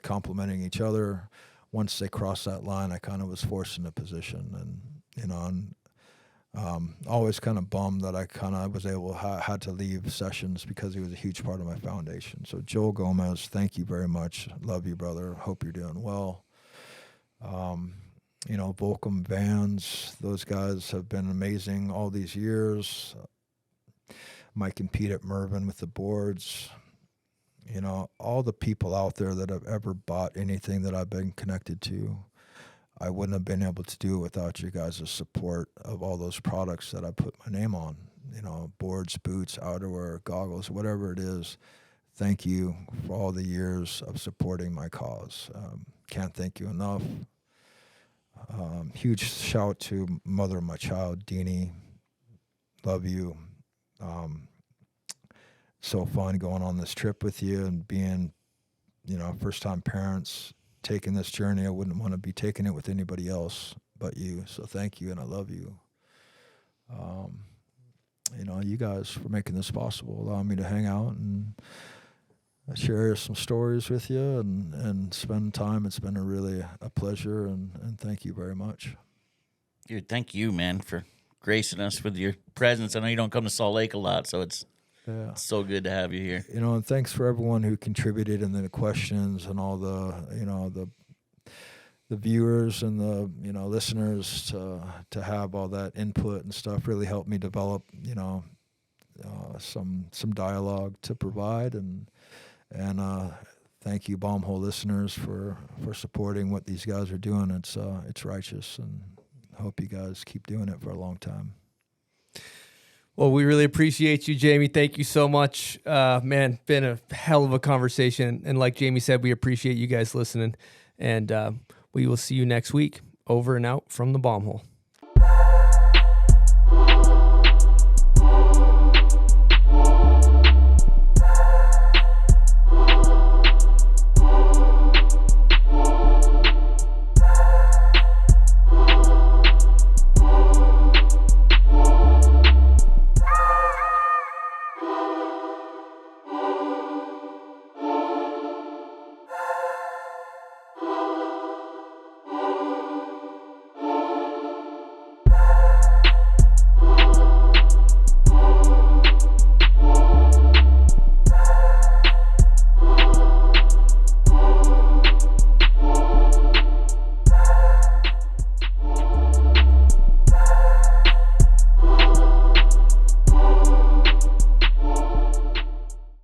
complementing each other. Once they crossed that line, I kind of was forced in a position, and you know, and always kind of bummed that I kind of had to leave Sessions because he was a huge part of my foundation. So Joel Gomez, thank you very much. Love you, brother. Hope you're doing well. You know, Volcom, Vans, those guys have been amazing all these years. Might compete at Mervyn with the boards. You know, all the people out there that have ever bought anything that I've been connected to, I wouldn't have been able to do it without you guys' support of all those products that I put my name on. You know, boards, boots, outerwear, goggles, whatever it is. Thank you for all the years of supporting my cause. Can't thank you enough. Huge shout to mother of my child, Deanie. Love you. So fun going on this trip with you and being, you know, first-time parents taking this journey. I wouldn't want to be taking it with anybody else but you. So thank you, and I love you. You know, you guys for making this possible, allowing me to hang out and share some stories with you and spend time. It's been really a pleasure, and thank you very much. Dude, thank you, man, for gracing us with your presence. I know you don't come to Salt Lake a lot, so it's so good to have you here. You know, and thanks for everyone who contributed in the questions and all the, you know, the viewers and the, you know, listeners to have all that input and stuff really helped me develop, you know, some dialogue to provide. And thank you, Bombhole listeners, for supporting what these guys are doing. It's righteous, and I hope you guys keep doing it for a long time. Well, we really appreciate you, Jamie. Thank you so much. Man, been a hell of a conversation. And like Jamie said, we appreciate you guys listening. And we will see you next week. Over and out from the Bombhole.